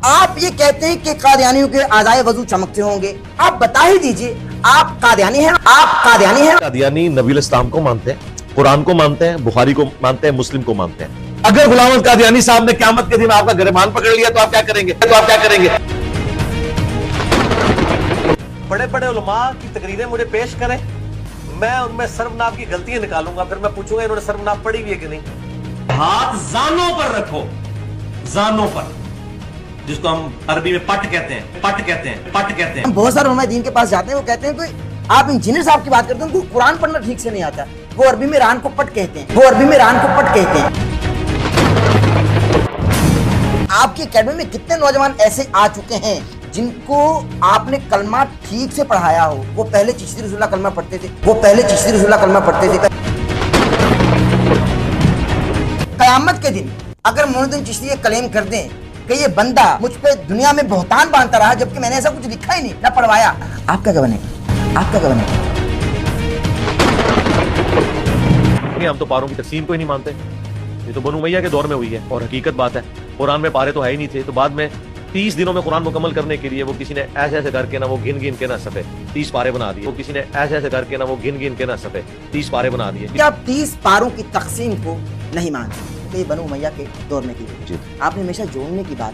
आप ये कहते हैं कि कादियानियों के आज़ाए वजू चमकते होंगे, आप बता ही दीजिए आप कादियानी हैं? आप कादियानी हैं? कादियानी नबी इस्लाम को मानते हैं, कुरान को मानते हैं, बुखारी को मानते हैं, मुस्लिम को मानते हैं। अगर गुलाम अहमद कादियानी साहब ने क़यामत के दिन आपका गिरबान पकड़ लिया तो आप क्या करेंगे? बड़े बड़े उलमा की तकरीरें मुझे पेश करें, मैं उनमें सर्वनाम की गलतियां निकालूंगा, फिर मैं पूछूंगा इन्होंने सर्वनाम पढ़ी हुई है कि नहीं। हाथ जानों पर रखो, जानों पर, जिसको हम अरबी में पट कहते हैं। हम बहुत सारे उलमा दीन के पास जाते हैं, वो कहते हैं कि आप इंजीनियर साहब की बात करते हैं, उनको कुरान पढ़ना ठीक से नहीं आता, वो अरबी में रान को पट कहते हैं, आपकी अकेडमी में कितने नौजवान ऐसे आ चुके हैं जिनको आपने कलमा ठीक से पढ़ाया हो, वो पहले चिश्ती रसूलुल्लाह कलमा पढ़ते थे, क़यामत के दिन अगर मोइनुद्दीन चिश्ती ये क्लेम कर दें कि ये बंदा मुझ पे दुनिया में बहतान बांधता रहा जबकि मैंने ऐसा कुछ लिखा ही नहीं, ना पढ़वाया, आपका क्या बनेगा? हम तो पारों की तकसीम को ही नहीं मानते, ये तो बनु उमैया के दौर में हुई है और हकीकत बात है। कुरान में पारे तो है ही नहीं थे, तो बाद में 30 दिनों में कुरान मुकम्मल करने के लिए वो किसी ने ऐसे करके ना वो गिन के ना सफे 30 पारे बना दिए, वो किसी ने ऐसे करके ना वो गिन के ना सफे 30 पारे बना दिए। क्या आप 30 पारों की तकसीम को नहीं मानते? तो ये बनु उमैया के दौर में की, आपने हमेशा जोड़ने की बात,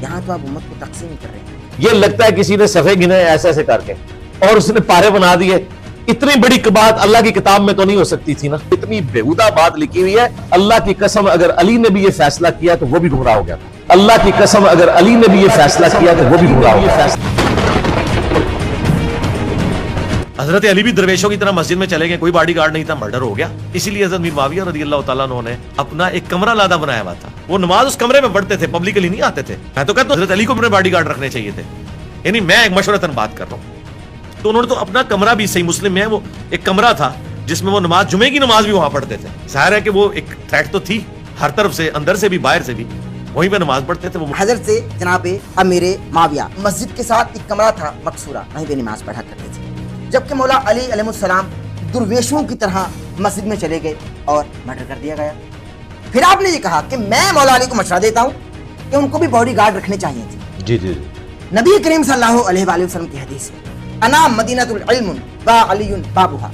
यहाँ तो आप उम्मत को तकसीम कर रहे हैं। ये लगता है किसी ने सफे गिने ऐसे करके और उसने पारे बना दिए। इतनी बड़ी बात अल्लाह की किताब में तो नहीं हो सकती थी ना, इतनी बेहुदा बात लिखी हुई है। अल्लाह की कसम अगर अली ने भी ये फैसला किया तो वो भी गुमराह हो गया। अल्लाह की कसम अगर अली ने भी ये फैसला किया तो वो भी गुमराह हो गया। हजरत अली भी दरवेशों की तरह मस्जिद में चले गए, कोई बॉडीगार्ड नहीं था, मर्डर हो गया। इसीलिए हजरत मीर मुआविया रज़ियल्लाहु तआला अन्हु ने अपना एक कमरा लादा बनाया हुआ था, वो नमाज उस कमरे में पढ़ते थे, पब्लिकली नहीं आते थे। मैं तो कहता हूं हजरत अली को अपने बॉडीगार्ड रखने चाहिए थे, यानी मैं एक मशवरतन बात कर रहा हूं। तो उन्होंने तो अपना कमरा भी, सही मुस्लिम में वो एक कमरा था जिसमें वो नमाज, जुमे की नमाज भी वहां पढ़ते थे। जाहिर है कि वो एक थ्रेट तो थी हर तरफ से, अंदर से भी बाहर से भी, वहीं पे नमाज पढ़ते थे वो। हजरत से जनाबे अमीर मुआविया मस्जिद के साथ एक कमरा था मकसूरा, वहीं पे नमाज पढ़ा करते थे। जबकि मौला अली अलैहिस्सलाम दुर्वेशों की तरह मस्जिद में चले गए और मर्डर कर दिया गया। फिर आपने ये कहा कि मैं मौला अली को मशवरा देता हूँ कि उनको भी बॉडीगार्ड रखने चाहिए थे। जी। नबी करीम सल्लल्लाहु अलैहि वसल्लम की हदीस है, अना मदीनतुल इल्म व अलीयुन बाबुहा,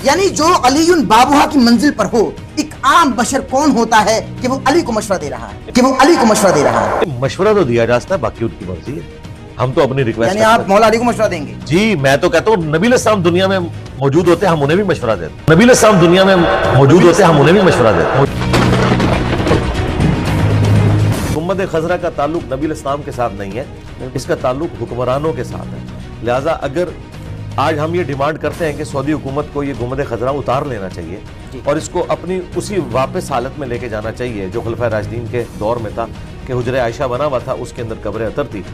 यानी जो अलीयुन बाबुहा की मंजिल पर हो, एक आम बशर कौन होता है कि वो अली को मशवरा दे रहा है, मशवरा तो दिया जा सकता है, बाकी उनकी मर्जी है, हम तो अपनी रिक्वेस्ट। यानी आप मौला अली को मशवरा देंगे? जी, मैं तो कहता हूँ नबी इस्लाम दुनिया में मौजूद होते हम उन्हें भी मशवरा देते। नबी इस्लाम दुनिया में मौजूद होते हम उन्हें भी मशवरा देते। गुंबद खजरा का ताल्लुक नबी इस्लाम के साथ नहीं है, इसका ताल्लुक हुक्मरानों के साथ है। लिहाजा अगर आज हम ये डिमांड करते हैं कि सऊदी हुकूमत को ये गुंबद खजरा उतार लेना चाहिए और इसको अपनी उसी वापस हालत में लेके जाना चाहिए जो खुलफा राशिदीन के दौर में था कि हुजरे आयशा बना हुआ था, उसके अंदर कब्र अतर थी,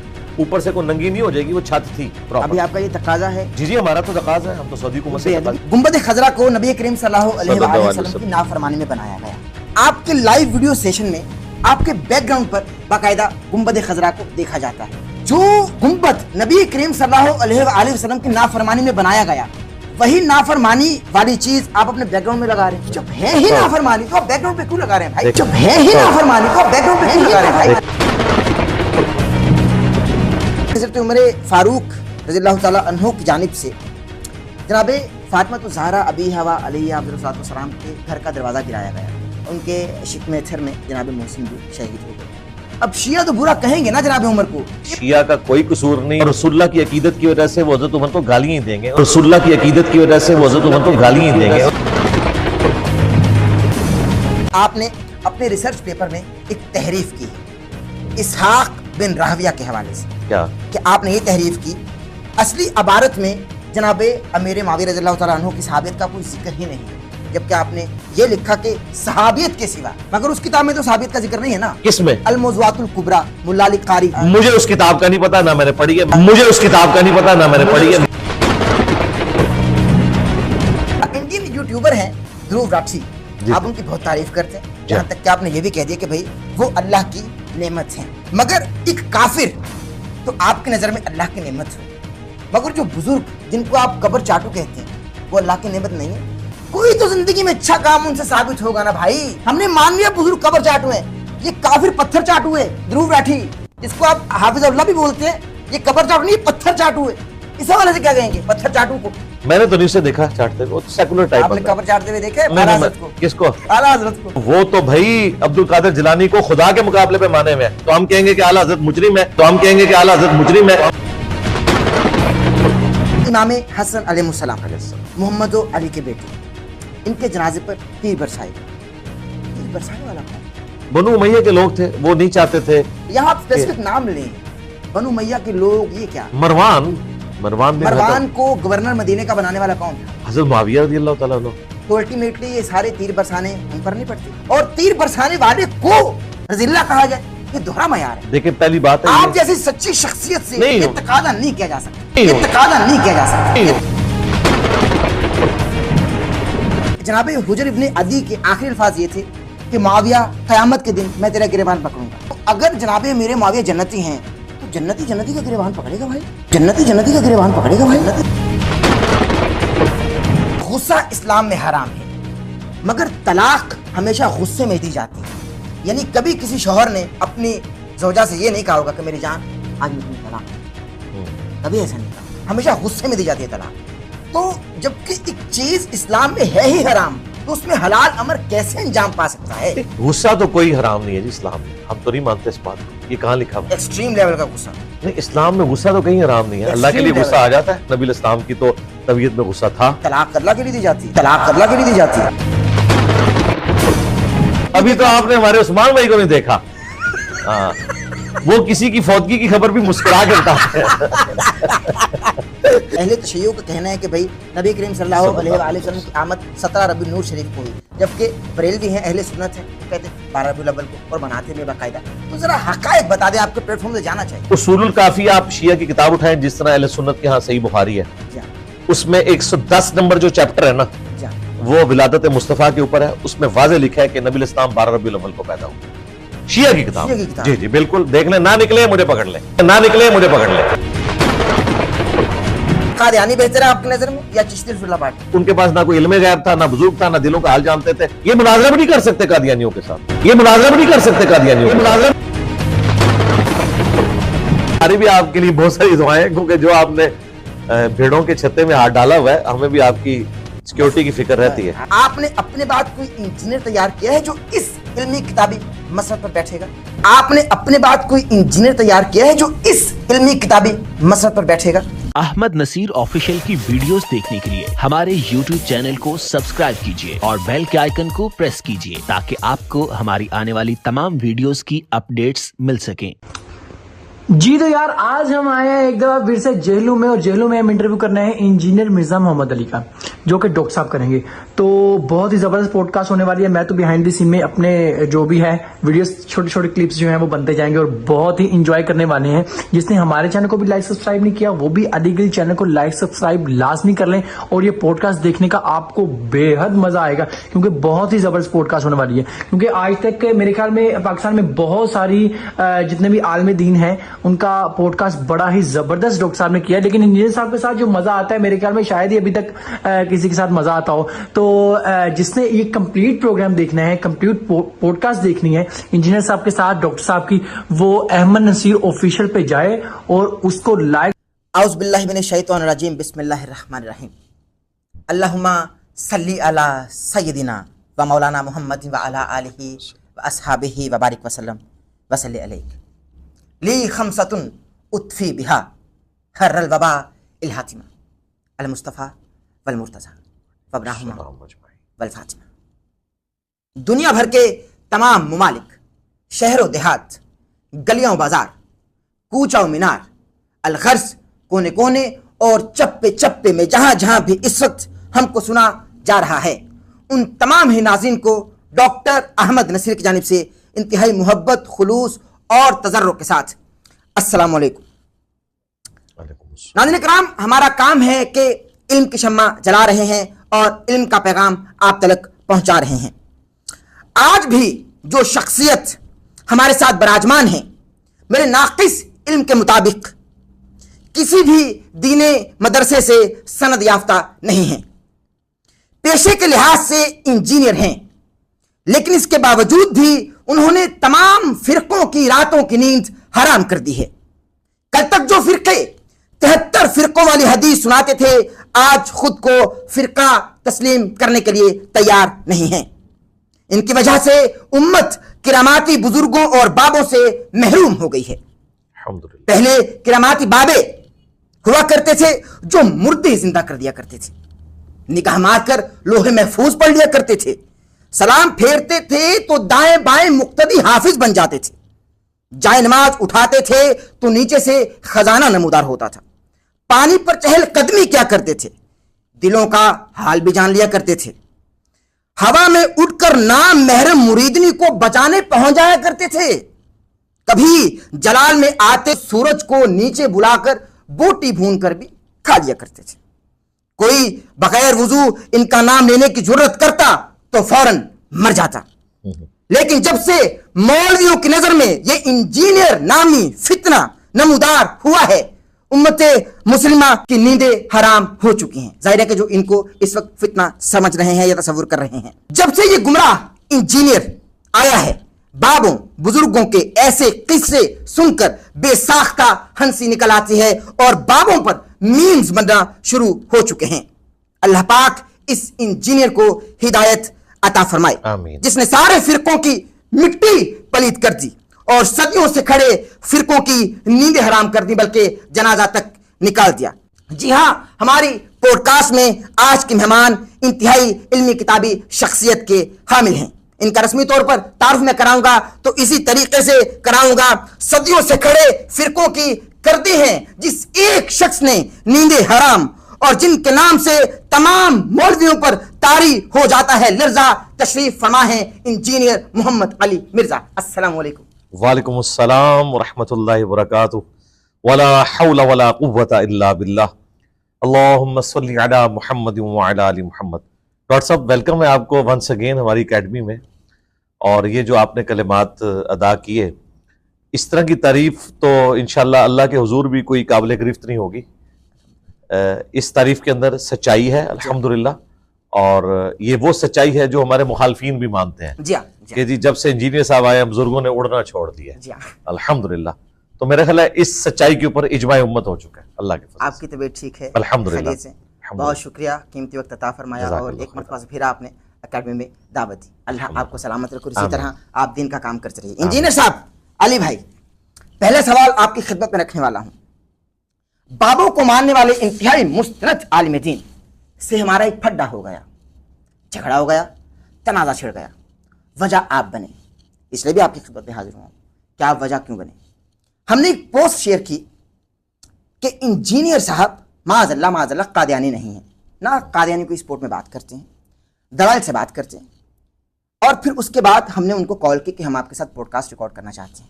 ऊपर से कोई नंगी नहीं हो जाएगी, वो छत थी। अभी आपका ये तकाजा है? जी, हमारा तो तकाजा है, हम तो सऊदी हुकूमत से। गुंबद खजरा को नबी करीम सल्लल्लाहु अलैहि वसल्लम की नाफरमानी में बनाया गया। आपके लाइव वीडियो सेशन में आपके बैकग्राउंड पर बाकायदा गुंबद खजरा को देखा जाता है। जो गुंबद नबी करीम सल्लल्लाहु अलैहि वसल्लम की नाफरमानी में बनाया गया, वही नाफरमानी वाली चीज आप अपने बैकग्राउंड में लगा रहे हैं। जब है ही नाफरमानी तो आप बैकग्राउंड पे क्यों लगा रहे हैं भाई? जब है ही नाफरमानी तो आप बैकग्राउंड पे क्यों लगा रहे हैं भाई? हज़रत उमर फारूक रज़ियल्लाहु तआला अन्हु की जानिब से जनाबे फातिमा तो ज़हरा अबी हवा अलैहा सलाम के घर का दरवाज़ा गिराया गया, उनके शिकमे थर में जनाब मोहसिन भी शहीद हो गए। अब शिया तो बुरा कहेंगे ना जनाब उमर को, शिया का कोई कसूर नहीं, रसूलुल्लाह की अकीदत की वजह से वो हज़रत उमर को गालियां देंगे, रसूलुल्लाह की अकीदत की वजह से वो हज़रत उमर को गालियां देंगे। आपने अपने रिसर्च पेपर में एक तहरीफ की इसहाक बिन राहविया के हवाले से, क्या कि आपने ये तहरीफ की असली अबारत में जनाबे अमीर मुआविया रज़ियल्लाहु तआला अन्हु की सहाबियत का कोई जिक्र ही नहीं है, जबकि आपने ये लिखा कि सहाबियत के सिवा, मगर उस किताब में तो सहाबियत का जिक्र नहीं है ना। किसमें? अल-मौज़ूआतुल कुबरा मुल्ला अली कारी। मुझे उस किताब का नहीं पता, ना मैंने पढ़ी है। इंडियन यूट्यूबर हैं ध्रुव राठी, आप उनकी बहुत तारीफ करते हैं, यहाँ तक कि आपने ये भी कह दिया कि भाई वो अल्लाह की नेमत है। मगर एक काफिर तो आपकी नजर में अल्लाह की नेमत हो, मगर जो बुजुर्ग जिनको आप कब्र चाटू कहते हैं वो अल्लाह की नेमत नहीं है। कोई तो जिंदगी में अच्छा काम उनसे साबित होगा ना भाई। हमने मान लिया बुजुर्ग कब्र चाटू है, ये काफिर पत्थर चाटू है ध्रुव राठी। इसको आप हाफिज अब्दुल्ला भी बोलते हैं, ये कबर चाटू नहीं पत्थर चाटू है। इस हवाले से क्या कहेंगे पत्थर चाटू को? मैंने तो नहीं से देखा चाटते, वो तो सेकुलर टाइप आपने कबर चाटते हुए देखे आला हज़रत को? किसको? आला हज़रत को। वो तो भाई अब्दुल कादिर जिलानी को खुदा के मुकाबले पे माने हुए हैं, तो हम कहेंगे कि आला हज़रत मुजरिम है, तो हम कहेंगे कि आला हज़रत मुजरिम है। इमाम हसन अलैहिस्सलाम मोहम्मद अली के बेटे, इनके जनाजे पर तीर बरसाए वाला कौन? बनु उमैया के लोग थे, वो नहीं चाहते थे। यहाँ स्पेसिफिक नाम लें, बनु उमैया के लोग, ये क्या? मरवान को गवर्नर मदीने का बनाने वाला कौन था? हज़रत मुआविया रज़ियल्लाहु ताला अन्हु। तो अल्टीमेटली ये सारे तीर बरसाने उन पर नहीं पड़ते, और तीर बरसाने वाले को रज़िल्ला कहा जाए, ये दोहरा मयार है। देखिए पहली बात है, आप जैसी सच्ची शख्सियत से ये तकादा नहीं किया जा सकता, ये तकादा नहीं किया जा सकता। जनाब हुजर इब्ने अदी के आखिरी अल्फाज ये थे कि मुआविया क़यामत के दिन मैं तेरा गिरबान पकड़ूंगा। तो अगर जनाब मेरे मुआविया जन्नती हैं, तो जन्नती का गिरबान पकड़ेगा भाई, जन्नती का गिरबान पकड़ेगा भाई। गुस्सा इस्लाम में हराम है, मगर तलाक हमेशा गुस्से में दी जाती है। यानी कभी किसी शौहर ने अपनी ज़ौजा से ये नहीं कहा होगा कि मेरी जान आज मैं तुम्हें तलाक, कभी ऐसा नहीं कहा, हमेशा गुस्से में दी जाती है तलाक। तो जबकि एक चीज इस्लाम में है ही हराम, तो उसमें हलाल अमर कैसे अंजाम पा सकता है? गुस्सा तो कोई हराम नहीं है जी इस्लाम में, हम तो नहीं मानते इस बात को। ये कहाँ लिखा हुआ? एक्सट्रीम लेवल का गुस्सा नहीं, इस्लाम में गुस्सा तो कहीं हराम नहीं है। अल्लाह के लिए गुस्सा आ जाता है, नबी इस्लाम की तो तबीयत में गुस्सा था। तलाक अल्लाह के लिए दी जाती है, तलाक अल्लाह के लिए दी जाती है। अभी तो आपने हमारे उस्मान भाई को नहीं देखा, हाँ, वो किसी की फौतगी की खबर भी मुस्कुरा के बताते हैं। अहले तशय्युअ का कहना है कि भाई नबी करीम सल्लल्लाहु अलैहि वसल्लम की आमद 17 रबीउल नूर शरीफ को हुई, जबकि बरेलवी हैं, अहले सुन्नत हैं, वो कहते हैं 12 रबीउल अव्वल को, और मनाते हैं बाकायदा। तो जरा हकायक बता दें, आपके प्लेटफॉर्म से जाना चाहिए। उसूलुल काफी आप शिया की किताब उठाएं, जिस तरह अहले सुन्नत के यहाँ सही बुखारी है, उसमें 110 नंबर जो चैप्टर है ना, वो विलादत मुस्तफा के ऊपर है। उसमें वाज़े लिखा है कि नबी इस्लाम 12 रबीउल अव्वल को पैदा हुआ। शिया की किताब, जी जी बिल्कुल, देख लें, ना निकले मुझे पकड़ ले, ना निकले मुझे पकड़ ले। कादियानी बेहतर है आपकी नजर में या चिश्ती फिर? उनके पास ना कोई इल्मे गैब था, ना बुजुर्ग था, ना दिलों का हाल जानते थे। ये मुनाजरा भी नहीं कर सकते कादियानियों के साथ, ये मुनाजरा भी नहीं कर सकते कादियानियों के साथ। हमारी भी आपके लिए बहुत सारी दुआएं, क्योंकि जो आपने भेड़ों के छत्ते में हाथ डाला हुआ है, हमें भी आपकी सिक्योरिटी की फिक्र रहती है। आपने अपने बाद कोई इंजीनियर तैयार किया है जो इस इल्मी किताबी मसरत पर बैठेगा? आपने अपने बाद कोई इंजीनियर तैयार किया है जो इस इल्मी किताबी मसरत पर बैठेगा? अहमद नसीर ऑफिशियल की वीडियोस देखने के लिए हमारे YouTube चैनल को सब्सक्राइब कीजिए और बेल के आइकन को प्रेस कीजिए, ताकि आपको हमारी आने वाली तमाम वीडियोस की अपडेट्स मिल सकें। जी तो यार, आज हम आए हैं एक दफा फिर से जेलू में, और जेलू में हम इंटरव्यू करना है इंजीनियर मिर्जा मोहम्मद अली का, जो कि डॉक्टर साहब करेंगे। तो बहुत ही जबरदस्त पॉडकास्ट होने वाली है। मैं तो बिहाइंड द सीन में अपने जो भी है वीडियोस, छोटे छोटे क्लिप्स जो हैं वो बनते जाएंगे, और बहुत ही इंजॉय करने वाले हैं। जिसने हमारे चैनल को भी लाइक सब्सक्राइब नहीं किया, वो भी अलीगल चैनल को लाइक सब्सक्राइब लाजमी कर लें, और ये पॉडकास्ट देखने का आपको बेहद मजा आएगा, क्योंकि बहुत ही जबरदस्त पॉडकास्ट होने वाली है। क्योंकि आज तक मेरे ख्याल में पाकिस्तान में बहुत सारी जितने भी आलमी दीन है, उनका पॉडकास्ट बड़ा ही जबरदस्त डॉक्टर साहब ने किया, लेकिन इंजीनियर साहब के साथ जो मजा आता है, मेरे ख्याल में शायद ही अभी तक किसी के साथ मजा आता हो। तो जिसने ये कंप्लीट प्रोग्राम देखना है, कंप्लीट पॉडकास्ट देखनी है इंजीनियर साहब के साथ डॉक्टर साहब की, वो अहमद नसीर ऑफिशियल पे जाए और उसको लाइक। औज़ु बिल्लाहि मिनश शैतानिर रजीम, बिस्मिल्लाहिर रहमानिर रहीम। अल्लाहुम्मा सल्ली अला सय्यदिना व मौलाना मुहम्मद व अला आलिहि व अस्हाबिहि व बारिक वसल्लम व सल्ली अलैहि। ली खमसतुन उत्फी बिहा हर्रल वबा इल हातिमा अल मुस्तफ़ा वल मुर्तज़ा वब्राहुमा वल फातिमा। दुनिया भर के तमाम मुमालिक, शहर देहात, गलियां बाजार, कूचा मीनार, अलगर्ज, कोने कोने और चप्पे चप्पे में जहां जहां भी इस वक्त हमको सुना जा रहा है, उन तमाम ही नाज़रीन को डॉक्टर अहमद नसीर की जानिब से इंतहाई मोहब्बत, खुलूस और तजर्रुक के साथ अस्सलाम वालेकुम। नाज़रीन कराम, हमारा काम है कि इल्म की शम्मा जला रहे हैं और इल्म का पैगाम आप तक पहुंचा रहे हैं। आज भी जो शख्सियत हमारे साथ बराजमान है, मेरे नाकिस इल्म के मुताबिक किसी भी दीने मदरसे से सनद याफ्ता नहीं है, पेशे के लिहाज से इंजीनियर हैं, लेकिन इसके बावजूद भी उन्होंने तमाम फिरकों की रातों की नींद हराम कर दी है। कल तक जो फिरके 73 फिरकों वाली हदीस सुनाते थे, आज खुद को फिरका तस्लीम करने के लिए तैयार नहीं है। इनकी वजह से उम्मत किरामाती बुजुर्गों और बाबों से महरूम हो गई है। पहले किरामाती बाबे हुआ करते थे जो मुर्दे जिंदा कर दिया करते थे, निगाह मारकर लोहे महफूज पढ़ लिया करते थे, सलाम फेरते थे तो दाएं बाएं मुक्तदी हाफिज बन जाते थे, जाए नमाज उठाते थे तो नीचे से खजाना नमूदार होता था, पानी पर चहल कदमी क्या करते थे, दिलों का हाल भी जान लिया करते थे, हवा में उड़कर नाम महरम मुरीदनी को बचाने पहुंच जाया करते थे, कभी जलाल में आते सूरज को नीचे बुलाकर बोटी भून कर भी खा लिया करते थे। कोई बगैर वुजू इनका नाम लेने की जरूरत करता तो फौरन मर जाता। लेकिन जब से मौलवियों की नजर में ये इंजीनियर नामी फितना नमूदार हुआ है, उम्मते मुस्लिमा की नींदें हराम हो चुकी हैं। जाहिर है कि जो इनको इस वक्त फितना समझ रहे हैं या तसव्वुर कर रहे हैं, जब से ये गुमराह इंजीनियर आया है, बाबों बुजुर्गों के ऐसे किस्से सुनकर बेसाख्ता हंसी निकल आती है और बाबों पर मीम्स बनना शुरू हो चुके हैं। अल्लाह पाक इस इंजीनियर को हिदायत अता फरमाए, जिसने सारे फिरकों की मिट्टी पलीत कर दी और सदियों से खड़े फिरकों की नींदें हराम कर दी, बल्कि जनाजा तक निकाल दिया। जी हां, हमारी पॉडकास्ट में आज के मेहमान इंतहाई इल्मी किताबी शख्सियत के हामिल हैं। इनका रस्मी तौर पर तारुफ में कराऊंगा तो इसी तरीके से कराऊंगा। सदियों से खड़े फिरकों की कर दी हैं जिस एक शख्स ने नींदें हराम और जिनके नाम से तमाम मौलवियों पर तारी हो जाता है लर्जा, तशरीफ फरमा है इंजीनियर मोहम्मद अली मिर्जा। अस्सलाम वालेकुम। वालेकुम अस्सलाम व रहमतुल्लाहि व बरकातुहू। वला हौला वला कुव्वता इल्ला बिल्लाह। अल्लाहुम्मा सल्लि अला मुहम्मद व अला आलि मुहम्मद। डॉक्टर साहब, वेलकम है आपको वंस अगेन हमारी एकेडमी में। और ये जो आपने कलिमात अदा किए, इस तरह की तारीफ तो इंशाअल्लाह अल्लाह के हुजूर भी कोई काबिल गिरफ्त नहीं होगी। इस तारीफ के अंदर सच्चाई है अल्हम्दुलिल्लाह, और ये वो सच्चाई है जो हमारे मुखालफीन भी मानते हैं कि जी जब से इंजीनियर साहब आए बुजुर्गों ने उड़ना छोड़ दिया अल्हम्दुलिल्लाह। तो मेरा ख्याल है इस सच्चाई के ऊपर इजमाए उम्मत हो चुका है अल्लाह के फजल। आपकी तबीयत ठीक है अल्हम्दुलिल्लाह, बहुत शुक्रिया, कीमती वक्त अता फरमाया और एक मरतबा फिर आपने अकेडमी में दावत दी। अल्लाह आपको सलामत रखे, इसी तरह आप दिन का काम करते रहिए। इंजीनियर साहब, अली भाई, पहला सवाल आपकी खिदमत में रखने वाला हूं। बाबों को मानने वाले इंतहाई मुस्तनद आलिम दीन से हमारा एक फड्डा हो गया, झगड़ा हो गया, तनाजा छिड़ गया, वजह आप बने, इसलिए भी आपकी खिदमत में हाजिर हुआ। क्या आप वजह क्यों बने? हमने एक पोस्ट शेयर की कि इंजीनियर साहब माज़अल्लाह कादियानी नहीं है, ना कादियानी को स्पोर्ट में बात करते हैं, दलाल से बात करते हैं। और फिर उसके बाद हमने उनको कॉल की कि हम आपके साथ पॉडकास्ट रिकॉर्ड करना चाहते हैं।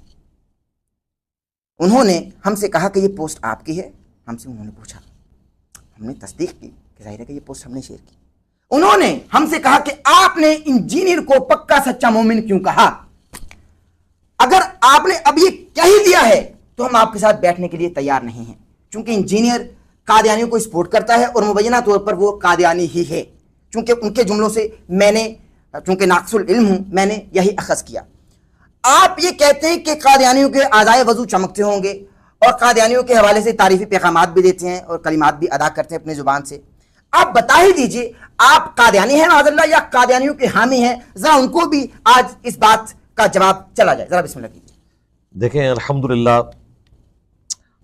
उन्होंने हमसे कहा कि ये पोस्ट आपकी है। हमसे उन्होंने पूछा, हमने तस्दीक की कि जाहिर है कि ये पोस्ट हमने शेयर की। उन्होंने हमसे कहा कि आपने इंजीनियर को पक्का सच्चा मोमिन क्यों कहा? अगर आपने अब ये कह ही दिया है तो हम आपके साथ बैठने के लिए तैयार नहीं हैं, क्योंकि इंजीनियर कादियानियों को सपोर्ट करता है और मुबैना तौर पर वो कादियानी ही है। चूंकि उनके जुमलों से मैंने, चूंकि नाक़िसुल इल्म हूं, मैंने यही अखज़ किया। आप ये कहते हैं कि कादियानियों के आज़ाए वज़ू चमकते होंगे और कादियानियों के हवाले से तारीफ़ी पैगामात भी देते हैं और कलिमात भी अदा करते हैं अपनी ज़ुबान से। आप बता ही दीजिए, आप कादियानी हैं माज़अल्लाह या कादियानियों के हामी हैं? ज़रा उनको भी आज इस बात का जवाब चला जाए, ज़रा बिस्मिल्लाह कीजिए। देखें, अल्हम्दुलिल्लाह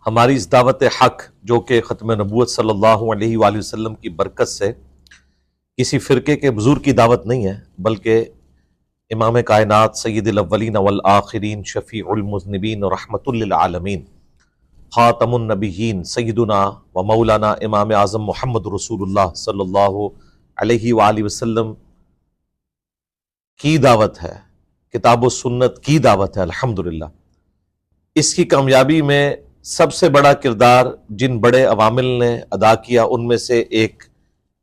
हमारी इस दावत हक जो कि ख़त्म नबूवत सल्लल्लाहु अलैहि वसल्लम की बरकत से किसी फ़िरके के बुज़ुर्ग की दावत नहीं है, बल्कि इमाम कायनात सय्यदुल अव्वलीन वल आखिरीन शफ़ीउल मुज़निबीन रहमतुल लिल आलमीन ख़ातमुन नबिय्यीन सय्यदुना व मौलाना इमाम आज़म मुहम्मद रसूलुल्लाह सल्लल्लाहु अलैहि वसल्लम की दावत है, किताब व सुन्नत की दावत है। अल्हम्दुलिल्लाह इसकी कामयाबी में सबसे बड़ा किरदार जिन बड़े अवामिल ने अदा किया, उनमें से एक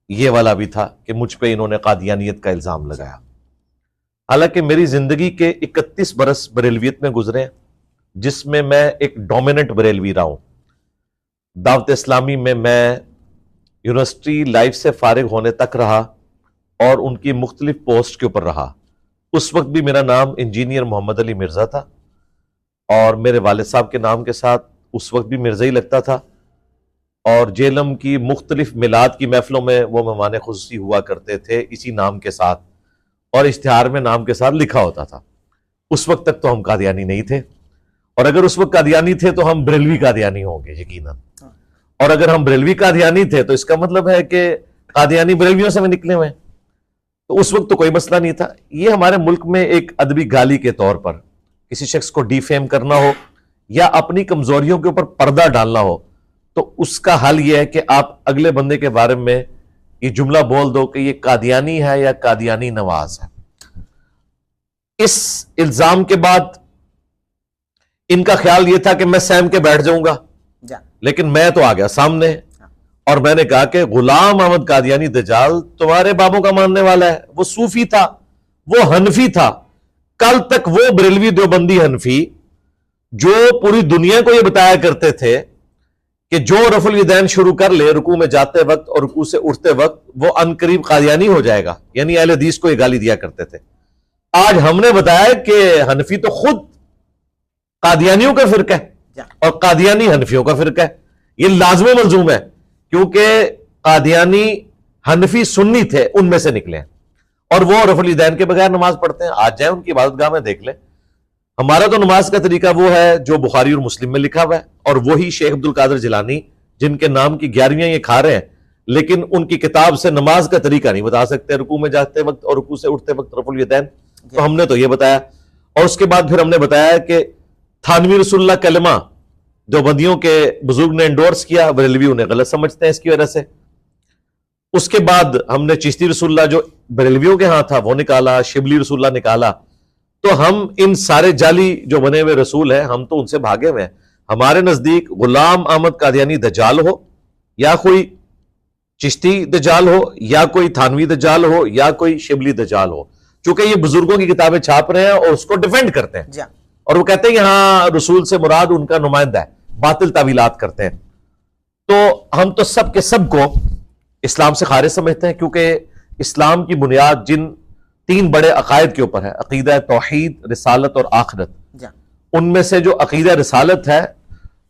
ये वाला भी था कि मुझ पे इन्होंने कादियानियत का इल्ज़ाम लगाया। हालांकि मेरी ज़िंदगी के 31 बरस बरेलवियत में गुजरे, जिसमें मैं एक डोमिनेंट बरेलवी रहा हूँ। दावत इस्लामी में मैं यूनिवर्सिटी लाइफ से फारिग होने तक रहा और उनकी मुख्तलिफ पोस्ट के ऊपर रहा। उस वक्त भी मेरा नाम इंजीनियर मोहम्मद अली मिर्ज़ा था। और मेरे वालिद साहब के नाम के साथ उस वक्त भी मिर्ज़ा ही लगता था, और जेलम की मुख्तलिफ मिलाद की महफिलों में वो मेहमान खुसूसी हुआ करते थे इसी नाम के साथ, और इश्तिहार में नाम के साथ लिखा होता था। उस वक्त तक तो हम कादियानी नहीं थे, और अगर उस वक्त कादियानी थे तो हम बरेलवी कादियानी होंगे यकीनन, और अगर हम बरेलवी कादियानी थे तो इसका मतलब है कि कादियानी बरेलवियों से में निकले हुए हैं। तो उस वक्त तो कोई मसला नहीं था। ये हमारे मुल्क में एक अदबी गाली के तौर पर किसी शख्स को डिफेम करना हो या अपनी कमजोरियों के ऊपर पर्दा डालना हो, तो उसका हल यह है कि आप अगले बंदे के बारे में ये जुमला बोल दो कि ये कादियानी है या कादियानी नवाज है। इस इल्जाम के बाद इनका ख्याल यह था कि मैं सहम के बैठ जाऊंगा, लेकिन मैं तो आ गया सामने और मैंने कहा कि गुलाम अहमद कादियानी दजाल तुम्हारे बाबों का मानने वाला है। वो सूफी था, वो हनफी था। कल तक वो बरेलवी देवबंदी हनफी जो पूरी दुनिया को यह बताया करते थे कि जो रफुल यदैन शुरू कर ले रुकू में जाते वक्त और रुकू से उठते वक्त वो अनकरीब कादियानी हो जाएगा, यानी अहले हदीस को यह गाली दिया करते थे। आज हमने बताया कि हनफी तो खुद कादियानियों का फिरका है और कादियानी हनफियों का फिरका है। यह लाजमी मलजूम है क्योंकि कादियानी हनफी सुन्नी थे, उनमें से निकले हैं और वो रफुल यदैन के बगैर नमाज पढ़ते हैं। आज जाए उनकी इबादतगाह में देख ले। हमारा तो नमाज का तरीका वो है जो बुखारी और मुस्लिम में लिखा हुआ है, और वही शेख अब्दुल कादिर जिलानी जिनके नाम की 11वीं ये खा रहे हैं, लेकिन उनकी किताब से नमाज का तरीका नहीं बता सकते, रुकू में जाते वक्त और रुकू से उठते वक्त रफुल यदैन। तो हमने तो ये बताया, और उसके बाद फिर हमने बताया कि थानवी रसूलुल्लाह कलमा देवबंदियों के बुजुर्ग ने एंडोर्स किया, बरेलवी उन्हें गलत समझते हैं इसकी वजह से। उसके बाद हमने चिश्ती रसूलुल्लाह जो बरेलवियों के हाथ था वो निकाला, शिबली रसूलुल्लाह निकाला। तो हम इन सारे जाली जो बने हुए रसूल हैं हम तो उनसे भागे हुए हैं। हमारे नजदीक गुलाम अहमद कादियानी दज्जाल हो या कोई चिश्ती दज्जाल हो या कोई थानवी दज्जाल हो या कोई शिबली दज्जाल हो, चूंकि ये बुजुर्गों की किताबें छाप रहे हैं और उसको डिफेंड करते हैं और वो कहते हैं यहां रसूल से मुराद उनका नुमाइंदा है, बातिल तावीलात करते हैं। तो हम तो सब के सब को इस्लाम से खारिज समझते हैं, क्योंकि इस्लाम की बुनियाद जिन 3 बड़े अकायद के ऊपर है, अकीदा तौहीद, रिसालत और आखिरत, उनमें से जो अकीदा रिसालत है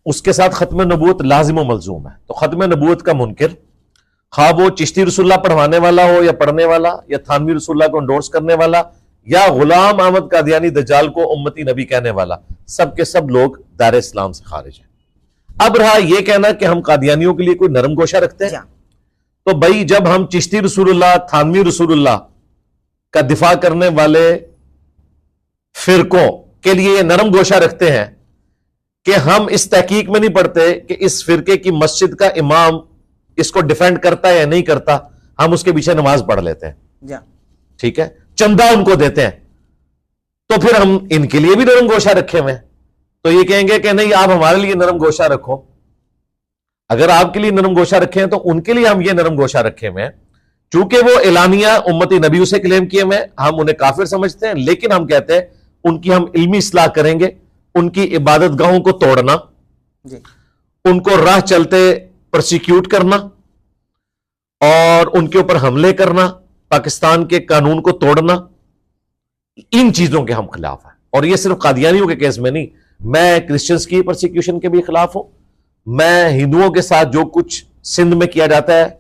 उसके साथ खत्म नबूवत लाजिम व मलजूम है। तो खत्म नबूवत का मुनकिर, खा वो चिश्ती रसूलुल्लाह पढ़वाने वाला हो या पढ़ने वाला या थानवी रसूलुल्लाह को एंडोर्स करने वाला या गुलाम अहमद कादियानी दज्जाल को उम्मती नबी कहने वाला, सब के सब लोग दायरे इस्लाम से खारिज हैं। अब रहा यह कहना कि हम कादियानियों के लिए कोई नरम गोशा रखते हैं, तो भाई जब हम चिश्ती रसूलुल्लाह, थानवी रसूलुल्लाह का दिफा करने वाले फिरकों के लिए नरम गोशा रखते हैं कि हम इस तहकीक में नहीं पढ़ते कि इस फिरके की मस्जिद का इमाम इसको डिफेंड करता है या नहीं करता, हम उसके पीछे नमाज पढ़ लेते हैं, ठीक है, चंदा उनको देते हैं, तो फिर हम इनके लिए भी नरम गोशा रखे हुए हैं। तो ये कहेंगे कि नहीं आप हमारे लिए नरम गोशा रखो। अगर आपके लिए नरम गोशा रखे हैं तो उनके लिए हम ये नरम गोशा रखे हुए हैं। चूंकि वो एलानिया उम्मती नबी से क्लेम किए हुए, हम उन्हें काफिर समझते हैं, लेकिन हम कहते हैं उनकी हम इल्मी इस्लाह करेंगे। उनकी इबादत गाहों को तोड़ना, उनको राह चलते प्रोसिक्यूट करना और उनके ऊपर हमले करना, पाकिस्तान के कानून को तोड़ना, इन चीजों के हम खिलाफ हैं। और ये सिर्फ कादियानियों के केस में नहीं, मैं क्रिश्चियंस की प्रोसिक्यूशन के भी खिलाफ हूं। मैं हिंदुओं के साथ जो कुछ सिंध में किया जाता है,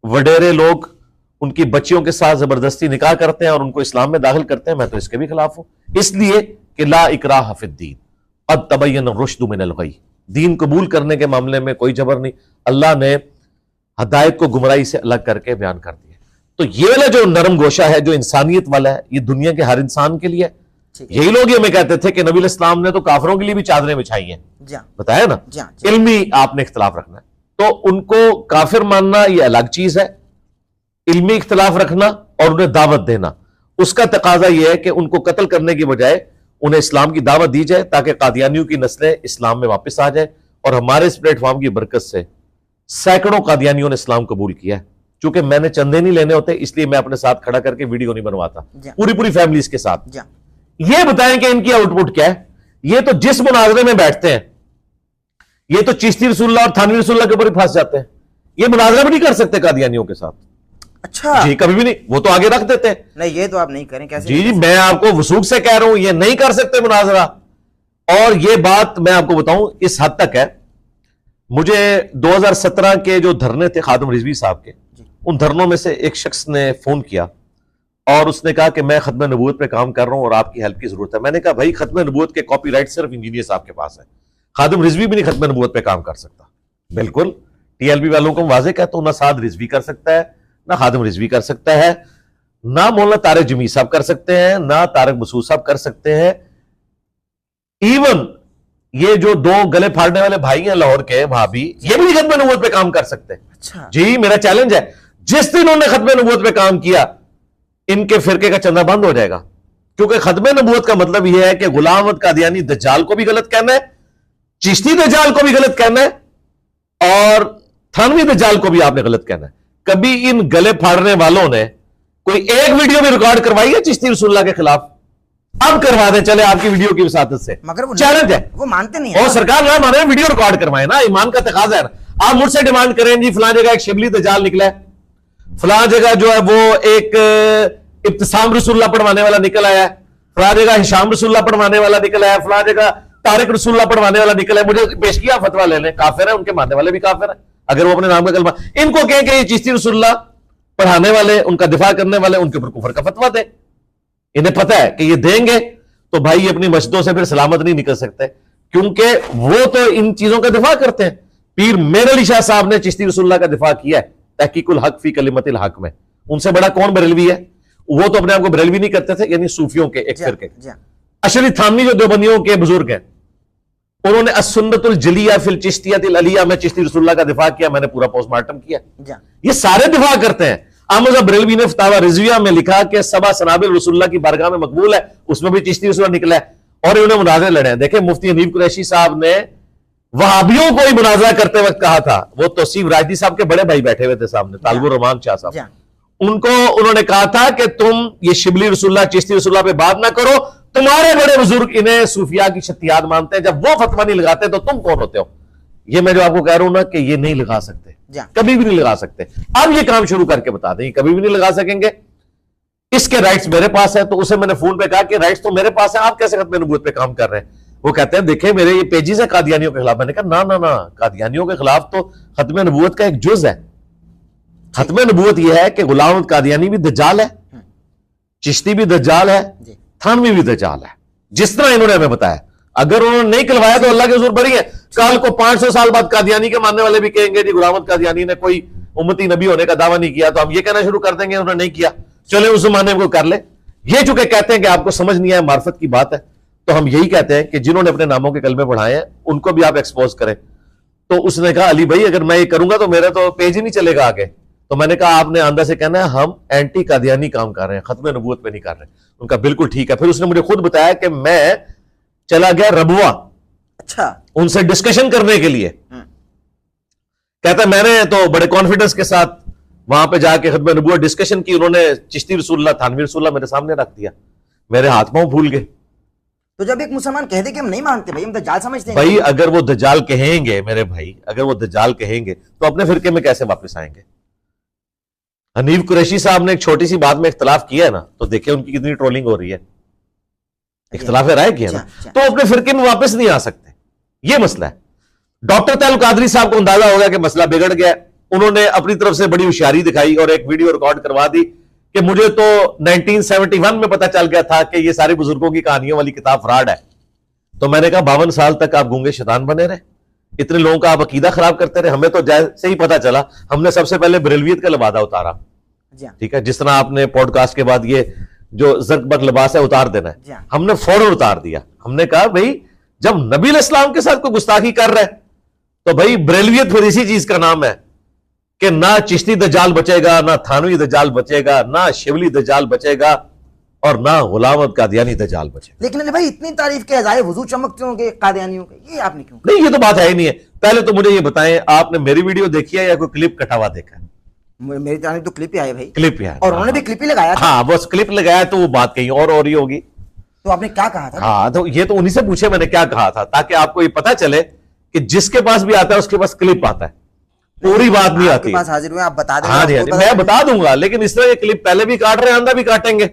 वडेरे लोग उनकी बच्चियों के साथ जबरदस्ती निकाह करते हैं और उनको इस्लाम में दाखिल करते हैं, मैं तो इसके भी खिलाफ हूं। इसलिए कि ला इकराह फिद्दीन क़द तबय्यन रुश्दु मिनल गय, दीन कबूल करने के मामले में कोई जबर नहीं। अल्लाह ने हदायत को गुमराही से अलग करके बयान कर दिया। तो ये वाला जो नरम गोशा है, जो इंसानियत वाला है, ये दुनिया के हर इंसान के लिए। यही लोग ये में कहते थे कि नबी इस्लाम ने तो काफिरों के लिए भी चादरें बिछाई हैं, बताया ना। इल्मी आपने इख्तिलाफ रखना है, तो उनको काफिर मानना ये अलग चीज है। इल्मी इख्तिलाफ रखना और उन्हें दावत देना, उसका तकाजा यह है कि उनको कत्ल करने की बजाय उन्हें इस्लाम की दावत दी जाए, ताकि कादियानियों की नस्लें इस्लाम में वापस आ जाए। और हमारे इस प्लेटफॉर्म की बरकत से सैकड़ों कादियानियों ने इस्लाम कबूल किया है। चूंकि मैंने चंदे नहीं लेने होते, इसलिए मैं अपने साथ खड़ा करके वीडियो नहीं बनवाता, पूरी फैमिलीज के साथ। ये बताएं कि इनकी आउटपुट क्या है। ये तो जिस मुनाजरे में बैठते हैं, ये तो चिश्ती रसूलुल्लाह और थानवी रसूलुल्लाह के ऊपर ही फंस जाते हैं। ये मुनाजरा भी नहीं कर सकते कादियानियों के साथ। अच्छा जी, कभी भी नहीं। वो तो आगे रख देते हैं। नहीं, ये तो आप नहीं करें। कैसे? जी, मैं आपको वसूख से कह रहा हूं, ये नहीं कर सकते मुनाजरा। और ये बात मैं आपको बताऊं इस हद तक है, मुझे 2017 के जो धरने थे खादिम रिजवी साहब के, उन धरनों में से एक शख्स ने फोन किया और उसने कहा कि मैं खत्म नबूवत पे काम कर रहा हूं और आपकी हेल्प की जरूरत है। मैंने कहा भाई खत्म नबूवत के कॉपीराइट सिर्फ इंजीनियर साहब के पास है, खादिम रिजवी भी नहीं खत्म नबूवत पे काम कर सकता। बिल्कुल टीएलबी वालों को वाज़ेह कहता हूं, ना साद रिजवी कर सकता है, ना खादिम रिजवी कर सकता है, ना मौलाना तारिक जमी साहब कर सकते हैं, ना तारिक मसूद साहब कर सकते हैं। इवन ये जो दो गले फाड़ने वाले भाई हैं लाहौर के, वहां भी ये भी खत्म नबूवत पे काम कर सकते हैं। अच्छा जी, मेरा चैलेंज है, जिस दिन उन्होंने खत्म नबूवत पे काम किया इनके फिरके का चंदा बंद हो जाएगा। क्योंकि खत्म नबूवत का मतलब यह है कि गुलाम अहमद कादियानी दज्जाल को भी गलत कहना है, चिश्ती दज्जाल को भी गलत कहना है, और थानवी दज्जाल को भी आपने गलत कहना है। कभी इन गले फाड़ने वालों ने कोई एक वीडियो भी रिकॉर्ड करवाई है चिश्ती रसूलुल्लाह के खिलाफ? अब करवा दें, चले आपकी वीडियो की वसादत से, मगर वो चैलेंज है। वो मानते नहीं और है। सरकार ना माने, वीडियो रिकॉर्ड करवाए ना, ईमान का तकाजा है ना। आप मुझसे डिमांड करें जी फलां जगह एक शिबली दज्जाल निकला है, फलां जगह जो है वो एक इब्तिसाम रसूलुल्लाह पढ़वाने वाला निकल आया है, फलां जगह हिशाम रसूलुल्लाह पढ़वाने वाला निकल आया है, फलां जगह तारिक रसूलुल्लाह पढ़वाने वाला निकला है। मुझे पेश किया फतवा ले लें, काफिर है, उनके मानने वाले भी काफिर है अगर वो अपने नाम का कलमा। इनको कहें कि ये चिश्ती रसूलुल्लाह पढ़ाने वाले, उनका दिफा करने वाले, उनके ऊपर कुफर का फतवा दे। इन्हें पता है कि ये देंगे तो भाई ये अपनी मस्जिदों से फिर सलामत नहीं निकल सकते, क्योंकि वो तो इन चीजों का दिफा करते हैं। पीर मेर अली शाह साहब ने चिश्ती रसूलुल्लाह का दिफा किया है तहकीकुल हक फी कलिमतिल हक में। उनसे बड़ा कौन बरेलवी है? वो तो अपने आप को बरेलवी नहीं करते थे, यानी सूफियों के एक फिरके। अशरी थानवी जो देवबंदियों के बुजुर्ग हैं, उन्होंने अस्सुन्नतुल जलिया फिल चिश्तियतिल अलिया में चिश्ती रसूलुल्लाह का दिफा किया, मैंने पूरा पोस्टमार्टम किया। ये सारे दिफा करते हैं। अहमद बरेलवी ने फतावा रिजविया में लिखा कि सबा सनाबिल रसूलुल्लाह की बारगाह में मकबूल है, उसमें भी चिश्ती रसूलुल्लाह निकला है और इन्होंने मुनाज़रे लड़े हैं। देखें मुफ्ती हनीफ कुरैशी साहब ने वहाबियों को ही मुनाज़रा करते वक्त कहा था, वो तौसीफ राजदी साहब के बड़े भाई बैठे हुए थे सामने, तालिबुर रहमान शाह साहब, उनको उन्होंने कहा था कि तुम ये शिबली रसूलुल्लाह चिश्ती रसूलुल्लाह पे बात ना करो, तुम्हारे बड़े बुजुर्ग इन्हें सूफिया की शतियात मानते हैं, जब वो फतवा नहीं लगाते तो तुम कौन होते हो? ये मैं जो आपको कह रहा हूं ना कि ये नहीं लगा सकते, कभी भी नहीं लगा सकते। अब ये काम शुरू करके बता दें, कभी भी नहीं लगा सकेंगे। इसके राइट्स मेरे पास है, तो उसे मैंने फोन पे कहा कि राइट्स तो मेरे पास है, आप कैसे खत्म नबूवत पे काम कर रहे हैं? वो कहते हैं देखें मेरे ये पेजेस है कादियानियों के खिलाफ। मैंने कहा ना ना ना, कादियानियों के खिलाफ तो खत्म नबूवत का एक जुज है। खत्म नबूवत यह है कि गुलाम अहमद कादियानी भी दज्जाल है, चिश्ती भी दज्जाल है, थानवी भी दज्जाल है, जिस तरह इन्होंने हमें बताया। अगर उन्होंने नहीं कहलवाया तो अल्लाह के हुजूर बरी है। कल को 500 साल बाद कादियानी के मानने वाले भी कहेंगे जी गुलाम अहमद कादियानी ने कोई उम्मती नबी होने का दावा नहीं किया, तो हम ये कहना शुरू कर देंगे उन्होंने नहीं किया, चले उस जमाने में कर ले। ये चूंकि कहते हैं कि आपको समझ नहीं आया, मार्फत की बात है, तो हम यही कहते हैं कि जिन्होंने अपने नामों के कलमे पढ़ाए हैं उनको भी आप एक्सपोज करें। तो उसने कहा अली भाई अगर मैं ये करूंगा तो मेरा तो पेज ही नहीं चलेगा आगे। तो मैंने कहा आपने अंदर से कहना है हम एंटी कादियानी काम कर रहे हैं, खत्म नबूवत पे नहीं कर रहे। उनका बिल्कुल ठीक है। फिर उसने मुझे खुद बताया कि मैं चला गया रबुआ, अच्छा, उनसे डिस्कशन करने के लिए। कहता मैंने तो बड़े कॉन्फिडेंस के साथ वहां पे जाके खत्म नबूवत डिस्कशन की। उन्होंने चिश्ती रसूलुल्लाह थानवी रसूलुल्लाह मेरे सामने रख दिया, मेरे हाथ पांव फूल गए। तो जब एक मुसलमान कह दे कि हम नहीं मानते भाई, हम दज्जाल समझते हैं भाई, अगर वो दज्जाल कहेंगे मेरे भाई, अगर वो दज्जाल कहेंगे तो अपने फिरके में कैसे वापस आएंगे? हनीफ कुरैशी साहब ने एक छोटी सी बात में इख्तलाफ किया है ना, तो देखिए उनकी कितनी ट्रोलिंग हो रही है। इख्तलाफ राय किया ना, तो अपने फिरके में वापस नहीं आ सकते। ये मसला है। डॉक्टर तैयब कादरी साहब को अंदाजा हो गया कि मसला बिगड़ गया। उन्होंने अपनी तरफ से बड़ी होशियारी दिखाई और एक वीडियो रिकॉर्ड करवा दी कि मुझे तो 1971 में पता चल गया था कि ये सारे बुजुर्गों की कहानियों वाली किताब फ्रॉड है। तो मैंने कहा 52 साल तक आप गूंगे शैतान बने रहे, इतने लोगों का आप अकीदा खराब करते रहे। हमें तो जैसे ही पता चला हमने सबसे पहले बरेलवियत का लबादा उतारा, ठीक है, जिस तरह आपने पॉडकास्ट के बाद ये जो ज़र्क लिबास है उतार देना है, हमने फौरन उतार दिया। हमने कहा भाई जब नबी अलैहिस्सलाम के साथ कोई गुस्ताखी कर रहे तो भाई बरेलवियत फिर इसी चीज का नाम है कि ना चिश्ती दज्जाल बचेगा, ना थानवी दज्जाल बचेगा, ना शिबली दज्जाल बचेगा और ना गुलाम अहमद कादियानी दज्जाल बचेगा। लेकिन भाई इतनी तारीफ के हज़ारे वजू चमकते होंगे कादियानियों के, ये आपने क्यों? नहीं, ये तो बात है ही नहीं है। पहले तो मुझे ये बताएं, आपने मेरी वीडियो देखी है या कोई क्लिप कटा हुआ देखा है? मेरी तरह तो क्लिप ही आए भाई, क्लिप ही आया और उन्होंने भी क्लिप ही लगाया था। हाँ, बस क्लिप लगाया तो वो बात कहीं और हो रही होगी। तो आपने क्या कहा था? हाँ, तो ये तो उन्हीं से पूछे मैंने क्या कहा था, ताकि आपको ये पता चले कि जिसके पास भी आता है उसके पास क्लिप आता है, पूरी बात नहीं आती। पास हाजिर हुए, आप बता दें। हाँ जी, मैं बता दूंगा, लेकिन इस तरह ये क्लिप पहले भी काट रहे हैं, आंदा भी काटेंगे।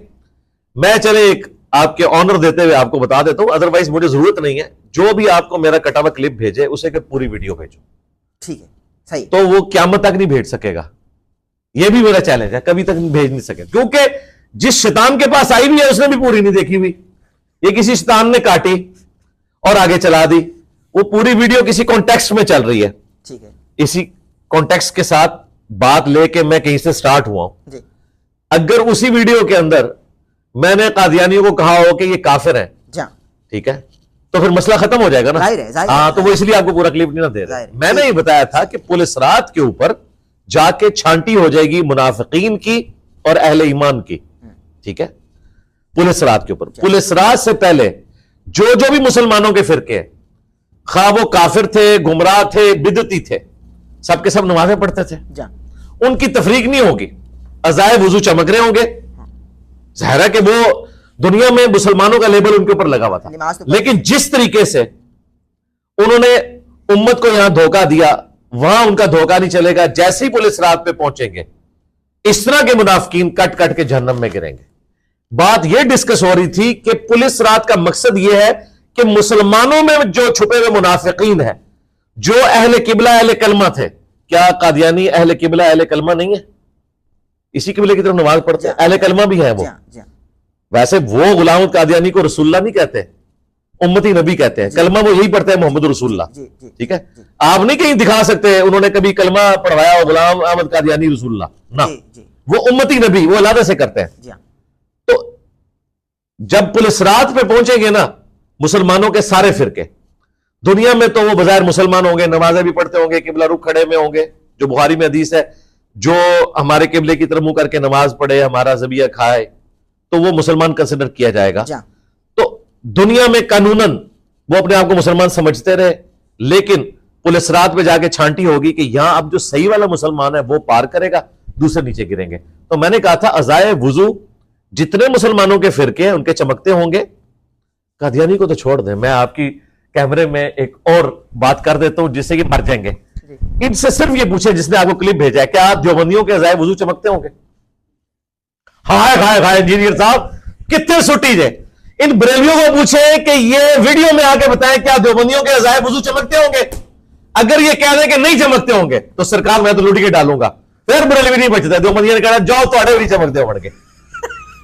मैं चले एक आपके ऑनर देते हुए आपको बता देता हूं, अदरवाइज मुझे जरूरत नहीं है। जो भी आपको मेरा कटा हुआ क्लिप भेजे उसे के पूरी वीडियो भेजो, ठीक है, सही। तो वो क्यामत तक नहीं भेज सकेगा। ये भी मेरा चैलेंज है, कभी तक भेज नहीं सके, क्योंकि जिस शैतान के पास आई भी है उसने भी पूरी नहीं देखी हुई। ये किसी शैतान ने काटी और आगे चला दी। वो पूरी वीडियो किसी कॉन्टेक्स्ट में चल रही है, ठीक है, इसी कॉन्टेक्स्ट के साथ बात लेके मैं कहीं से स्टार्ट हुआ हूं। जी, अगर उसी वीडियो के अंदर मैंने कादियानियों को कहा हो कि ये काफिर है, ठीक है, तो फिर मसला खत्म हो जाएगा ना। हाँ, तो वो इसलिए आपको पूरा क्लिप नहीं ना दे रहे। मैंने ये बताया था कि पुलिस रात के ऊपर जाके छांटी हो जाएगी मुनाफिकीन की और अहले ईमान की, ठीक है। पुलिस रात के ऊपर, पुलिस रात से पहले जो जो भी मुसलमानों के फिरके हैं, खा वो काफिर थे, गुमराह थे, बिदती थे, सबके सब नमाजें पढ़ते थे, उनकी तफरीक नहीं होगी, अज़ाए वुजू चमक रहे होंगे। जाहिर है कि वो दुनिया में मुसलमानों का लेबल उनके ऊपर लगा हुआ था, लेकिन जिस तरीके से उन्होंने उम्मत को यहां धोखा दिया, वहां उनका धोखा नहीं चलेगा। जैसे ही पुलिस रात पे पहुंचेंगे, इस तरह के मुनाफिकीन कट कट के जहन्नम में गिरेंगे। बात यह डिस्कस हो रही थी कि पुलिस रात का मकसद यह है कि मुसलमानों में जो छुपे हुए मुनाफिकीन है, जो अहले किबला अहले कलमा थे, क्या कादियानी अहले किबला अहले कलमा नहीं है? इसी किबले की तरफ नमाज पढ़ते हैं, अहले कलमा भी है वो। वैसे वो गुलाम कादियानी को रसूलुल्लाह नहीं कहते, उम्मती नबी कहते हैं। कलमा वो यही पढ़ते हैं, मोहम्मद रसूलुल्लाह, ठीक है। आप नहीं कहीं दिखा सकते उन्होंने कभी कलमा पढ़वाया हो गुलाम अहमद कादियानी रसूलुल्लाह ना, वो उम्मती नबी, वो अलग से करते हैं। तो जब पुलिस रात पे पहुंचेंगे ना मुसलमानों के सारे फिरके दुनिया में, तो वो बजाय मुसलमान होंगे, नमाजें भी पढ़ते होंगे, किबला रुख खड़े में होंगे, जो बुखारी में हदीस है, जो हमारे किबले की तरफ मुंह करके नमाज पढ़े, हमारा ज़बिया खाए, तो वो मुसलमान कंसिडर किया जाएगा। तो दुनिया में कानूनन वो अपने आप को मुसलमान समझते रहे, लेकिन पुलिस रात में जाके छांटी होगी कि यहां अब जो सही वाला मुसलमान है वो पार करेगा, दूसरे नीचे गिरेंगे। तो मैंने कहा था अज़ाए वुजू जितने मुसलमानों के फिरके हैं उनके चमकते होंगे। कादियानी को तो छोड़ दें, मैं आपकी कैमरे में एक और बात कर देता हूं जिससे कि मर जाएंगे। इनसे सिर्फ ये पूछे जिसने आपको क्लिप भेजा है, क्या देवबंदियों के अज़ाए वुजू चमकते होंगे? हाय हाय हाय इंजीनियर साहब कितने सुटीज है। इन बरेलियों को पूछे कि ये वीडियो में आके बताएं क्या देवबंदियों के अज़ाए वुजू चमकते होंगे। अगर ये कह दें कि नहीं चमकते होंगे तो सरकार मैं तो लुट के डालूंगा, फिर बरेली नहीं बचता। देवबंदियों ने कहा जाओ तो भी चमकते हो के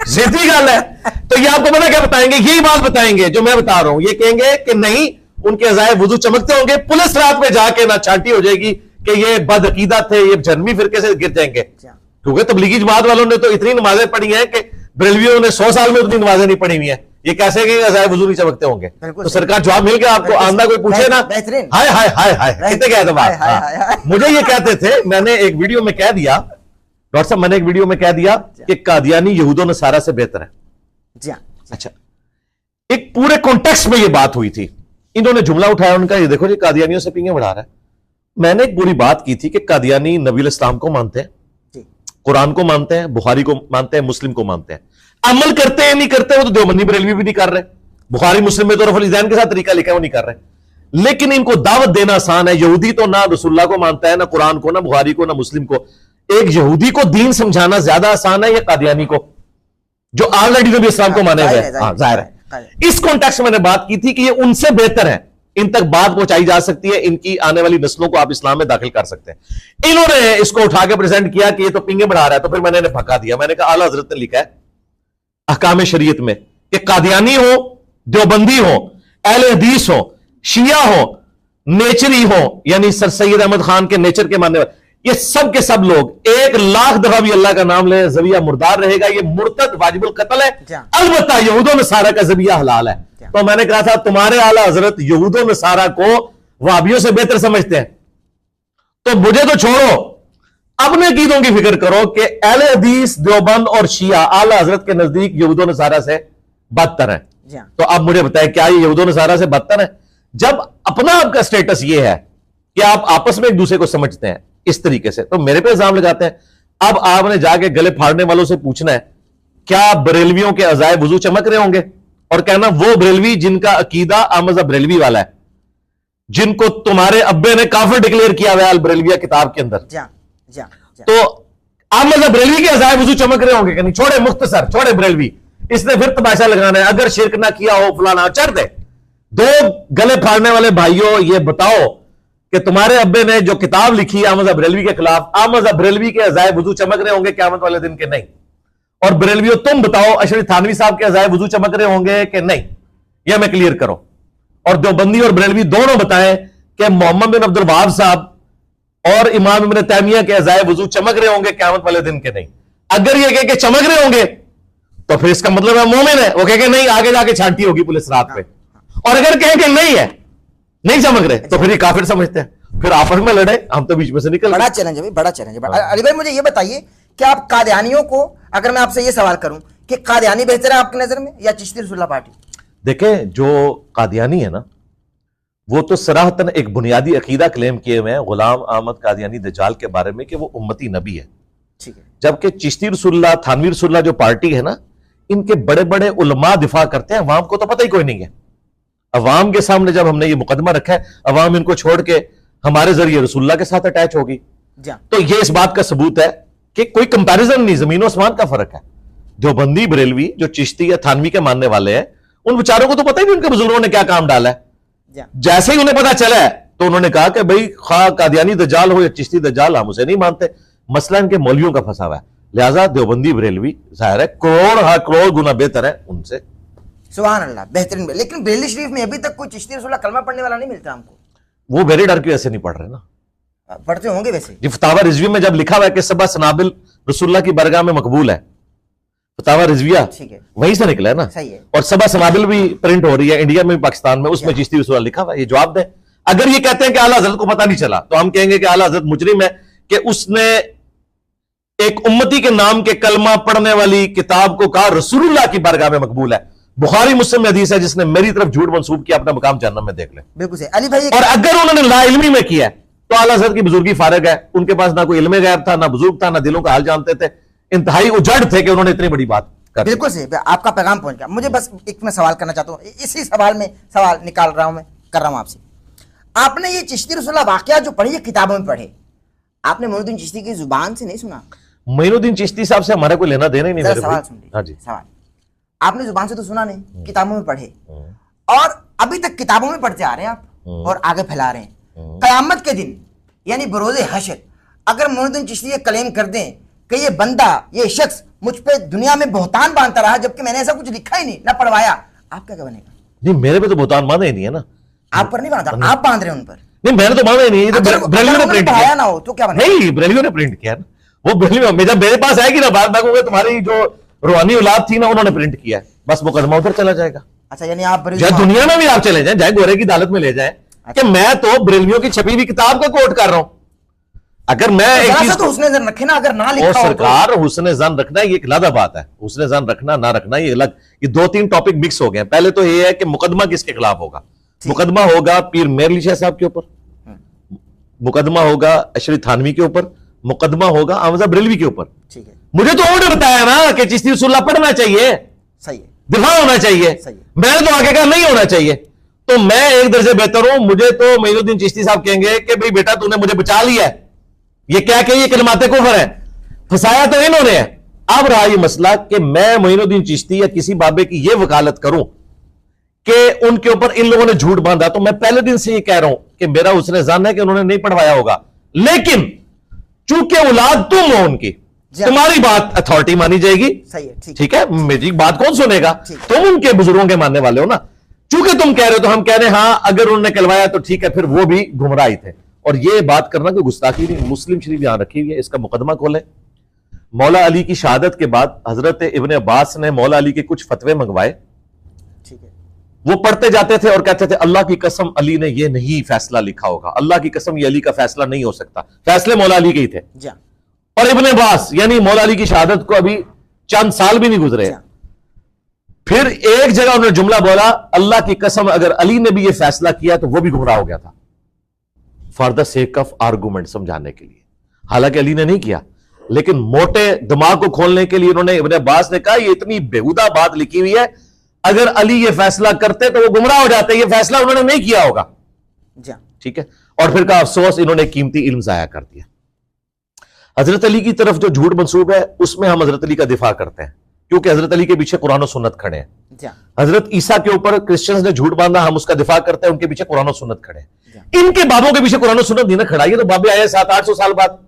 सीधी गल है। तो ये आपको पता क्या बताएंगे? यही बात बताएंगे जो मैं बता रहा हूं। ये कहेंगे कि नहीं उनके अज़ाए वुजू चमकते होंगे, पुलिस रात में जाके ना छांटी हो जाएगी कि ये बदअकीदा थे, ये जन्मी फिरके से गिर जाएंगे। क्योंकि तबलीगी जमात वालों ने तो इतनी नमाजें पढ़ी हैं कि बरेलवियों ने 100 साल में उतनी नमाजें नहीं पढ़ी हुई हैं। ये कैसे कि अज़ाए वुजू नहीं चमकते होंगे? तो सरकार जवाब मिल गया आपको। आंदा कोई पूछे ना, हाय हाय हाय हाय कितने कहते बात। मुझे ये कहते थे, मैंने एक वीडियो में कह दिया, डॉक्टर साहब मैंने एक वीडियो में कह दिया कि कादियानी यहूदो नसारा से बेहतर है। अच्छा, एक पूरे कॉन्टेक्स्ट में ये बात हुई थी। इन्होंने जुमला उठाया उनका, ये देखो जी कादियानियों से पींगे बढ़ा रहा है। मैंने एक पूरी बात की थी कि कादियानी नबी इस्लाम को मानते हैं, कुरान को मानते हैं, बुखारी को मानते हैं, मुस्लिम को मानते हैं। अमल करते हैं नहीं करते, वो तो देवबंदी बरेलवी भी नहीं कर रहे। बुखारी मुस्लिम में तो रफल ईज़ान के साथ तरीका लिखा है, वो नहीं कर रहे। लेकिन इनको दावत देना आसान है। यहूदी तो ना रसूलुल्लाह को मानता है, ना कुरान को, ना बुखारी को, ना मुस्लिम को। एक यहूदी को दीन समझाना ज्यादा आसान है या कादियानी को जो ऑलरेडी नबी इस्लाम को माने हुए? जाहिर है। इस कॉन्टेक्स्ट में मैंने बात की थी कि ये उनसे बेहतर है, इन तक बात पहुंचाई जा सकती है, इनकी आने वाली नस्लों को आप इस्लाम में दाखिल कर सकते हैं। इन्होंने इसको उठा के प्रेजेंट किया कि ये तो पिंगे बढ़ा रहा है, तो फिर मैंने भगा दिया। मैंने कहा आला हजरत ने लिखा है अहकाम शरीयत में कि कादियानी हो, देवबंदी हो, अहले हदीस हो, शिया हो, नेचरी हो, यानी सर सैयद अहमद खान के नेचर के मानने वाले, ये सब के सब लोग 1,00,000 दफा भी अल्लाह का नाम ले, ज़बिया मुर्दार रहेगा। ये मुर्तद वाजिबुल कत्ल है। अलबत्ता यहूदो नसारा का ज़बिया हलाल है। तो मैंने कहा था तुम्हारे आला हजरत यहूदो नसारा को वहाबियों से बेहतर समझते हैं, तो मुझे तो छोड़ो, अपने अकीदों की फिक्र करो कि अहले हदीस, देवबंद और शिया आला हजरत के नजदीक यहूदो नसारा से बदतर है। तो अब मुझे बताएं क्या ये यहूदो नसारा से बदतर है? जब अपना आपका स्टेटस ये है कि आप आपस में एक दूसरे को समझते हैं इस तरीके से, तो मेरे पे इल्जाम लगाते हैं। अब आपने जाके गले फाड़ने वालों से पूछना है क्या बरेलवियों के अज़ाए वुजू चमक रहे होंगे, और कहना वो बरेलवी जिनका अकीदा अहमद बरेलवी वाला है, जिनको तुम्हारे अब्बे ने काफिर डिक्लेयर किया हुआ है अल बरेलविया किताब के अंदर, तो अहमद बरेलवी के अज़ाए वुजू चमक रहे होंगे कि नहीं? छोड़े मुख्तसर, छोड़े बरेलवी, इसने फिर तमाशा लगाना है, अगर शिरक ना किया हो फलाना, चढ़ दे। दो गले फाड़ने वाले भाइयों, ये बताओ कि तुम्हारे अब्बे ने जो किताब लिखी अहमद बरेलवी के खिलाफ, अहमद बरेलवी के अज़ाए वुजू चमक रहे होंगे क़यामत वाले दिन के नहीं? और बरेलवियों तुम बताओ अशरफ थानवी साहब के अज़ाए वुजू चमक रहे होंगे कि नहीं? यह मैं क्लियर करो। और देवबंदी और बरेलवी दोनों बताएं कि मोहम्मद बिन अब्दुल वहाब साहब और इमाम इब्न तैमिया के अज़ाए वुजू चमक रहे होंगे क़यामत वाले दिन के नहीं? अगर ये कह के चमक रहे होंगे तो फिर इसका मतलब है मोमिन है, वो कह के नहीं आगे जाके छांटी होगी पुलिस रात पे। और अगर कहें कि नहीं है, नहीं चमक रहे, तो फिर ये काफिर समझते हैं, फिर आपस में लड़े, हम तो बीच में से निकल। बड़ा चैलेंज है भाई, बड़ा चैलेंज है। अली भाई मुझे ये बताइए कि आप कादियानियों को, अगर मैं आपसे ये सवाल करूं कि कादियानी बेहतर है आपकी नजर में या चिश्ती रसूलुल्लाह पार्टी? देखें, जो कादियानी है ना, वो तो सराहतन एक बुनियादी अकीदा क्लेम किए हुए हैं गुलाम अहमद कादियानी दज्जाल के बारे में कि वो उम्मती नबी है। ठीक है। जबकि चिश्ती रसूलुल्लाह, थानवी रसूलुल्लाह जो पार्टी है ना, इनके बड़े बड़े उलमा दिफा करते हैं, अवाम को तो पता ही कोई नहीं है। अवाम के सामने जब हमने ये मुकदमा रखा है, अवाम इनको छोड़ के हमारे जरिए रसूलुल्लाह के साथ अटैच होगी, तो ये इस बात का सबूत है कि कोई कंपैरिजन नहीं, जमीन आसमान का फर्क है। देवबंदी बरेलवी जो चिश्ती या थानवी के मानने वाले हैं, उन बेचारों को तो पता ही नहीं उनके बुजुर्गों ने क्या काम डाला है। जैसे ही उन्हें पता चला है तो उन्होंने कहा कि भाई खा कादियानी दज्जाल हो या चिश्ती दज्जाल, हम उसे नहीं मानते। मसला इनके मौलवियों का फंसा हुआ है, लिहाजा देवबंदी बरेलवी जाहिर है करोड़ गुना बेहतर है उनसे। सुभान अल्लाह, बेहतरीन। लेकिन बरेली शरीफ में अभी तक कोई चिश्ती रसूलुल्लाह कलमा पढ़ने वाला नहीं मिलता हमको। वो मेरे डर की वजह से नहीं पढ़ रहे ना, पढ़ते होंगे वैसे। जी, फतावा रिजवी में जब लिखा हुआ है कि सबा सनाबिल रसूलुल्लाह की बरगाह में मकबूल है, फतावा रिजविया ठीक है, वहीं से निकला है ना। सही है। और सबा सनाबिल भी प्रिंट हो रही है इंडिया में भी, पाकिस्तान में, उसमें चिश्ती रसूलुल्लाह लिखा हुआ है। ये जवाब दें। अगर ये कहते हैं कि आला हज़रत को पता नहीं चला, तो हम कहेंगे कि आला हज़रत मुजरिम है कि उसने एक उम्मती के नाम के कलमा पढ़ने वाली किताब को कहा रसूलुल्लाह की बारगाह में मकबूल है। बुखारी मुस्लिम में हदीस है, जिसने मेरी तरफ झूठ मंसूब किया अपना मकाम जहन्नम में देख ले। बिल्कुल सही अली भाई। और अगर उन्होंने लाइल्मी में किया तो आला हज़रत की बुजुर्गी फारिग है, उनके पास ना कोई इल्म गैब था, ना बुजुर्ग था, ना दिलों का हाल जानते थे, इंतहाई उजड़ थे कि उन्होंने इतनी बड़ी बात कर दी। बिल्कुल सही, आपका पैगाम पहुंच गया। मुझे बस एक मैं सवाल करना चाहता हूं, इसी सवाल में सवाल निकाल रहा हूं, मैं कर रहा हूं आपसे। आपने ये चिश्ती रसूलुल्लाह वाकया जो पढ़ी है किताबों में पढ़े, आपने मोइनुद्दीन चिश्ती की जुबान से नहीं सुना? मोइनुद्दीन चिश्ती साहब से हमारा कोई लेना देना ही नहीं। मेरे सवाल सुन लीजिए। हाँ जी, सवाल आपने जुबान से तो सुना नहीं, किताबों में पढ़े, और अभी तक किताबों में पढ़ते आ रहे हैं आप और आगे फैला रहे हैं। कयामत के दिन यानी बरोज़े हश्र अगर मोइनुद्दीन चिश्ती ये क्लेम कर दें कि ये बंदा, ये शख्स मुझ पे दुनिया में बहुतान बांधता रहा जबकि मैंने ऐसा कुछ लिखा ही नहीं, ना पढ़वाया, आपका क्या बनेगा? नहीं, मेरे पे तो बहुतान बांधा ही नहीं है ना। आप पर नहीं बांधा, आप बांध रहे हैं उन पर। नहीं, मैंने तो बांधा ही नहीं, बरेलवियों ने प्रिंट किया ना हो तो क्या बनेगा? नहीं, बरेलवियों ने प्रिंट किया ना, वो बरेलवी जब मेरे पास आएगी ना बात, मैं कहूंगा तुम्हारी जो रूहानी औलाद थी ना, उन्होंने प्रिंट किया है, बस मुकदमा उधर चला जाएगा। अच्छा, यानी आप चाहे दुनिया में भी आप चले जाएं, चाहे गोरे की अदालत में ले जाएं, कि मैं तो बरेलवियों की छपी हुई किताब का कोट कर रहा हूं। अगर मैं एक चीज तो हुस्ने ज़न रखे ना, अगर ना लिखा हो तो। सरकार हुस्ने ज़न रखना ये एक अलग बात है, हुस्ने ज़न रखना ना रखना ये अलग, ये दो तीन टॉपिक मिक्स हो गए। पहले तो ये है कि मुकदमा किसके खिलाफ होगा। मुकदमा होगा पीर मेहरअली शाह साहब के ऊपर, मुकदमा होगा अशरफ थानवी के ऊपर, मुकदमा होगा अहमद बरेलवी के ऊपर। ठीक है, मुझे तो ऑर्डर बताया ना कि चिश्ती रसूलुल्लाह पढ़ना चाहिए, सही है, दिफा होना चाहिए, सही है। मैंने तो आगे कहा नहीं होना चाहिए। तो मैं एक दर्जे बेहतर हूं, मुझे तो मोइनुद्दीन चिश्ती साहब कहेंगे कि भाई बेटा तूने मुझे बचा लिया है, ये क्या कि ये कलमाते कुफर है, फंसाया तो इन्होंने है। अब रहा ये मसला कि मैं मोइनुद्दीन चिश्ती या किसी बाबे की ये वकालत करूं कि उनके ऊपर इन लोगों ने झूठ बांधा, तो मैं पहले दिन से ये कह रहा हूं कि मेरा उसने जान है कि उन्होंने नहीं पढ़वाया होगा, लेकिन चूंकि औलाद तुम हो उनकी, तुम्हारी बात अथॉरिटी मानी जाएगी। सही है, ठीक है, मेरी बात कौन सुनेगा? तुम उनके बुजुर्गों के मानने वाले हो ना। चूंकि तुम कह रहे हो तो हम कह रहे हैं हाँ, अगर उन्होंने कहलवाया तो ठीक है, फिर वो भी गुमराह ही थे। और ये बात करना कोई गुस्ताखी नहीं, मुस्लिम शरीफ यहां रखी हुई है, इसका मुकदमा खोले। मौला अली की शहादत के बाद हजरत इब्ने अब्बास ने मौला अली के कुछ फतवे मंगवाए, ठीक है, वो पढ़ते जाते थे और कहते थे अल्लाह की कसम अली ने ये नहीं फैसला लिखा होगा, अल्लाह की कसम ये अली का फैसला नहीं हो सकता, फैसले मौला अली के ही थे। और इब्ने अब्बास यानी मौला अली की शहादत को अभी चंद साल भी नहीं गुजरे, फिर एक जगह उन्होंने जुमला बोला अल्लाह की कसम अगर अली ने भी ये फैसला किया तो वो भी गुमराह हो गया था, for the sake of argument, समझाने के लिए। हालांकि अली ने नहीं किया, लेकिन मोटे दिमाग को खोलने के लिए उन्होंने, इब्ने अब्बास ने कहा ये इतनी बेहुदा बात लिखी हुई है, अगर अली ये फैसला करते तो वो गुमराह हो जाते, ये फैसला उन्होंने नहीं किया होगा। ठीक है, और फिर कहा अफसोस इन्होंने कीमती इल्म जाया कर दिया। हजरत अली की तरफ जो झूठ मंसूब है उसमें हम हजरत अली का दिफा करते हैं, क्योंकि हजरत अली के पीछे कुरान और सुन्नत खड़े हैं। हजरत ईसा के ऊपर क्रिश्चियंस ने झूठ बांधा, हम उसका दिफा करते हैं, उनके पीछे कुरान और सुन्नत खड़े हैं। इनके बाबों के पीछे कुरान और सुन्नत नहीं ना खड़ा, ये तो बाबे आए 700-800 साल बाद।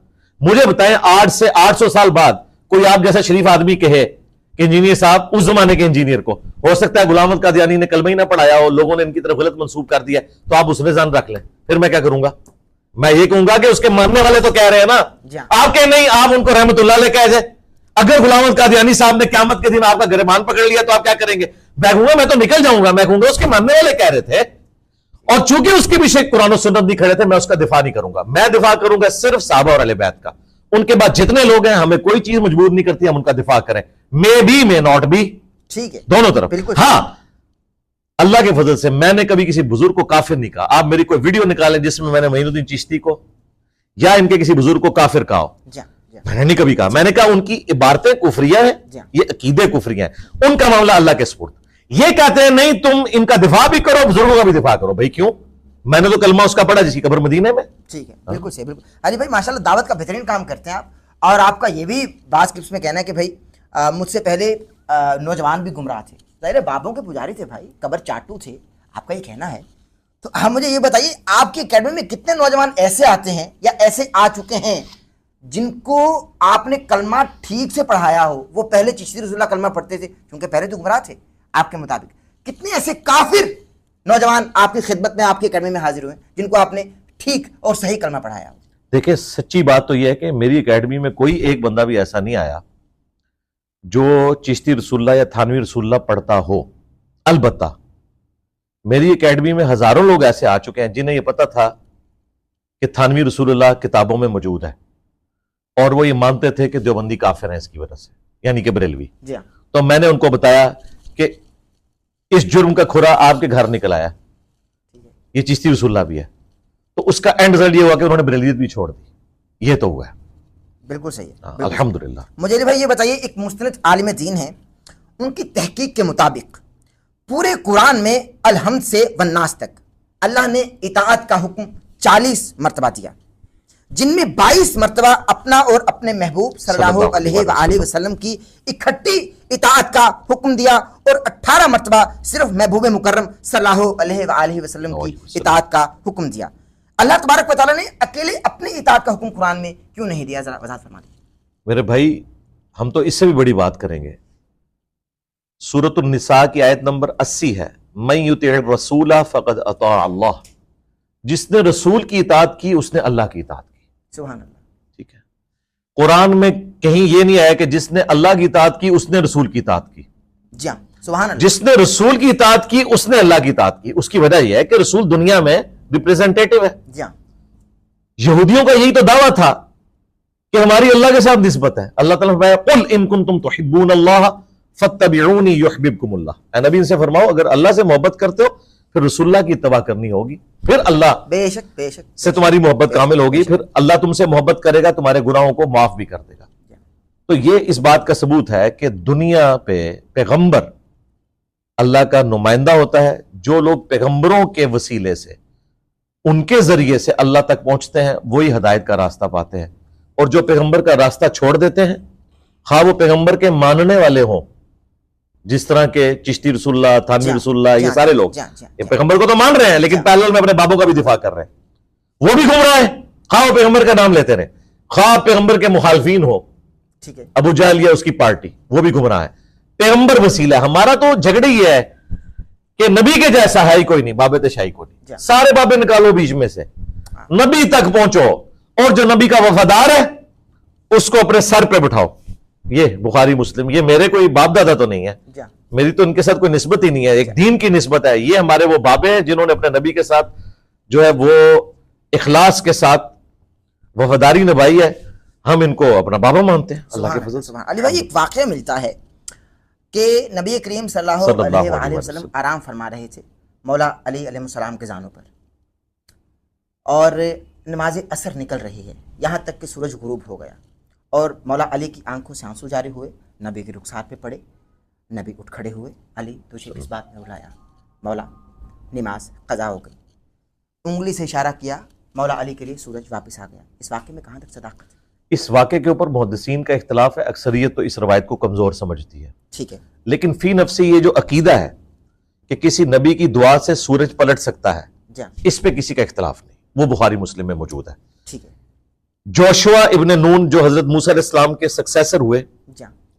मुझे बताएं 8 से 800 साल बाद कोई आप जैसा शरीफ आदमी कहे कि इंजीनियर साहब, उस जमाने के इंजीनियर को हो सकता है गुलाम अहमद कादियानी ने कलमा ही ना पढ़ाया हो, लोगों ने इनकी तरफ गलत मंसूब कर दिया, तो आप उसमें जान रख लें, फिर मैं क्या करूंगा? मैं ये कहूंगा कि उसके मानने वाले तो कह रहे हैं ना, आप कह नहीं, आप उनको रहमतुल्लाह अलैह कह दे। अगर गुलाम अहमद कादियानी साहब ने क़यामत के दिन आपका गिरबान पकड़ लिया तो आप क्या करेंगे? मैं कहूंगा, मैं तो निकल जाऊंगा, मैं कहूंगा उसके मानने वाले कह रहे थे, और चूंकि उसके पीछे कुरान और सुन्नत नहीं खड़े थे, मैं उसका दिफा नहीं करूंगा। मैं दिफा करूंगा सिर्फ सहाबा और अहले बैत का। उनके बाद जितने लोग हैं, हमें कोई चीज मजबूर नहीं करती, हम उनका दिफा करें, may be may not be, ठीक है, दोनों तरफ। हाँ, अल्लाह के फजल से मैंने कभी किसी बुजुर्ग को काफिर नहीं कहा। आप मेरी कोई वीडियो निकालें जिसमें मैंने मोइनुद्दीन चिश्ती को या इनके किसी बुजुर्ग को काफिर कहा हो, मैंने नहीं कभी कहा। मैंने कहा उनकी इबारतें कुफरिया हैं, ये अकीदे कुफरिया हैं, उनका मामला अल्लाह के सुपुर्द। ये कहते हैं नहीं, तुम इनका दिफा भी करो, बुजुर्गों का भी दिफा करो। भाई क्यों? मैंने तो कलमा उसका पढ़ा जिसकी कब्र मदीने में। ठीक है, बिल्कुल सही, बिल्कुल। अली भाई माशाल्लाह दावत का बेहतरीन काम करते हैं आप, और आपका ये भी बात क्लिप्स में कहना है कि भाई मुझसे पहले नौजवान भी गुमराह थे, ज़ाहिर बाबों के पुजारी थे भाई, कब्र चाटू थे, आपका ये कहना है। तो हम मुझे ये बताइए, आपकी अकेडमी में कितने नौजवान ऐसे आते हैं या ऐसे आ चुके हैं जिनको आपने कलमा ठीक से पढ़ाया हो? वो पहले चिश्ती रसूलुल्लाह कलमा पढ़ते थे, क्योंकि पहले तो गुमराह थे आपके मुताबिक। कितने ऐसे काफिर नौजवान आपकी खिदमत में, आपकी अकेडमी में हाजिर हुए जिनको आपने ठीक और सही कलमा पढ़ाया हो? देखिए, सच्ची बात तो यह है कि मेरी अकेडमी में कोई एक बंदा भी ऐसा नहीं आया जो चिश्ती रसूलुल्लाह या थानवी रसूलुल्लाह पढ़ता हो। अलबत्ता मेरी अकेडमी में हजारों लोग ऐसे आ चुके हैं जिन्हें यह पता था कि थानवी रसूलुल्लाह किताबों में मौजूद है, और वो ये मानते थे कि देवबंदी काफिर हैं इसकी वजह से, यानी कि बरेलवी। तो मैंने उनको बताया कि इस जुर्म का खुरा आपके घर निकल आया, ये चिश्ती रसूलुल्लाह भी है, तो उसका एंड रिजल्ट ये हुआ कि उन्होंने बरेलवियत भी छोड़ दी। ये तो हुआ है। बिल्कुल सही है, अल्हम्दुलिल्लाह। मुझे भाई ये बताइए, एक मुस्तनद आलिम दीन है, उनकी तहकीक के मुताबिक पूरे कुरान में अलहम्द से वन्नास तक अल्लाह ने इताअत का हुक्म 40 मरतबा दिया, जिनमें 22 मरतबा अपना और अपने महबूब सल्लल्लाहु अलैहि वसल्लम की इकट्ठी इताअत का हुक्म दिया, और 18 मरतबा सिर्फ महबूब मुकर्रम सल्लल्लाहु अलैहि वसल्लम की इताअत का हुक्म दिया। अल्लाह तबारक व तआला ने अकेले अपनी इताअत का हुक्म कुरान में क्यों नहीं दिया? जरा वजाहत फरमा दीजिए। मेरे भाई, हम तो इससे भी बड़ी बात करेंगे। सूरतुन निसा की आयत नंबर 80 है, मन युतिअ रसूला फक़द अता अल्लाह। जिसने रसूल की इताअत की उसने अल्लाह की इताअत की। सुभान अल्लाह। ठीक है, कुरान में कहीं यह नहीं आया कि जिसने अल्लाह की इताअत की उसने रसूल की इताअत की। जी हां, सुभान अल्लाह। जिसने रसूल की इताअत की उसने अल्लाह की इताअत की। उसकी वजह यह है कि रसूल दुनिया में रिप्रेजेंटेटिव है। जी हां, यहूदियों का यही तो दावा था कि हमारी अल्लाह के साथ निस्बत है। अल्लाह ताला फरमाया, कुल इन कुंतुम तुहिब्बून अल्लाह फत्तबिऊनी युहिब्बुकुमुल्लाह। नबी इनसे फरमाओ, अगर अल्लाह से मोहब्बत करते हो फिर रसूलुल्लाह की इत्तबा करनी होगी, फिर अल्लाह बेशक बेशक से तुम्हारी मोहब्बत कामिल होगी, फिर अल्लाह तुमसे मोहब्बत करेगा, तुम्हारे गुनाहों को माफ भी कर देगा। तो ये इस बात का सबूत है कि दुनिया पे पैगंबर अल्लाह का नुमाइंदा होता है। जो लोग पैगंबरों के वसीले से, उनके जरिए से अल्लाह तक पहुंचते हैं, वही हिदायत का रास्ता पाते हैं। और जो पैगंबर का रास्ता छोड़ देते हैं, खा वो पैगंबर के मानने वाले हों, जिस तरह के चिश्ती रसूलुल्लाह, थानवी रसूलुल्लाह, ये सारे लोग ये पैगंबर को तो मान रहे हैं, लेकिन पैरेलल में अपने बाबों का भी दिफा कर रहे हैं, वो भी घूम रहा है। खा वो पैगंबर का नाम लेते रहे, खा पैगंबर के मुखालफीन हो, ठीक है, अबू जहल या उसकी पार्टी, वो भी घूम रहा है। पैगंबर वसीला है। हमारा तो झगड़ा ही है कि नबी के जैसा है ही कोई नहीं, बाबे तशाही को नहीं। सारे बाबे निकालो बीच में से, नबी तक पहुंचो, और जो नबी का वफादार है उसको अपने सर पे बिठाओ। ये बुखारी मुस्लिम, ये मेरे कोई बाप दादा तो नहीं है, मेरी तो इनके साथ कोई निस्बत ही नहीं है, एक दीन की निस्बत है। ये हमारे वो बाबे हैं जिन्होंने अपने नबी के साथ जो है वो इखलास के साथ वफादारी निभाई है। हम इनको अपना बाबा मानते हैं अल्लाह के फजल से। अली भाई, एक वाकया मिलता है कि नबी करीम सल्लल्लाहु अलैहि वसल्लम आराम फरमा रहे थे मौला अली अलैहिस्सलाम के जानों पर, और नमाज असर निकल रही है, यहां तक कि सूरज गुरूब हो गया, और मौला अली की आंखों से आंसू जारी हुए, नबी के रुखसार पे पड़े, नबी उठ खड़े हुए, अली तुझे किस बात ने बुलाया? मौला नमाज कज़ा हो गई। उंगली से इशारा किया, मौला अली के लिए सूरज वापस आ गया। इस वाक़े में कहाँ तक सदाकत? इस वाक़े के ऊपर मुहद्दिसीन का इख्तिलाफ है, अक्सरियत तो इस रवायत को कमजोर समझती है। ठीक है, लेकिन फी नफ्सी ये जो अकीदा है कि किसी नबी की दुआ से सूरज पलट सकता है, इस पे किसी का इख्तिलाफ नहीं, वो बुखारी मुस्लिम में मौजूद है। ठीक है। जोशुआ इब्न नून जो हजरत मूसा अलैहिस्सलाम के सक्सेसर हुए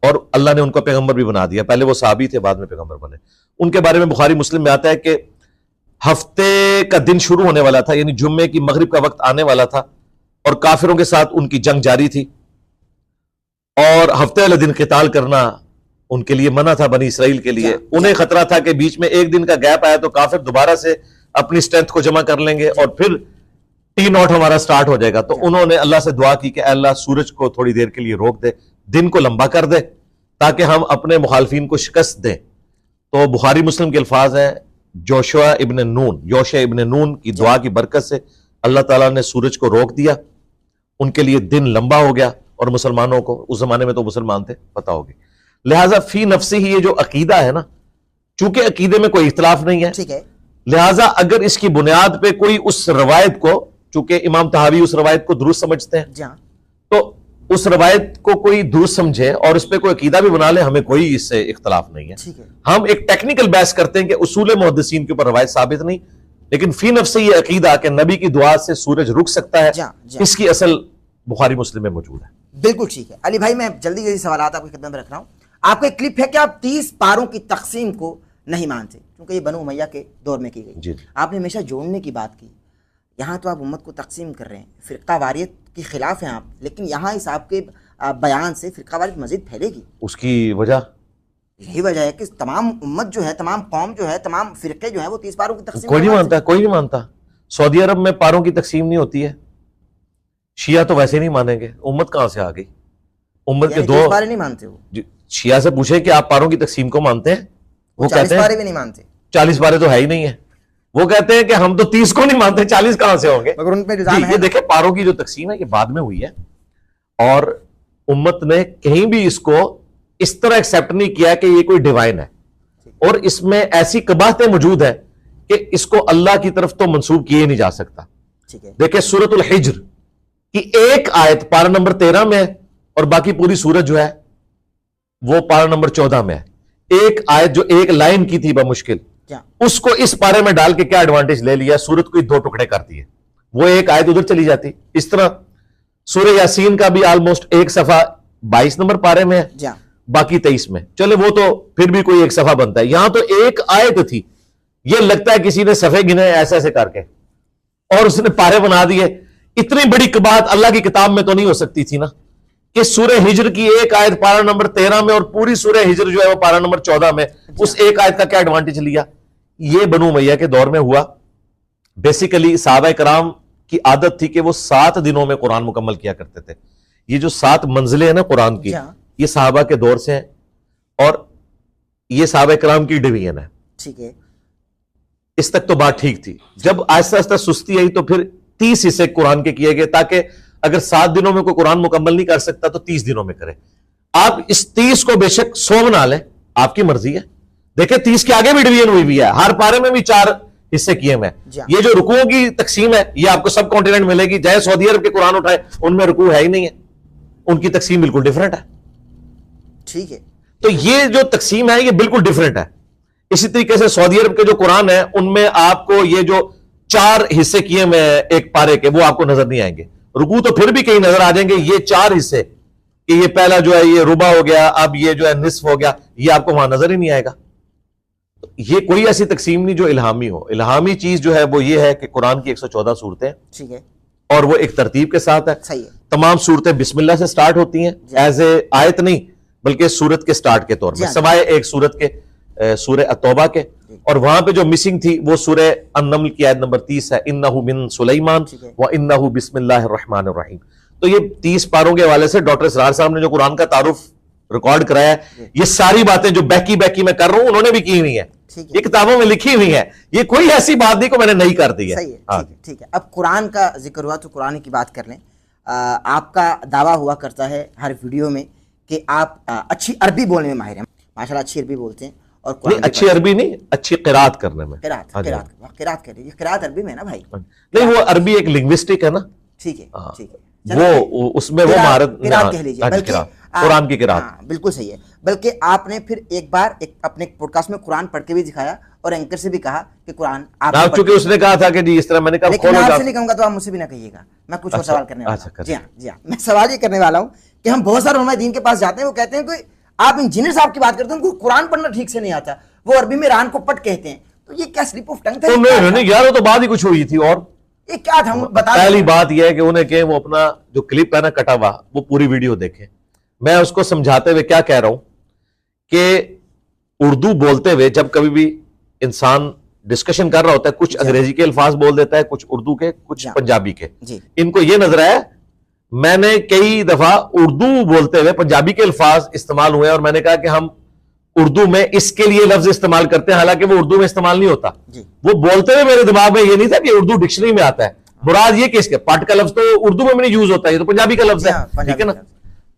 और अल्लाह ने उनको पैगंबर भी बना दिया, पहले वो साहबी थे बाद में पैगंबर बने, उनके बारे में बुखारी मुस्लिम में आता है कि हफ्ते का दिन शुरू होने वाला था, यानी जुम्मे की मगरिब का वक्त आने वाला था और काफिरों के साथ उनकी जंग जारी थी और हफ्ते वाले दिन क़िताल करना उनके लिए मना था, बनी इसराइल के लिए। उन्हें खतरा था कि बीच में एक दिन का गैप आया तो काफिर दोबारा से अपनी स्ट्रेंथ को जमा कर लेंगे और फिर T0 हमारा स्टार्ट हो जाएगा। तो उन्होंने अल्लाह से दुआ की कि अल्लाह सूरज को थोड़ी देर के लिए रोक दे, दिन को लंबा कर दे ताकि हम अपने मुखालफिन को शिकस्त दें। तो बुखारी मुस्लिम के अल्फाज हैं, जोशुआ इब्न नून की दुआ की बरकत से अल्लाह ताला ने सूरज को रोक दिया, उनके लिए दिन लंबा हो गया और मुसलमानों को, उस जमाने में तो मुसलमान थे, पता होगी। लिहाजा फी नफ्सी ही ये जो अकीदा है ना, चूंकि अकीदे में कोई इख्तिलाफ नहीं है, ठीक है, लिहाजा अगर इसकी बुनियाद पे कोई उस रवायत को, चूंकि इमाम तहावी उस रवायत को दुरुस्त समझते हैं, तो उस रवायत को कोई दुरुस्त समझे और उस पर कोई अकीदा भी बना ले, हमें कोई इससे इख्तिलाफ नहीं है। हम एक टेक्निकल बहस करते हैं कि उसूल मुहद्दिसीन के ऊपर रवायत साबित नहीं, लेकिन फी नफ्सी ये अकीदा कि नबी की दुआ से सूरज रुक सकता है, इसकी असल बुखारी मुस्लिम में मौजूद है। बिल्कुल ठीक है। अली भाई, मैं जल्दी जल्दी सवाल आपकी खिदमत में रख रहा हूं। आपका एक क्लिप है कि आप 30 पारों की तकसीम को नहीं मानते क्योंकि ये बनु उमैया के दौर में की गई। आपने हमेशा जोड़ने की बात की, यहाँ तो आप उम्मत को तकसीम कर रहे हैं, फिरका वारियत के खिलाफ हैं आप, लेकिन यहाँ इस आपके बयान से फिरका वारियत मजीद फैलेगी। उसकी वजह यही वजह है कि तमाम उम्मत जो है, तमाम कौम जो है, तमाम फिरके जो है वो 30 पारों की तकसीम कोई नहीं मानता, कोई नहीं मानता। सऊदी अरब में पारों की तकसीम नहीं होती है, शिया तो वैसे नहीं मानेंगे, उम्मत कहां से आ गई? उम्मत के 2 पारे नहीं मानते हो। शिया से पूछे कि आप पारों की तकसीम को मानते हैं, वो कहते हैं 40 पारे भी नहीं मानते। 40 पारे तो है ही नहीं है। वो कहते हैं कि हम तो 30 को नहीं मानते, 40 कहां से होंगे? मगर उन पे इल्जाम है। ये देखे, पारों की जो तकसीम है ये बाद में हुई है और उम्मत ने कहीं भी इसको इस तरह एक्सेप्ट नहीं किया कि ये कोई डिवाइन है, और इसमें ऐसी कबाहतें मौजूद है कि इसको अल्लाह की तरफ तो मंसूब किए नहीं जा सकता। देखिए, सूरतुल हिज्र की एक आयत पारा नंबर 13 में है और बाकी पूरी सूरत जो है वो पारा नंबर 14 में है। एक आयत जो एक लाइन की थी बमुश्किल, उसको इस पारे में डाल के क्या एडवांटेज ले लिया, सूरत को 2 टुकड़े कर दिए, वो एक आयत उधर चली जाती। इस तरह सूरह यासीन का भी ऑलमोस्ट एक सफा 22 नंबर पारे में है, बाकी 23 में। चले वो तो फिर भी कोई एक सफा बनता है, यहां तो एक आयत थी, ये लगता है किसी ने सफे गिने ऐसे ऐसे करके और उसने पारे बना दिए। इतनी बड़ी कबात अल्लाह की किताब में तो नहीं हो सकती थी ना, कि सूरह हिज्र की एक आयत पारा नंबर 13 में और पूरी सूरह हिज्र जो है वो पारा नंबर 14 में, उस एक आयत का क्या एडवांटेज लिया? ये बनु उमैया के दौर में हुआ। बेसिकली सहाबा कराम की आदत थी कि वो 7 दिनों में कुरान मुकम्मल किया करते थे। ये जो 7 मंजिलें हैं ना कुरान की, ये सहाबा के दौर से हैं और ये सहाबा कराम की डिवीजन है। ठीक है, इस तक तो बात ठीक थी। जब आहिस्ता आहिस्ता सुस्ती आई तो फिर 30 हिस्से कुरान के किए गए, ताकि अगर 7 दिनों में कोई कुरान मुकम्मल नहीं कर सकता तो 30 दिनों में करे। आप इस 30 को बेशक 100 बना लें, आपकी मर्जी है। देखिए 30 के आगे भी डिवीजन हुई भी है, हर पारे में भी 4 हिस्से किए हुए हैं। ये जो रुकुओं की तकसीम है ये आपको सब कॉन्टिनेंट मिलेगी, चाहे सऊदी अरब के कुरान उठाए उनमें रुकू है ही नहीं है, उनकी तकसीम बिल्कुल डिफरेंट है। ठीक है, तो ये जो तकसीम है ये बिल्कुल डिफरेंट है। इसी तरीके से सऊदी अरब के जो कुरान है उनमें आपको ये जो 4 हिस्से किए हुए एक पारे के, वो आपको नजर नहीं आएंगे। रुकू तो फिर भी कहीं नजर आ जाएंगे, ये 4 हिस्से कि ये पहला जो है ये रुबा हो गया, अब ये जो है निस्फ हो गया, ये आपको वहां नजर ही नहीं आएगा। तो ये कोई ऐसी तकसीम नहीं जो इल्हामी हो। इल्हामी चीज जो है वो ये है कि कुरान की 114 सूरतें, ठीक है, और वो एक तरतीब के साथ है। सही है। तमाम सूरतें बिस्मिल्लाह से स्टार्ट होती हैं, एज ए आयत नहीं बल्कि सूरत के स्टार्ट के तौर में, सवाए एक सूरत के सूरह अतौबा के। और वहां पे जो मिसिंग थी वो सूरह अन-नम्ल की आयत नंबर 30 है, इन्नहु मिन सुलैमान व इन्नहु बिस्मिल्लाहिर रहमानिर रहीम। तो ये 30 पारों के हवाले से डॉक्टर इसरार साहब ने जो कुरान का तारुफ रिकॉर्ड कराया है, ये सारी बातें जो बैकी मैं कर रहा हूं उन्होंने भी की हुई है, ये किताबों में लिखी हुई है। ये कोई ऐसी बात नहीं को मैंने नहीं कर दी है। सही है, ठीक है। अब कुरान का जिक्र हुआ तो कुरान की बात कर लें। आपका दावा हुआ करता है हर वीडियो में कि आप अच्छी अरबी बोलने में माहिर हैं, माशाल्लाह अच्छी अरबी बोलते हैं। और नहीं, अच्छी अरबी नहीं, अच्छी किरात करने में। किरात कर रही है, किरात अरबी में ना भाई? नहीं, वो अरबी एक लिंग्विस्टिक है ना। ठीक है, ठीक है। वो उसमें वो महारत किरात कह लीजिए, बल्कि कुरान की किरात। बिल्कुल सही है। बल्कि आपने फिर एक बार अपने पॉडकास्ट में कुरान पढ़ के भी दिखाया और एंकर से भी कहा कि कुरान आप, चूंकि उसने कहा था कि जी इस तरह, मैंने कहा लेकिन मैं आपसे नहीं कहूंगा तो आप मुझसे भी ना कहिएगा, मैं कुछ और सवाल करने वाला हूं। जी हाँ, मैं सवाल ये करने वाला हूँ कि हम बहुत सारे उलमा दीन के पास जाते हैं, वो कहते हैं कि आप इंजीनियर साहब की बात करते हैं, उनको कुरान पढ़ना ठीक से नहीं आता, वो अरबी में रान को पट कहते हैं, तो ये क्या स्लिप ऑफ टंग था? नहीं यार, वो तो बात ही कुछ हुई थी। और ये क्या था बता। पहली बात यह है कि उन्हें कहे वो अपना जो क्लिप है ना कटा हुआ, वो पूरी वीडियो देखें। मैं उसको समझाते हुए क्या कह रहा हूं कि उर्दू बोलते हुए जब कभी भी इंसान डिस्कशन कर रहा होता है, कुछ अंग्रेजी के अल्फाज बोल देता है, कुछ उर्दू के, कुछ पंजाबी के। इनको यह नजर आया, मैंने कई दफा उर्दू बोलते हुए पंजाबी के अल्फाज इस्तेमाल हुए और मैंने कहा कि हम उर्दू में इसके लिए लफ्ज इस्तेमाल करते हैं, हालांकि वो उर्दू में इस्तेमाल नहीं होता। वो बोलते हुए मेरे दिमाग में ये नहीं था कि उर्दू डिक्शनरी में आता है। मुराद ये किसके पट का लफ्ज तो उर्दू में भी नहीं यूज होता है, ये तो पंजाबी का लफ्ज है, ठीक है ना।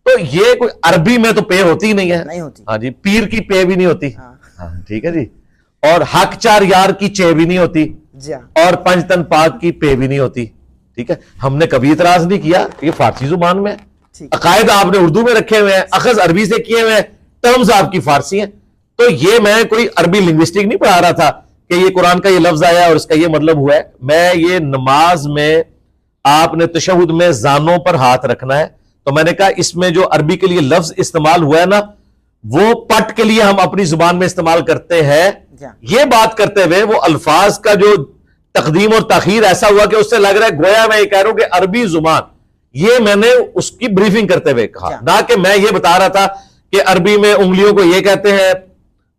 तो ये कोई अरबी में तो पे होती ही नहीं है, नहीं होती। हाँ जी, पीर की पे भी नहीं होती, ठीक है जी। और हक चार यार की चे भी नहीं होती, और पंचतन पाक की पे भी नहीं होती, ठीक है। हमने कभी इतराज नहीं किया, ये फारसी जुबान में है, अकायद आपने उर्दू में रखे हुए हैं, अखज अरबी से किए हुए हैं, टर्म्स आपकी फारसी हैं। तो ये मैं कोई अरबी लिंग्विस्टिक नहीं पढ़ा रहा था कि ये कुरान का ये लफ्ज आया और इसका ये मतलब हुआ है। मैं ये नमाज में आपने तशहुद में जानों पर हाथ रखना है, तो मैंने कहा इसमें जो अरबी के लिए लफ्ज इस्तेमाल हुआ है ना, वो पट के लिए हम अपनी जुबान में इस्तेमाल करते हैं। ये बात करते हुए वो अल्फाज का जो तकदीम और ताखीर ऐसा हुआ कि उससे लग रहा है गोया मैं ये कह रहा हूं कि अरबी जुबान, ये मैंने उसकी ब्रीफिंग करते हुए कहा, ना कि मैं ये बता रहा था कि अरबी में उंगलियों को ये कहते हैं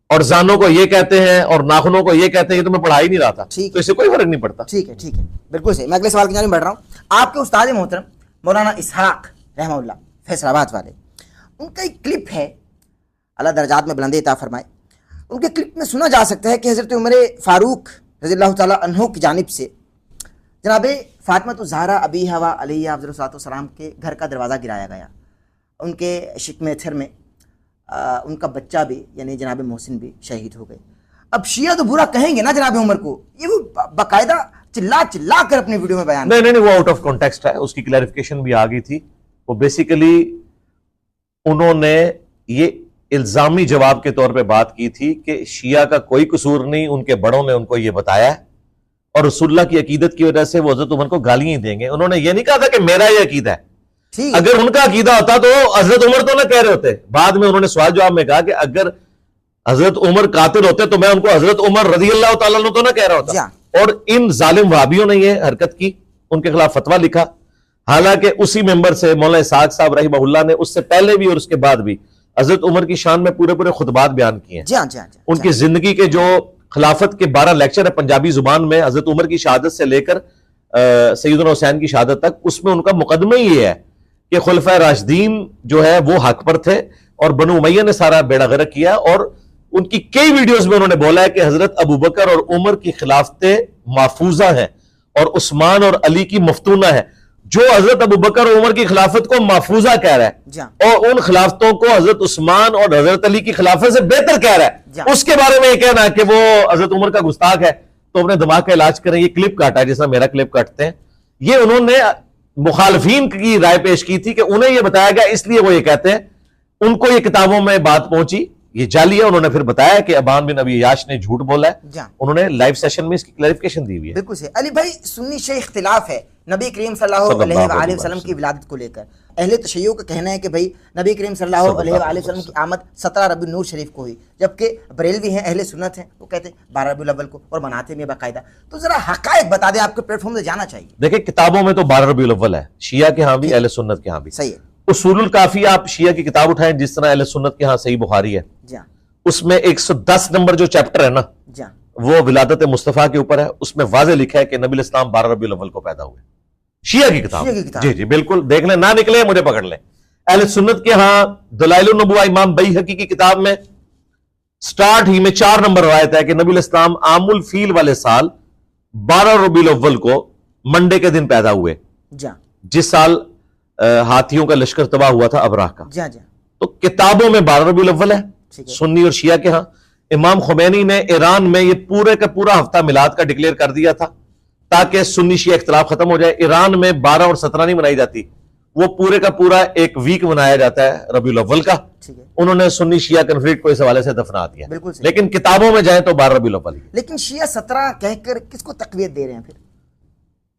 और जानों को ये कहते हैं और नाखूनों को ये कहते हैं, ये तो मैं पढ़ा ही नहीं रहा था, तो इससे कोई फर्क नहीं पड़ता। ठीक है, ठीक है, बिल्कुल सही। मैं अगले सवाल की जानिब बढ़ रहा हूं। आपके उस्ताद मोहतरम मौलाना इसहाक रहमतुल्लाह फैसलाबाद वाले, उनका एक क्लिप है, अल्लाह दर्जात में बुलंदी अता फरमाए, उनके क्लिप में सुना जा सकता है कि हज़रत उमर फारूक रज़ियल्लाहु ताला अन्हु की जानिब से जनाब फातिमा ज़हरा अबी हवा अलैहा अफ़ज़लुस्सलातु वस्सलाम के घर का दरवाज़ा गिराया गया। उनके शिकमे अथर में उनका बच्चा भी यानी जनाब मोहसिन भी शहीद हो गए। अब शिया तो बुरा कहेंगे ना जनाब उमर को, ये वो बाकायदा चिल्ला चिल्ला कर अपनी वीडियो में बयान। नहीं, वो आउट ऑफ कॉन्टेक्स्ट है, उसकी क्लैरिफिकेशन भी आ गई थी। वो बेसिकली उन्होंने ये इल्जामी जवाब के तौर पे बात की थी कि शिया का कोई कसूर नहीं, उनके बड़ों ने उनको ये बताया है और रसूलुल्लाह की अकीदत की वजह से वो हज़रत उमर को गालियां ही देंगे। उन्होंने ये नहीं कहा था कि मेरा ये अकीदा है, अगर उनका अकीदा होता तो हज़रत उमर तो ना कह रहे होते। बाद में उन्होंने सवाल जवाब में कहा कि अगर हज़रत उमर कातिल होते तो मैं उनको हज़रत उमर रज़ियल्लाहु ताला अन्हु तो ना कह रहा होता। और इन जालिम वहाबियों ने ये हरकत की, उनके खिलाफ फतवा लिखा। हालांकि उसी मेंबर से मौलाना इसहाक साहब रहिमहुल्लाह ने उससे पहले भी और उसके बाद भी हजरत उमर की शान में पूरे पूरे खुतबात बयान किए हैं। उनकी जिंदगी के जो खिलाफत के 12 लेक्चर है पंजाबी जुबान में, हजरत उमर की शहादत से लेकर सैयदना हुसैन की शहादत तक, उसमें उनका मुकदमा ही ये है कि खुलफाए राशिदीन जो है वो हक पर थे और बनु उमैया ने सारा बेड़ा गर्क किया। और उनकी कई वीडियोस में उन्होंने बोला है कि हजरत अबू बकर और उमर की खिलाफतें महफूजा हैं और उस्मान और अली की मफ्तूना है। जो हजरत अबू बकर और उमर की खिलाफत को महफूजा कह रहा है और उन खिलाफतों को हजरत उस्मान और हजरत अली की खिलाफत से बेहतर कह रहा है, उसके बारे में ये कहना है कि वो हजरत उमर का गुस्ताख है, तो अपने दिमाग का इलाज करें। ये क्लिप काटा है, जैसा मेरा क्लिप काटते हैं, ये उन्होंने मुखालफीन की राय पेश की थी कि उन्हें यह बताया गया, इसलिए वो ये कहते हैं। उनको ये किताबों में बात पहुंची, ये जाली है। उन्होंने फिर बताया कि अबान बिन अबी याश ने झूठ बोला है। उन्होंने लाइव सेशन में इसकी क्लैरिफिकेशन दी हुई है। बिल्कुल से अली भाई, सुन्नी से इख्तिलाफ है नबी करीम सल्लल्लाहु अलैहि वसल्लम की विलादत को लेकर। अहले तशय्युअ का कहना है कि भाई नबी करीम सल्लल्लाहु अलैहि वसल्लम की आमद 17 रबी नूर शरीफ को हुई, जबकि बरेलवी हैं, अहले सुन्नत हैं, वो कहते हैं 12 रबीउल अव्वल को और मनाते में बाकायदा। तो जरा हकायक बता दें, आपके प्लेटफॉर्म से जाना चाहिए। देखिए, किताबों में तो 12 रबीउल अव्वल है, शिया के यहाँ भी अहले सुन्नत के यहाँ भी। सही है। उसूलुल काफी आप शिया की किताब उठाएं, जिस तरह अहले सुन्नत के यहाँ सही बुखारी है, उसमें 110 नंबर जो चैप्टर है ना, वो विलादत मुस्तफा के ऊपर है। उसमें वाज़े लिखा है कि नबी इस्लाम 12 रबीउल अव्वल को पैदा हुए। शिया की किताब, जी जी बिल्कुल, देख लें, ना निकले मुझे पकड़ लें। अहले सुन्नत के यहां दलाइलुन नबुवा इमाम बैहकी की किताब में स्टार्ट ही में 4 नंबर रवायत है कि नबी इस्लाम आमुल फील वाले साल 12 रबीउल अव्वल को मंडे के दिन पैदा हुए, जिस साल हाथियों का लश्कर तबाह हुआ था अबराह का। तो किताबों में 12 रबीउल अव्वल है सुन्नी और शिया के यहाँ। इमाम खुमैनी ने ईरान में ये पूरे का पूरा हफ्ता मिलाद का डिक्लेयर कर दिया था ताकि सुन्नी शिया इख्तिलाफ खत्म हो जाए। ईरान में 12 और 17 नहीं मनाई जाती, वो पूरे का पूरा एक वीक मनाया जाता है रबीउल अव्वल का। ठीक है। उन्होंने सुन्नी शिया कन्फ्लिक्ट को इस हवाले से दफना दिया। बिल्कुल सही। लेकिन किताबों में जाए तो 12 रबीउल अव्वल। लेकिन शिया 17 कहकर किसको तकवीयत दे रहे हैं फिर?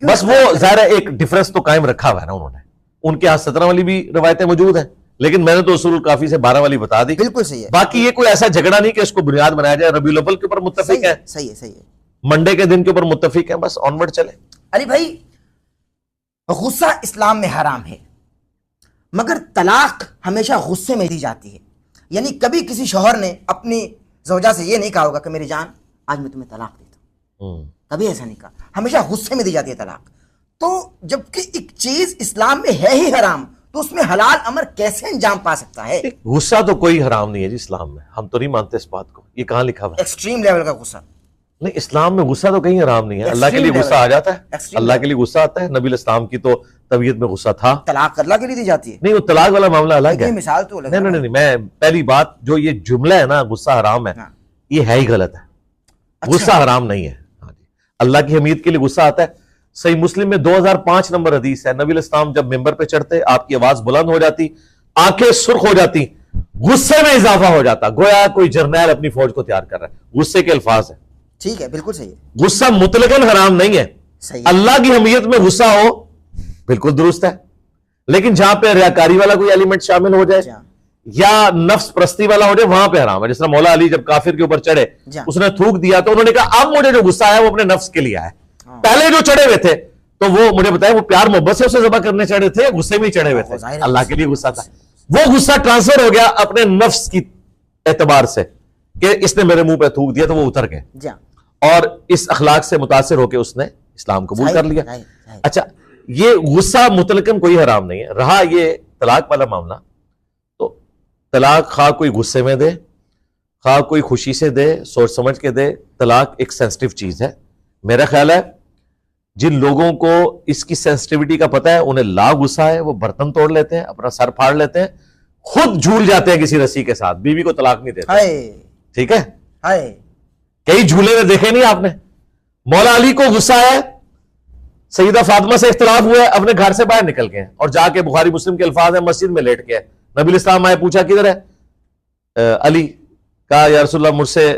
बस वो ज़ाहिर है एक डिफरेंस तो कायम रखा हुआ है ना उन्होंने। उनके यहां 17 वाली भी रिवायतें मौजूद हैं, लेकिन मैंने तो उसूल काफी से 12 वाली बता दी। बिल्कुल सही है। बाकी ये कोई ऐसा झगड़ा नहीं कि इसको बुनियाद बनाया जाए। रबीउल अव्वल के ऊपर मुत्तफिक है, सही है, सही है। मंडे के दिन के ऊपर मुत्तफिक है, बस ऑनवर्ड चले। अरे भाई, गुस्सा इस्लाम में हराम है, मगर तलाक हमेशा गुस्से में दी जाती है। यानी कभी किसी शौहर ने अपनी ज़ौजा से ये नहीं कहा होगा कि मेरी जान आज मैं तुम्हें तलाक देता हूं, कभी ऐसा नहीं कहा। हमेशा गुस्से में दी जाती है तलाक। तो जबकि एक चीज इस्लाम में है ही हराम, तो उसमें हलाल अमर कैसे अंजाम पा सकता है? गुस्सा तो कोई हराम नहीं है जी इस्लाम में, हम तो नहीं मानते इस बात को। ये कहां लिखा हुआ है? एक्सट्रीम लेवल का गुस्सा नहीं, इस्लाम में गुस्सा तो कहीं हराम नहीं है। अल्लाह के लिए गुस्सा आ जाता है, अल्लाह के लिए गुस्सा आता है। नबी इस्लाम की तो तबीयत में गुस्सा था। तलाक अल्लाह के लिए दी जाती है। नहीं, वो तलाक वाला मामला अलग है, मिसाल तो अलग है। नहीं, मैं पहली बात जो ये जुमला है ना गुस्सा हराम है, ये है ही गलत है। गुस्सा हराम नहीं है। अल्लाह की हमीद के लिए गुस्सा आता है। सही मुस्लिम में 2005 नंबर हदीस है, नबी इस्लाम जब मिंबर पे चढ़ते आपकी आवाज बुलंद हो जाती, आंखें सुर्ख हो जाती, गुस्से में इजाफा हो जाता, गोया कोई जर्नैल अपनी फौज को तैयार कर रहा है। गुस्से के अल्फाज है। ठीक है, बिल्कुल सही है। गुस्सा मुतलकन हराम नहीं है। अल्लाह की हमीयत में गुस्सा हो बिल्कुल दुरुस्त है, लेकिन जहां पे रियाकारी वाला कोई एलिमेंट शामिल हो जाए या नफ्स प्रस्ती वाला हो जाए, वहां पे हराम है। जिस तरह मौला अली जब काफिर के ऊपर चढ़े, उसने थूक दिया तो उन्होंने कहा अब मुझे जो गुस्सा है वो अपने नफ्स के लिए है। पहले जो चढ़े हुए थे तो वो मुझे बताया वो प्यार मोहब्बत से उसे ज़बह करने चढ़े थे, गुस्से में ही चढ़े हुए थे, अल्लाह के लिए गुस्सा था। वो गुस्सा ट्रांसफर हो गया अपने नफ्स की एतबार से कि इसने मेरे मुंह पे थूक दिया, तो वो उतर गए और इस अखलाक से मुतासिर होकर उसने इस्लाम कबूल कर लिया। अच्छा, ये गुस्सा मुतलकन कोई हराम नहीं है। रहा ये तलाक वाला मामला, तो तलाक खा कोई गुस्से में दे, खा कोई खुशी से दे, सोच समझ के दे, तलाक एक सेंसिटिव चीज है। मेरा ख्याल है जिन लोगों को इसकी सेंसिटिविटी का पता है, उन्हें ला गुस्सा है, वो बर्तन तोड़ लेते हैं, अपना सर फाड़ लेते हैं, खुद झूल जाते हैं किसी रस्सी के साथ, बीवी को तलाक नहीं देते। ठीक है, कई झूले में देखे नहीं आपने? मौला अली को गुस्सा है, सईदा फातिमा से इख्तिलाफ हुआ है, अपने घर से बाहर निकल गए और जाके बुखारी मुस्लिम के अल्फाज है मस्जिद में लेट गए। नबी इस्लाम आए, पूछा किधर है अली? कहा या रसूलल्लाह मुझसे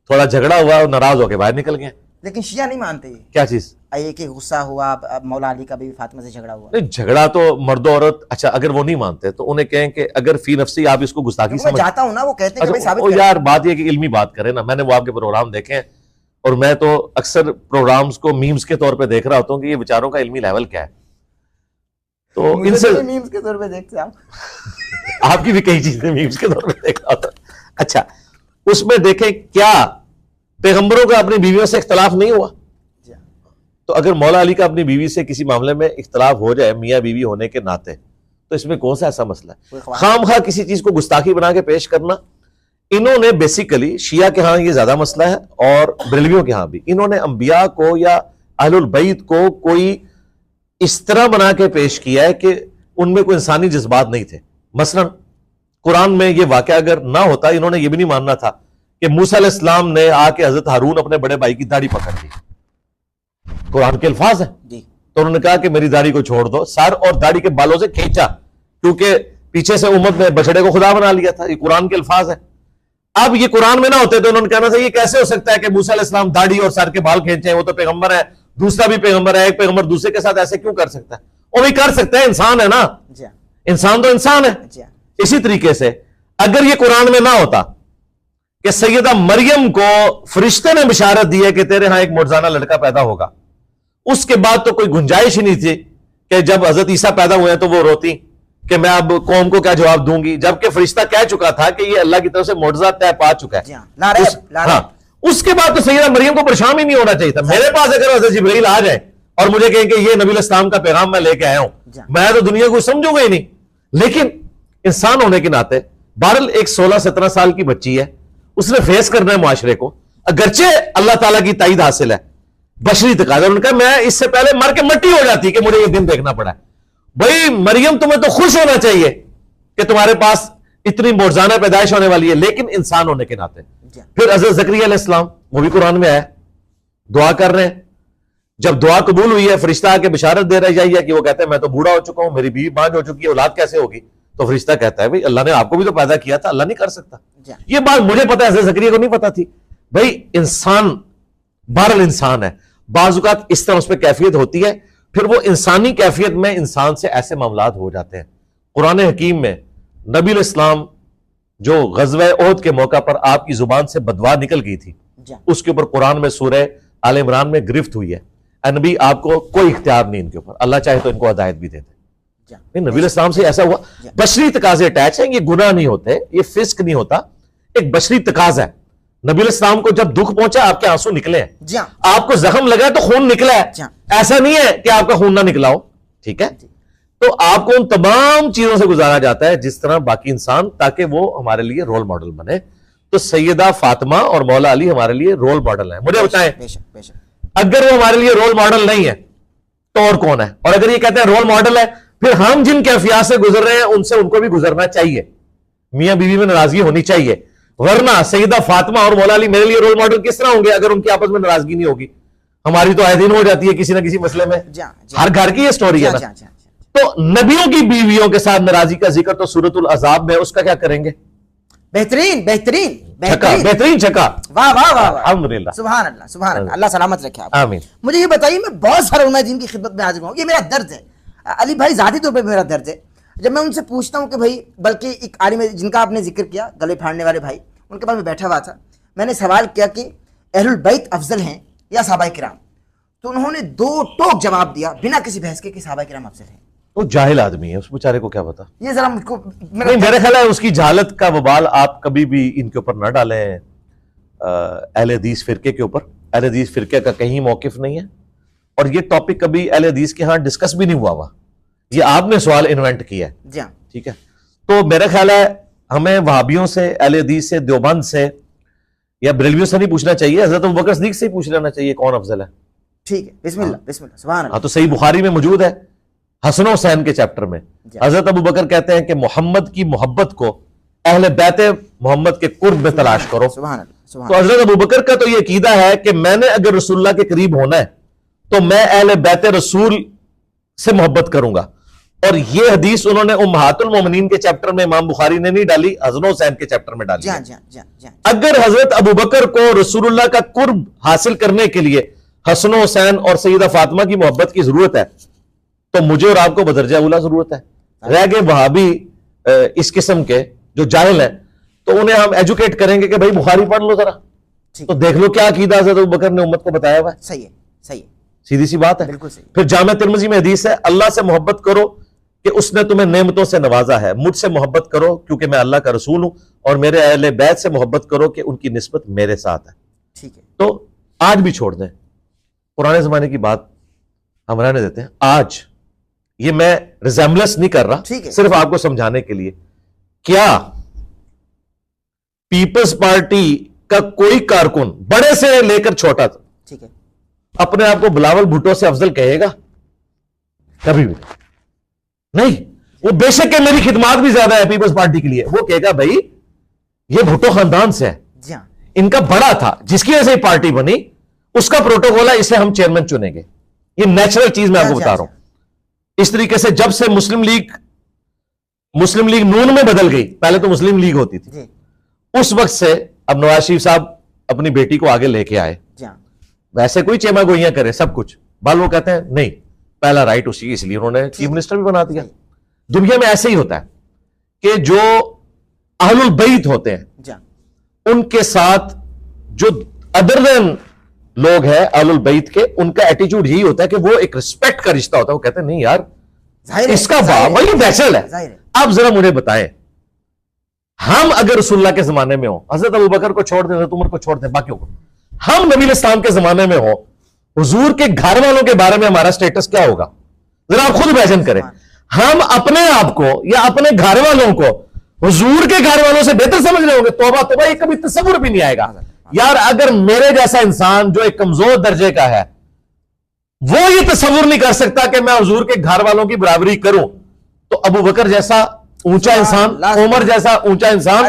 थोड़ा झगड़ा हुआ और नाराज होकर बाहर निकल गए। लेकिन शिया नहीं मानते। क्या चीज? ये कि गुस्सा हुआ, मौला अली का बीवी फातिमा से झगड़ा हुआ। नहीं, झगड़ा तो मर्द औरत, अच्छा अगर वो नहीं मानते तो उन्हें कहें कि अगर फी नफ्सी आप इसको गुस्ताखी समझ। जाता हूं ना, वो कहते हैं कि भाई साबित करें। यार बात ये कि इल्मी बात करें ना। मैंने वो आपके प्रोग्राम देखे हैं और मैं तो अक्सर प्रोग्राम्स को मीम्स के तौर पे देख रहा होता हूँ कि ये बेचारों का इल्मी लेवल क्या है। तो इनसे मीम्स के तौर पे देखते आप आपकी भी कई चीजें मीम्स के तौर पे देख रहा होता। अच्छा, उसमें देखें क्या पैगंबरों का अपनी बीवियों से इख्तलाफ नहीं हुआ? तो अगर मौला अली का अपनी बीवी से किसी मामले में इख्तलाफ हो जाए मियाँ बीवी होने के नाते, तो इसमें कौन सा ऐसा मसला है? खामखा किसी चीज को गुस्ताखी बना के पेश करना। इन्होंने बेसिकली शिया के यहां ये ज्यादा मसला है और बरेलवियों के यहां भी, इन्होंने अंबिया को या अहलुल बैत को कोई इस तरह बना के पेश किया है कि उनमें कोई इंसानी जज्बात नहीं थे। मसलन कुरान में ये वाकया अगर ना होता, इन्होंने ये भी नहीं मानना था कि मूसा अलैहिस्सलाम ने आके हजरत हारून अपने बड़े भाई की दाढ़ी पकड़ ली। कुरान के अल्फाज है, तो उन्होंने कहा कि मेरी दाढ़ी को छोड़ दो, सर और दाढ़ी के बालों से खींचा, क्योंकि पीछे से उम्मत ने बछड़े को खुदा बना लिया था। ये कुरान के अल्फाज है। अब ये कुरान में ना होते तो उन्होंने कहना था ये कैसे हो सकता है कि मूसा अलैहिस्सलाम दाढ़ी और सर के बाल खींचे, वो तो पैगंबर है, दूसरा भी पैगंबर है, एक पैगंबर दूसरे के साथ ऐसे क्यों कर सकता है? वो भी कर सकता है, इंसान है ना, इंसान तो इंसान है। इसी तरीके से अगर ये कुरान में ना होता कि सैयदा मरियम को फरिश्ते ने बिशारत दी है कि तेरे यहां एक मुर्जाना लड़का पैदा होगा, उसके बाद तो कोई गुंजाइश ही नहीं थी कि जब हजरत ईसा पैदा हुए तो वो रोती कि मैं अब कौम को क्या जवाब दूंगी, जबकि फरिश्ता कह चुका था कि ये अल्लाह की तरफ से मुर्जा तय पा चुका है। उसके बाद तो सैयदा मरियम को परेशान ही नहीं होना चाहिए था। मेरे पास अगर हजरत जिब्रील आ जाए और मुझे कहें कि ये नबी इस्लाम का पैगाम मैं लेके आया हूं, मैं तो दुनिया को समझूंगा ही नहीं। लेकिन इंसान होने के नाते बहरहाल एक 16-17 साल की बच्ची है, उसने फेस करना है मुआशरे को, अगरचे अल्लाह ताला की ताईद हासिल है, बशरी तकाज़ा। उन्होंने कहा मैं इससे पहले मर के मट्टी हो जाती कि मुझे ये दिन देखना पड़ा। भाई मरियम, तुम्हें तो खुश होना चाहिए कि तुम्हारे पास इतनी मोजाना पैदाइश होने वाली है, लेकिन इंसान होने के नाते। फिर हज़रत ज़करिया अलैहिस्सलाम, वो भी कुरान में आया, दुआ कर रहे हैं जब दुआ कबूल हुई है, फरिश्ता आके बिशारत दे रही है कि वो कहते हैं मैं तो बूढ़ा हो चुका हूं, मेरी बीवी बांझ हो चुकी है, औलाद कैसे होगी? तो फरिश्ता कहता है भाई अल्लाह ने आपको भी तो पैदा किया था, अल्लाह नहीं कर सकता? ये बात मुझे पता है, ज़करिया को नहीं पता थी। भाई इंसान बहरल इंसान है, बाज़-औक़ात इस तरह उस पर कैफियत होती है, फिर वो इंसानी कैफियत में इंसान से ऐसे मामलात हो जाते हैं। कुरान हकीम में नबी इस्लाम जो ग़ज़वा ओहद के मौका पर आपकी जुबान से बदवा निकल गई थी, उसके ऊपर कुरान में सूरह आल इमरान में गिरफ्त हुई है। नबी आपको कोई इख्तियार नहीं इनके ऊपर, अल्लाह चाहे तो इनको हिदायत भी देते। नबी इस्लाम से ऐसा हुआ, बशरी तकाजे अटैच है, ये गुनाह नहीं होते, ये फिस्क नहीं होता, एक बशरी तकाजा है। नबी इस्लाम को जब दुख पहुंचा आपके आंसू निकले हैं, आपको जख्म लगा है तो खून निकला है, ऐसा नहीं है कि आपका खून ना निकला हो, ठीक है? तो आपको उन तमाम चीजों से गुजारा जाता है जिस तरह बाकी इंसान, ताकि वो हमारे लिए रोल मॉडल बने। तो सैयदा फातिमा और मौला अली हमारे लिए रोल मॉडल है। मुझे बताएं, अगर वो हमारे लिए रोल मॉडल नहीं है तो और कौन है? और अगर ये कहते हैं रोल मॉडल है, फिर हम जिन कैफियत से गुजर रहे हैं उनसे उनको भी गुजरना चाहिए, मियां बीवी में नाराजगी होनी चाहिए। वरना सैयदा फातिमा और मौला अली मेरे लिए रोल मॉडल किस तरह होंगे अगर उनकी आपस में नाराजगी नहीं होगी? हमारी तो आए दिन हो जाती है किसी ना किसी मसले में, हर घर की ये स्टोरी है ना। तो नबियों की बीवियों के साथ नाराजगी का जिक्र तो सूरतुल अज़ाब में, उसका क्या करेंगे? बेहतरीन बेहतरीन बेहतरीन छक्का, वाह वाह वाह, अल्हम्दुलिल्लाह, सुभान अल्लाह, सुभान अल्लाह, अल्लाह सलामत रखे आप। आमीन। मुझे ये बताइए, मैं बहुत सारे उलमा दीन की खिदमत में हाजिर हूँ, ये मेरा दर्द है अली भाई, जाती तौर पर मेरा दर्द है। जब मैं उनसे पूछता हूँ कि भाई, बल्कि एक आलिम जिनका आपने जिक्र किया, गले फाड़ने वाले भाई, उनके पास मैं बैठा हुआ था, मैंने सवाल किया कि अहलुल बैत अफजल हैं या सहाबाए किराम? तो उन्होंने दो टोक जवाब दिया बिना किसी बहस के कि सहाबाए किराम अफजल हैं। वो जाहिल आदमी है, उस बेचारे को क्या पता? ये जरा मुझको मेरे ख्याल है उसकी जहालत का वबाल आप कभी भी इनके ऊपर ना डालें, अहले हदीस फिरके के ऊपर। अहले हदीस फिरके का कहीं मौकिफ नहीं है, और ये टॉपिक कभी अहले हदीस के यहाँ डिस्कस भी नहीं हुआ, ये आपने सवाल इन्वेंट किया है, ठीक है? तो मेरा ख्याल है हमें वहाबियों से, अहले हदीस से, देवबंद से या बरेलवियों से नहीं पूछना चाहिए, हजरत अबू बकर सिद्दीक से ही पूछ लेना चाहिए कौन अफजल है। ठीक है, बिस्मिल्लाह बिस्मिल्लाह, सुभान अल्लाह। तो सही बुखारी में मौजूद है, हसन हुसैन के चैप्टर में हजरत अबू बकर कहते हैं कि मोहम्मद की मोहब्बत को अहले बैत मोहम्मद के कुर्ब में तलाश करो। तो हजरत अबू बकर का तो ये अकीदा है कि मैंने अगर रसूलुल्लाह के करीब होना है तो मैं अहले बैत रसूल से मोहब्बत करूंगा। और ये हदीस उन्होंने उम्महातुल मोमिनीन के चैप्टर में इमाम बुखारी ने नहीं डाली, हसन हुसैन के चैप्टर में डाली। अगर हजरत अबू बकर को रसूलुल्लाह का कुर्ब हासिल करने के लिए हसन हुसैन और सैयदा फातिमा की मोहब्बत की जरूरत है, तो मुझे और आपको बदरजा उला जरूरत है। रह गए वहाबी इस किस्म के जो जाहिल है, तो उन्हें हम एजुकेट करेंगे कि भाई बुखारी पढ़ लो जरा, तो देख लो क्या अकीदा हज़रत अबू बकर ने उम्मत को बताया हुआ है। सही है, सही है, सीधी सी बात है, बिल्कुल सही। फिर जामे तिरमिज़ी में हदीस है, अल्लाह से मोहब्बत करो कि उसने तुम्हें नेमतों से नवाजा है, मुझसे मोहब्बत करो क्योंकि मैं अल्लाह का रसूल हूं, और मेरे अहले बैत से मोहब्बत करो कि उनकी निस्बत मेरे साथ है। ठीक है, तो आज भी छोड़ दें, पुराने जमाने की बात हम रहने देते हैं। आज ये मैं रिजेम्बलेंस नहीं कर रहा, सिर्फ आपको समझाने के लिए, क्या पीपल्स पार्टी का कोई कारकुन बड़े से लेकर छोटा, ठीक है, अपने आप को बिलावल भुट्टो से अफजल कहेगा? कभी भी नहीं। वो बेशक के मेरी खिदमात भी ज्यादा है पीपल्स पार्टी के लिए, वो कहेगा भाई ये भुट्टो खानदान से है, इनका बड़ा था, जिसकी वजह से पार्टी बनी, उसका प्रोटोकॉल है, इसे हम चेयरमैन चुनेंगे। ये नेचुरल चीज मैं आपको बता रहा हूं। इस तरीके से जब से मुस्लिम लीग नून में बदल गई, पहले तो मुस्लिम लीग होती थी, उस वक्त से अब नवाज शरीफ साहब अपनी बेटी को आगे लेके आए, वैसे कोई चेमा गोइयां करे सब कुछ, बाल वो कहते हैं नहीं पहला राइट उसी, इसलिए उन्होंने चीफ मिनिस्टर भी बना दिया। दुनिया में ऐसे ही होता है कि जो अहलुल बैत होते हैं उनके साथ जो अदर देन लोग हैं अहलुल बैत के, उनका एटीट्यूड यही होता है कि वो एक रिस्पेक्ट का रिश्ता होता है। वो कहते हैं नहीं यार इसका बाप वही फैसल है। अब जरा मुझे बताएं, हम अगर रसूलुल्लाह के जमाने में हो, हजरत अबू बकर को छोड़ दें, हजरत उमर को छोड़ दें, बाकियों को, हम नबी इस्लाम के जमाने में हो, हुजूर के घर वालों के बारे में हमारा स्टेटस क्या होगा? जरा आप खुद इमेजिन करें। हम अपने आप को या अपने घर वालों को हुजूर के घर वालों से बेहतर समझ रहे होंगे? तौबा तौबा, ये कभी तसव्वुर भी नहीं आएगा यार। अगर मेरे जैसा इंसान जो एक कमजोर दर्जे का है, वो ये तसव्वुर नहीं कर सकता कि मैं हुजूर के घर वालों की बराबरी करूं, तो अबू बकर जैसा ऊंचा इंसान, उमर जैसा ऊंचा इंसान,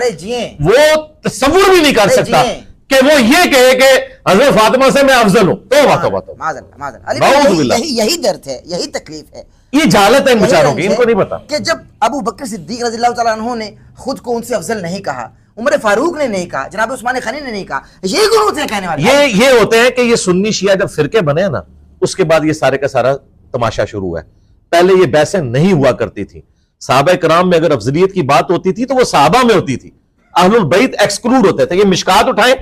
वो तसव्वुर भी नहीं कर सकता कि वो ये कहे कि हजरत फातिमा से मैं अफजल हूं, तो बात यही दर्द है, यही तकलीफ है, ये जालत है इन बेचारों की, इनको नहीं पता कि जब अबू बकर सिद्दीक रज़ियल्लाहु तआला अन्हु ने खुद को उनसे अफजल नहीं कहा, उमर फारूक ने नहीं कहा, जनाब उस्मान गनी ने नहीं कहा, ये गुण होते हैं कहने वाले। ये होते हैं कि ये सुन्नी शिया जब फिरके बने ना, उसके बाद ये सारे का सारा तमाशा शुरू हुआ है। पहले ये बहसें नहीं हुआ करती थी, सहाबा कराम में अगर अफजलियत की बात होती थी तो वो सहाबा में होती थी, अहलुल बैत एक्सक्लूड होते थे। ये मिशकात उठाएं,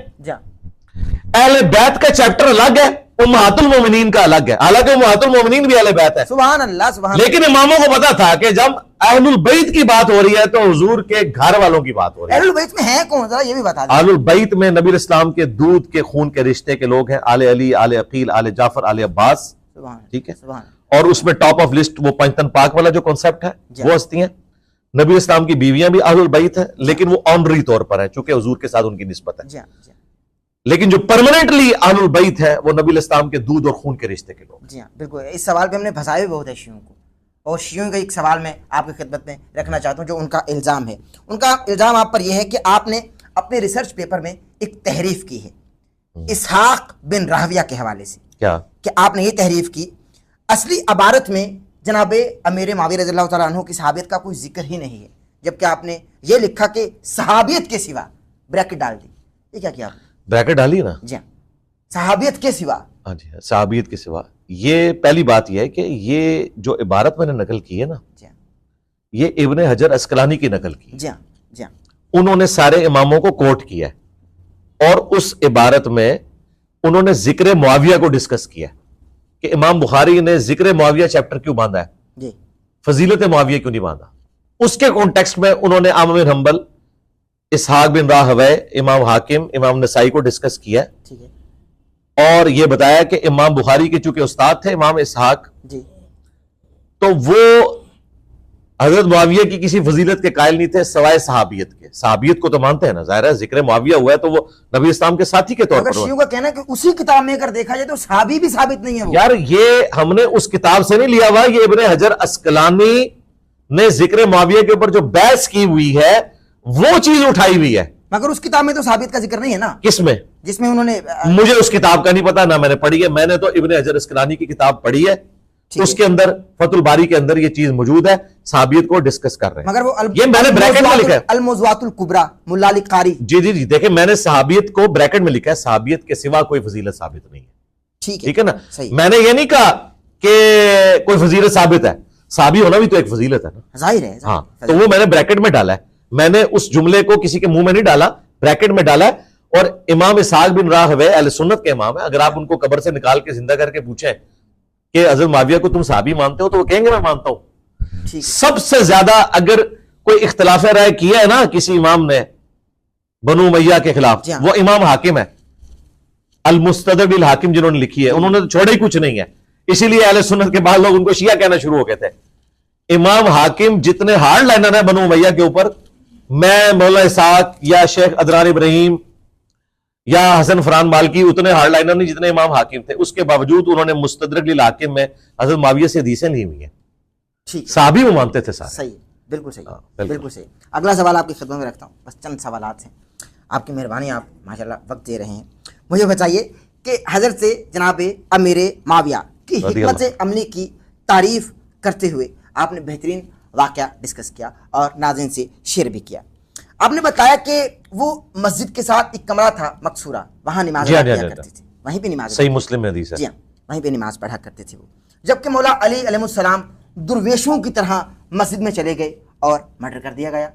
अहले बैत का चैप्टर अलग है, उम्महातुल मोमिनीन का अलग है, हालांकि उम्महातुल मोमिनीन भी अहले बैत है, सुभान अल्लाह सुभान। लेकिन इमामों को पता था कि जब अहलुल बैत की बात हो रही है तो हुजूर के घर वालों की बात हो रही है। अहलुल बैत में है कौन, जरा ये भी बता दें। अहलुल बैत में नबी इस्लाम के दूध के खून के रिश्ते के लोग हैं, आले अली, आले अकील, आले जाफर, आले अब्बास, ठीक है। और उसमें टॉप ऑफ लिस्ट वो पंजतन पाक वाला जो कॉन्सेप्ट है, वो हस्ती हैं। नबी इस्लाम की बीवियां भी अहलुल बैत है, लेकिन वो ऑनरी तौर पर है, चूंकि हुजूर के साथ उनकी निस्बत है। लेकिन जो परमानेंटली अहलुल बैत है वो नबी इस्लाम के दूध और खून के रिश्ते के लोग। जी हाँ, बिल्कुल। इस सवाल पे हमने फंसाया भी बहुत है शियों को, और शियों का एक सवाल मैं आपकी खिदमत में रखना चाहता हूँ, जो उनका इल्ज़ाम है। उनका इल्ज़ाम आप पर यह है कि आपने अपने रिसर्च पेपर में एक तहरीफ की है इसहाक बिन राहविया के हवाले से। क्या? कि आपने ये तहरीफ की, असली इबारत में जनाब अमीर माविया रज़ियल्लाहु तआला अन्हु की सहाबियत का कोई जिक्र ही नहीं है, जबकि आपने ये लिखा कि सहाबियत के सिवा, ब्रैकेट डाल दी। ये क्या किया आपने? ब्रैकेट डाली ना जी, सहाबियत के सिवा। हाँ जी, सहाबियत के सिवा। ये पहली बात यह है कि ये जो इबारत मैंने नकल की है ना, ये इब्ने हजर अस्कलानी की नकल की। जी जी, उन्होंने सारे इमामों को कोट किया है और उस इबारत में उन्होंने जिक्र मुआविया को डिस्कस किया कि इमाम बुखारी ने जिक्र मुआविया चैप्टर क्यों बांधा है जी, फजीलत मुआविया क्यों नहीं बांधा। उसके कॉन्टेक्स्ट में उन्होंने आम बिन हंबल, इसहाक बिन राहवे, इमाम हाकिम, इमाम नसाई को डिस्कस किया, ठीक है। और यह बताया कि इमाम बुखारी के चूंकि उस्ताद थे इमाम इसहाक जी, तो वो हजरत मुआविया की किसी फजीलत के कायल नहीं थे सवाए सहाबियत के। सहाबियत को तो मानते हैं ना, जाहिर है जिक्र मुआविया हुआ है तो वो नबी इस्लाम के साथी के तौर पर। शियों का कहना है कि उसी किताब में अगर देखा जाए तो सहाबी भी साबित नहीं है वो। यार ये हमने उस किताब से नहीं लिया हुआ, ये इब्ने हजर अस्कलानी ने जिक्र मुआविया के ऊपर जो बहस की हुई है वो चीज उठाई हुई है, मगर उस किताब में तो साबित का जिक्र नहीं है ना। किसमें? जिसमें उन्होंने मुझे उस किताब का नहीं पता, ना मैंने पढ़ी है। मैंने तो इब्ने हजर अस्कलानी की किताब पढ़ी है, उसके अंदर फतुल बारी के अंदर ये चीज मौजूद है, साबियत को डिस्कस कर रहे हैं। मगर वो ये मैंने ब्रैकेट में लिखा है, अल मौज़ूआतुल कुबरा मुल्ला अली कारी। जी जी जी, देखें मैंने सहाबियत को ब्रैकेट में लिखा है, सहाबियत के सिवा कोई फजीलत साबित नहीं है। ठीक है ना, मैंने ये नहीं कहा कि कोई फजीलत साबित है, साबी होना भी तो एक फजीलत है ना, जाहिर है। हाँ, तो वो मैंने ब्रैकेट में डाला है। मैंने उस जुमले को किसी के मुंह में नहीं डाला, ब्रैकेट में डाला है। और इमाम इसहाक बिन राहवे अहले सुन्नत के इमाम है, अगर आप उनको कब्र से निकाल के जिंदा करके पूछें कि हजरत मुआविया को तुम साहबी मानते हो, तो वो कहेंगे मैं मानता हूं। सबसे ज्यादा अगर कोई इख्तिलाफ राय किया है ना किसी इमाम ने बनु उमैया के खिलाफ, वो इमाम हाकिम है, अल मुस्तदरक बिल हाकिम जिन्होंने लिखी है, उन्होंने तो छोड़ा ही कुछ नहीं है। इसीलिए अहले सुन्नत के बाद लोग उनको शिया कहना शुरू हो गए थे। इमाम हाकिम जितने हार्ड लाइनर है बनु उमैया के ऊपर, मैं मौला इसहाक या शेख अदनान इब्राहिम या हसन फरहान मालकी उतने हार्ड लाइनर नहीं जितने इमाम हाकिम थे। उसके बावजूद उन्होंने मुस्तदरक बिल हाकिम में हजरत मुआविया से हदीसें ली हुई हैं। ठीक, साहबी वो मानते थे सारे। सही, बिल्कुल सही, बिल्कुल सही। अगला सवाल आपकी खिदमत में रखता हूँ, बस चंद सवालात हैं, आपकी मेहरबानी, आप माशाल्लाह वक्त दे रहे हैं। मुझे बताइए कि हजरत से जनाब अमीर माविया की हिकमत अमली की तारीफ करते हुए आपने बेहतरीन वाकया डिस्कस किया और नाज़रीन से शेयर भी किया। आपने बताया कि वो मस्जिद के साथ एक कमरा था मकसूरा, वहां नमाज पढ़ा करते थे, वहीं पे नमाज, सही मुस्लिम में हदीस है, जी हाँ, वहीं पे नमाज पढ़ा करते थे वो। जबकि मौला अली अलैहिस्सलाम दुर्वेशों की तरह मस्जिद में चले गए और मर्डर कर दिया गया।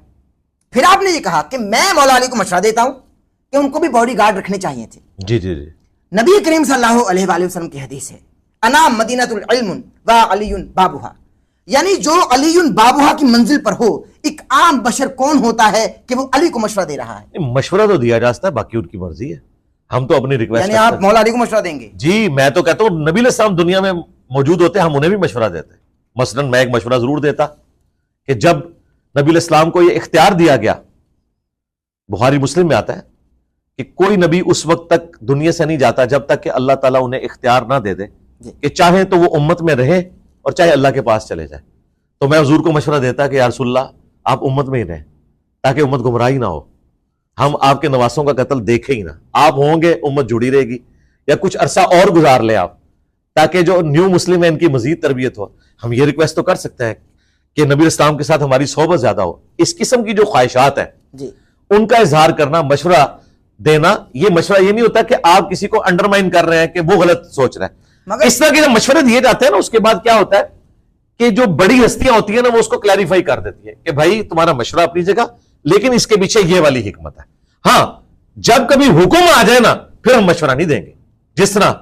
फिर आपने ये कहा कि मैं मौला अली को मशवरा देता हूं कि उनको भी बॉडी गार्ड रखने चाहिए थे। जी जी जी, नबी करीम सल्लल्लाहु अलैहि वसल्लम की हदीस है, अना मदीनतुल इल्म व अलीयुन बाबुहा, यानी जो अलीयुन बाबुहा की मंजिल पर हो, एक आम बशर कौन होता है कि वो अली को मशवरा दे रहा है? मशवरा तो दिया जा सकता है, बाकी उनकी मर्जी है, हम तो अपनी रिक्वेस्ट। यानी आप मौला अली को मशवरा देंगे? जी, मैं तो कहता हूं नबी अलैहिस्सलाम दुनिया में मौजूद होते, हम उन्हें भी मशवरा देते। मसलन मैं एक मशवरा जरूर देता कि जब नबी अलैहिस्सलाम को यह इख्तियार दिया गया, बुखारी मुस्लिम में आता है कि कोई नबी उस वक्त तक दुनिया से नहीं जाता जब तक कि अल्लाह ताला उन्हें इख्तियार ना दे दे कि चाहे तो वो उम्मत में रहे और चाहे अल्लाह के पास चले जाए। तो मैं हुजूर को मशवरा देता कि या रसूलल्लाह आप उम्मत में ही रहें ताकि उम्मत गुमराही ना हो। हम आपके नवासों का कत्ल देखें ही ना। आप होंगे, उम्मत जुड़ी रहेगी, या कुछ अरसा और गुजार ले आप, ताकि जो न्यू मुस्लिम है इनकी मजीद तरबियत हो। हम ये रिक्वेस्ट तो कर सकते हैं कि नबी इस्लाम के साथ हमारी सोहबत ज्यादा हो। इस किस्म की जो ख्वाहिशात है जी, उनका इजहार करना, मशवरा देना, ये मशवरा ये नहीं होता कि आप किसी को अंडरमाइन कर रहे हैं कि वो गलत सोच रहा है। मगर इस तरह के जब मशवरे दिए जाते हैं ना, उसके बाद क्या होता है कि जो बड़ी हस्तियां होती है ना, वो उसको क्लैरिफाई कर देती है कि भाई तुम्हारा मशवरा अपनी जगह, लेकिन इसके पीछे ये वाली हिकमत है। हां, जब कभी हुक्म आ जाए ना, फिर हम मशवरा नहीं देंगे। जिस तरह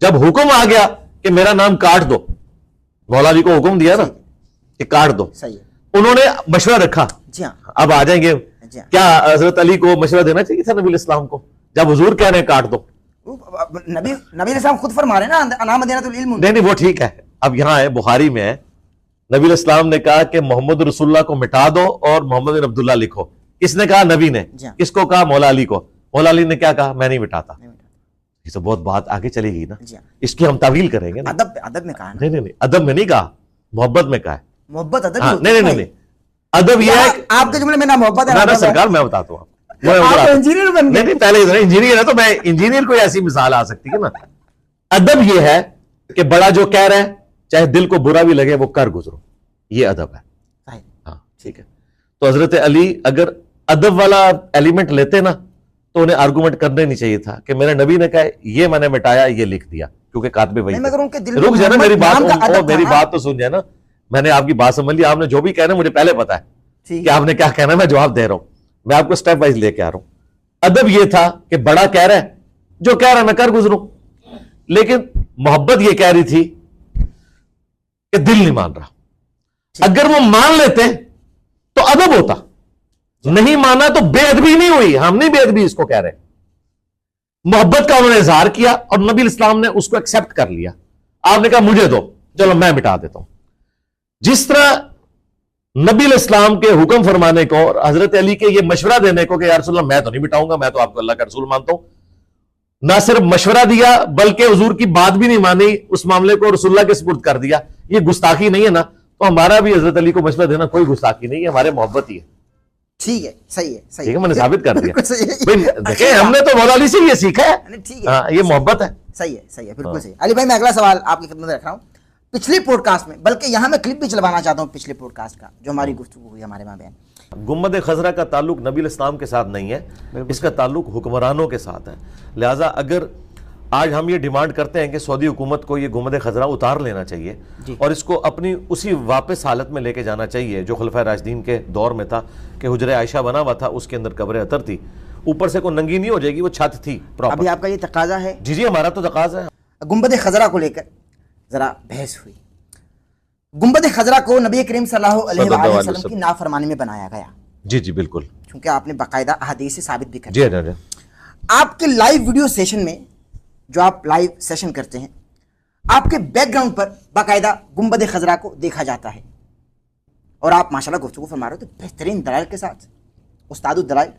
जब हुक्म आ गया कि मेरा नाम काट दो, मौलावी को हुक्म दिया ना कि काट दो, सही है, उन्होंने मशवरा रखा। जी हाँ, अब आ जाएंगे, जी हाँ। क्या हजरत अली को मशवरा देना चाहिए था नबी इस्लाम को, जब हुजूर कह रहे हैं काट दो? नबी इस्लाम खुद फरमा रहे हैं ना, अना मदीनतुल इल्म। नहीं, वो ठीक है। अब यहां है, बुखारी में है, नबी इस्लाम ने कहा कि मोहम्मद रसूलुल्लाह को मिटा दो और मोहम्मद बिन अब्दुल्ला लिखो। किसने कहा? नबी ने। किसको कहा? मौला अली को। मौला अली ने क्या कहा? मैं नहीं मिटाता। ये तो बहुत बात आगे चलेगी ना, इसकी हम तावील करेंगे ना। अदब में कहा है। नहीं, अदब में नहीं कहा, मोहब्बत में कहा है। मोहब्बत अदब नहीं, अदब यह है आपके जुमले में ना मोहब्बत है ना सरकार। मैं बताता हूँ आप इंजीनियर बन गए। नहीं, पहले इंजीनियर है तो मैं इंजीनियर को ऐसी मिसाल आ सकती है ना। अदब यह है कि बड़ा जो कह रहा है, चाहे दिल को बुरा भी लगे, वो कर गुजरो, ये अदब है। हाँ, ठीक है। तो हजरत अली अगर अदब वाला एलिमेंट लेते ना, तो उन्हें आर्गुमेंट करने नहीं चाहिए था कि मेरे नबी ने कहा ये मैंने मिटाया, ये लिख दिया, क्योंकि कातबे वही। मगर उनके दिल में रुक जाए ना, मेरी मेरी बात तो सुन जाए ना। मैंने आपकी बात समझ ली, आपने जो भी कहना मुझे पहले पता है कि आपने क्या कहना, मैं जवाब दे रहा हूं। मैं आपको स्टेप वाइज लेके आ रहा हूं। अदब यह था कि बड़ा कह रहा है, जो कह रहा है मैं कर गुजरूं, लेकिन मोहब्बत यह कह रही थी कि दिल नहीं मान रहा। अगर वो मान लेते तो अदब होता, नहीं माना तो बेअदबी नहीं हुई। हम नहीं बेअदबी इसको कह रहे, मोहब्बत का उन्होंने इजहार किया और नबी इस्लाम ने उसको एक्सेप्ट कर लिया। आपने कहा मुझे दो, चलो मैं मिटा देता हूं। जिस तरह नबी इस्लाम के हुक्म फरमाने को और हजरत अली के ये मशवरा देने को कि यार रसूलल्लाह मैं तो नहीं मिटाऊंगा, मैं तो आपको अल्लाह का रसूल मानता हूं, ना सिर्फ मशवरा दिया बल्कि हुजूर की बात भी नहीं मानी, उस मामले को रसूलुल्लाह के सुपुर्द कर दिया, ये गुस्ताखी नहीं है ना? तो हमारा भी हजरत अली को मशवरा देना कोई गुस्ताखी नहीं है, हमारे मोहब्बत ही है। ठीक है, सही है, सही है, मैंने साबित कर दिया। देखिए देखिए, हमने तो मौला अली से ये सीखा है। ठीक है, ये मोहब्बत है। सही है, बिल्कुल सही। अली भाई, मैं अगला सवाल आपकी खिदमत में रख रहा हूं। पिछले पॉडकास्ट में, बल्कि यहां मैं क्लिप भी चलवाना चाहता हूं पिछले पॉडकास्ट का, जो हमारी गुफ्तगू हुई हमारे मां बहन। गुम्बद खजरा का ताल्लुक नबी इस्लाम के साथ नहीं है, इसका ताल्लुक हुक्मरानों के साथ है। लिहाजा अगर आज हम ये डिमांड करते हैं कि सऊदी हुकूमत को ये गुम्बद खजरा उतार लेना चाहिए और इसको अपनी उसी वापस हालत में लेके जाना चाहिए जो खलीफा राशिदीन के दौर में था, कि हुजरे आयशा बना हुआ था, उसके अंदर कब्र अतर थी, ऊपर से कोई नंगी नहीं हो जाएगी, वो छत थी प्रॉपर। अभी आपका ये तकाजा है? जी, हमारा तो तकाजा है। गुम्बद खजरा को लेकर जरा बहस हुई। गुम्बद खजरा को नबी करीम सल्लल्लाहु अलैहि वसल्लम की नाफरमानी में बनाया गया। जी, बिल्कुल, क्योंकि आपने बाकायदा अहादीस से साबित भी कर दिया। आपके लाइव वीडियो सेशन में, जो आप लाइव सेशन करते हैं, आपके बैकग्राउंड पर बाकायदा गुम्बद खजरा को देखा जाता है और आप माशाल्लाह गुफ्तगू फरमा रहे हो तो बेहतरीन दलाइल के साथ, उस्तादुद दलाइल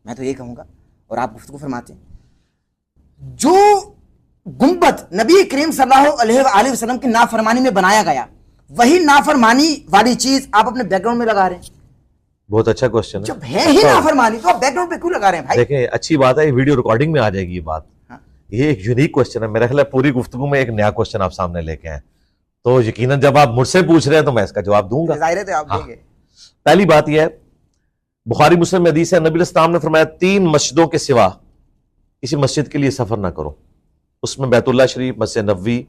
मैं तो ये कहूँगा, और आप गुफ्तगू फरमाते हैं। जो गुम्बद नबी करीम सल्लल्लाहु अलैहि वसल्लम की नाफरमानी में बनाया गया, वही नाफरमानी वाली चीज आप अपने बैकग्राउंड में लगा रहे हैं। बहुत अच्छा क्वेश्चन है। जब है ही नाफरमानी तो आप बैकग्राउंड पे क्यों लगा रहे हैं भाई? देखें, अच्छी बात है, ये वीडियो रिकॉर्डिंग में आ जाएगी ये बात। ये एक यूनिक क्वेश्चन है, मेरा ख्याल है पूरी गुफ्तगू में एक नया क्वेश्चन आप सामने लेके आए, तो यकीनन जब आप मुझसे पूछ रहे हैं तो मैं इसका जवाब दूंगा। जाहिर है तो आप देंगे। पहली बात यह है, बुखारी मुस्लिम में हदीस है, नबी इस्लाम ने फरमाया 3 मस्जिदों के सिवा किसी मस्जिद के लिए सफर ना करो। उसमें बैतुल्लाह शरीफ, मस्जिद नबवी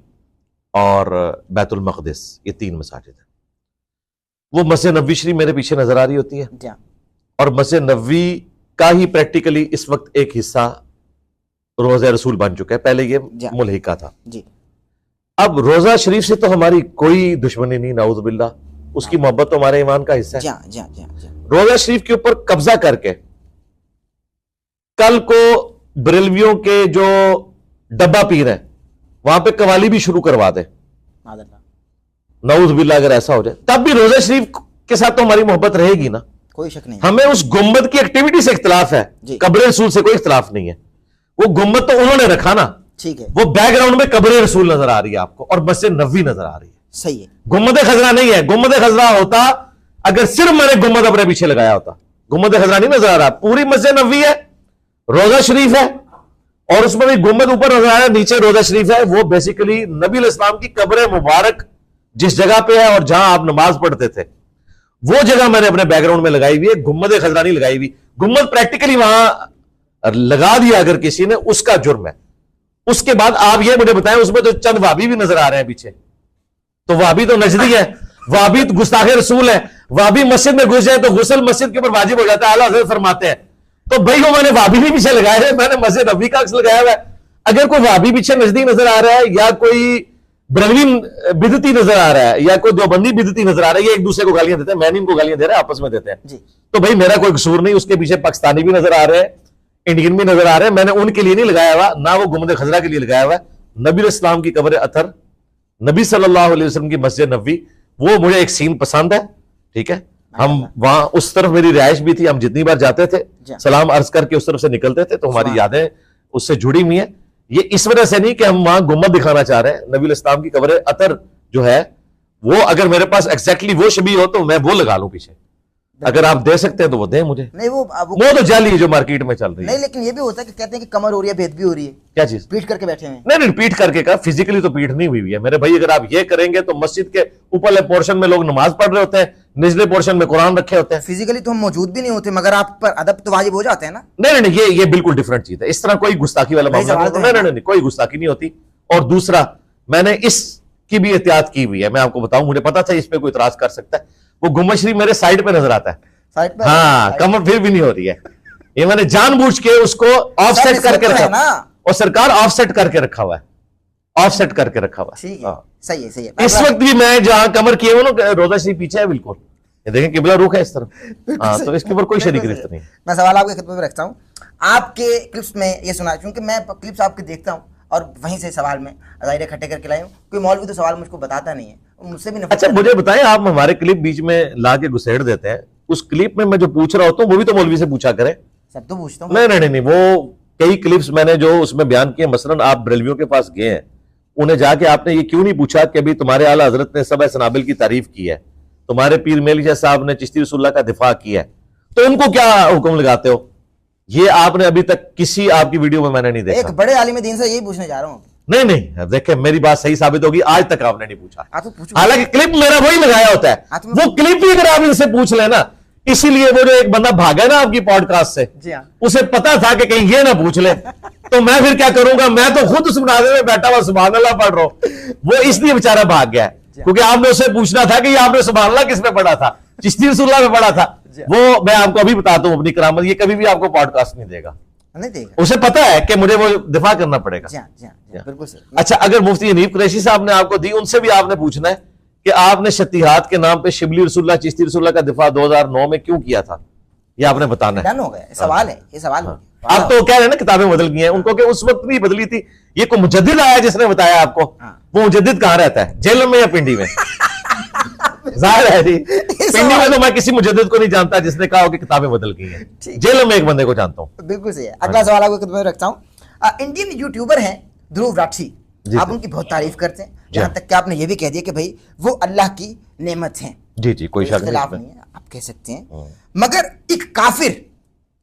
और बैतुल मक़दिस, ये 3 मसाजिद है। वो मस्जिद नबवी शरीफ मेरे पीछे नजर आ रही होती है, और मस्जिद नबवी का ही प्रैक्टिकली इस वक्त एक हिस्सा रोज़ा रसूल बन चुका है, पहले ये मुल्हिका था जी। अब रोज़ा शरीफ से तो हमारी कोई दुश्मनी नहीं, नाउज़ बिल्लाह, उसकी मोहब्बत तो हमारे ईमान का हिस्सा है। रोज़ा शरीफ के ऊपर कब्जा करके कल को बरेलवियों के जो डब्बा पीर है वहां पे कवाली भी शुरू करवा दे, नाउज़ बिल्लाह, अगर ऐसा हो जाए तब भी रोज़ा शरीफ के साथ तो हमारी मोहब्बत रहेगी ना, कोई शक नहीं। हमें उस गुम्बद की एक्टिविटी से इख्तिलाफ है, कब्र रसूल से कोई इख्तिलाफ नहीं है। वो गुम्बद तो उन्होंने रखा ना, ठीक है, वो बैकग्राउंड में कब्र रसूल नजर आ रही है आपको और मस्जिद नबवी नजर आ रही है, सही है। गुम्बद खजरा नहीं है। गुम्बद खजरा होता अगर सिर्फ मैंने गुम्बद अपने पीछे लगाया होता, गुम्बद खजरा नहीं नजर आ रहा, पूरी मस्जिद नबवी है रोजा शरीफ है और उसमें भी गुम्बद ऊपर नजर आ रहा है, नीचे रोजा शरीफ है। वो बेसिकली नबी अलैहिस्सलाम की कब्र मुबारक जिस जगह पे है और जहां आप नमाज पढ़ते थे वो जगह मैंने अपने बैकग्राउंड में लगाई हुई है। गुम्बद खजरा नहीं लगाई हुई। गुम्बद प्रैक्टिकली वहां लगा दिया अगर किसी ने, उसका जुर्म है। उसके बाद आप ये मुझे बताएं, उसमें तो चंद वाबी भी नजर आ रहे हैं पीछे, तो वाबी तो नजदी है, वाबी तो गुस्ताखे रसूल है। वाबी मस्जिद में घुस जाए तो गुस्ल मस्जिद के ऊपर वाजिब हो जाता है, आला हज़रत फरमाते हैं। तो भाई वो मैंने वाबी भी पीछे लगाया है, मैंने मस्जिद नबवी का अक्स लगाया हुआ है। अगर कोई वाबी पीछे नजदीक नजर आ रहा है या कोई बरेलवी बिदती नजर आ रहा है या कोई देवबंदी बिदती नजर आ रहा है, ये एक दूसरे को गालियां देते हैं, मैं नहीं इनको गालियां दे रहा है, आपस में देते हैं जी। तो भाई मेरा कोई कसूर नहीं। उसके पीछे पाकिस्तानी भी नजर आ रहे हैं, इंडियन भी नजर आ रहे हैं। मैंने उनके लिए नहीं लगाया हुआ, ना वो गुम्बद खजरा के लिए लगाया हुआ है। नबी इस्लाम की कब्र अतर, नबी सल्लल्लाहु अलैहि वसल्लम की मस्जिद नबवी, वो मुझे एक सीन पसंद है। ठीक है, हम वहां उस तरफ मेरी रिहाइश भी थी, हम जितनी बार जाते थे सलाम अर्ज करके उस तरफ से निकलते थे, तो हमारी यादें उससे जुड़ी हुई हैं। ये इस वजह से नहीं कि हम वहां गुम्बद दिखाना चाह रहे हैं। नबी इस्लाम की कब्र अतर जो है वो अगर मेरे पास एग्जैक्टली वो शबी हो तो मैं वो लगा लूं पीछे। अगर आप दे सकते हैं तो वो दें मुझे। नहीं वो तो जाली है जो मार्केट में चल रही है। नहीं, लेकिन ये भी होता है कि कहते हैं कि कमर हो रही है, भेद भी हो रही है। क्या चीज? पीट करके बैठे हैं। नहीं, पीट करके का फिजिकली तो पीट नहीं हुई है मेरे भाई। अगर आप ये करेंगे तो मस्जिद के ऊपरले पोर्शन में लोग नमाज पढ़ रहे होते हैं, निचले पोर्शन में कुरान रखे होते हैं। फिजिकली तो हम मौजूद भी नहीं होते, मगर आप पर अदब तो वाजिब हो जाते हैं ना। नहीं, ये बिल्कुल डिफरेंट चीज है। इस तरह कोई गुस्ताखी वाला मामला नहीं, कोई गुस्ताखी नहीं होती। और दूसरा, मैंने इसकी भी एहतियात की हुई है। मैं आपको बताऊं, मुझे पता था इस पे कोई इतराज कर सकता है। वो गुम्बद शरीफ मेरे साइड पे नजर आता है, हाँ, कमर फिर भी नहीं हो रही है। ये मैंने जानबूझ के उसको ऑफसेट करके रखा है, और सरकार ऑफसेट करके रखा हुआ है, ऑफसेट करके रखा हुआ है। ठीक है, सही है, सही है। इस वक्त भी मैं जहां कमर किए हुए ना, रोजा शरीफ पीछे है बिल्कुल, ये देखें किबला रुख है इस तरफ। हाँ, तो इसके ऊपर कोई शरीक गिरफ्त नहीं। मैं सवाल आपके खिदमत में रखता हूँ। आपके क्लिप्स में ये सुना, क्योंकि मैं क्लिप्स आपके देखता हूँ और वहीं से सवाल में ज़ाहिर इकट्ठे करके लाई हूँ। कोई मौलवी तो सवाल मुझको बताता नहीं है, मुझसे भी। अच्छा, मुझे बताएं, आप हमारे क्लिप बीच में ला के घुसेड़ देते हैं। उस क्लिप में मैं जो पूछ रहा होता हूँ वो भी तो मौलवी से पूछा करें। सब तो पूछता हूँ। नहीं, वो कई क्लिप्स मैंने जो उसमें बयान किए, मसलन आप बरेलवियों के पास गए हैं, उन्हें जाके आपने ये क्यों नहीं पूछा कि अभी तुम्हारे आला हजरत ने सबा सनाबिल की तारीफ की है, तुम्हारे पीर मेलिया साहब ने चिश्ती रसूलुल्लाह का दिफा किया है, तो उनको क्या हुक्म लगाते हो? ये आपने अभी तक किसी आपकी वीडियो में मैंने नहीं देखा। एक बड़े आलिम दीन से यही पूछने जा रहा हूँ। नहीं, देखिए मेरी बात सही साबित होगी, आज तक आपने नहीं पूछा। तो हालांकि क्लिप मेरा वही लगाया होता है, वो क्लिप भी अगर आप इनसे पूछ लेना। इसीलिए वो जो एक बंदा भागा ना आपकी पॉडकास्ट से, उसे पता था कि कहीं ये ना पूछ ले, तो मैं फिर क्या करूंगा? मैं तो खुद उस मुनाज़े में बैठा हुआ सुभान अल्लाह पढ़ रहा हूं। वो इसलिए बेचारा भाग गया क्योंकि आपने उसे पूछना था कि आपने सुभान अल्लाह किस में पढ़ा था? चिश्ती रसूलुल्लाह में पढ़ा था। वो मैं आपको अभी बताता हूं अपनी करामत, ये कभी भी आपको पॉडकास्ट नहीं देगा, नहीं देगा। उसे पता है कि मुझे वो दिफा करना पड़ेगा। बिल्कुल सही। अच्छा, अगर मुफ्ती हनीफ कुरैशी साहब ने आपको दी, उनसे भी आपने पूछना है कि आपने शतीहात के नाम पे शिबली रसूलुल्लाह चिश्ती रसूलुल्लाह का दिफा 2009 में क्यों किया था? ये आपने बताना है। डन हो गया, सवाल है, ये सवाल है। आप तो कह रहे हैं ना किताबें बदल गई हैं, उनको कि उस वक्त नहीं बदली थी। ये कोई मुजद्दिद आया जिसने बताया आपको? वो मुजद्दिद कहां रहता है, जेल में या पिंडी में? जाहिर है जी, पिंडी में तो मैं किसी मुजद्दिद को नहीं जानता जिसने कहा हो कि किताबें बदल गई हैं। जेल में एक बंदे को जानता हूं। बिल्कुल सही है। अगला सवाल आपको खिदमत में रखता हूं। इंडियन यूट्यूबर हैं ध्रुव राठी, आप उनकी बहुत तारीफ करते हैं, यहां तक कि आपने ये भी कह दिया कि भाई वो अल्लाह की नेमत हैं। जी, कोई शक नहीं है, आप कह सकते हैं। मगर एक काफिर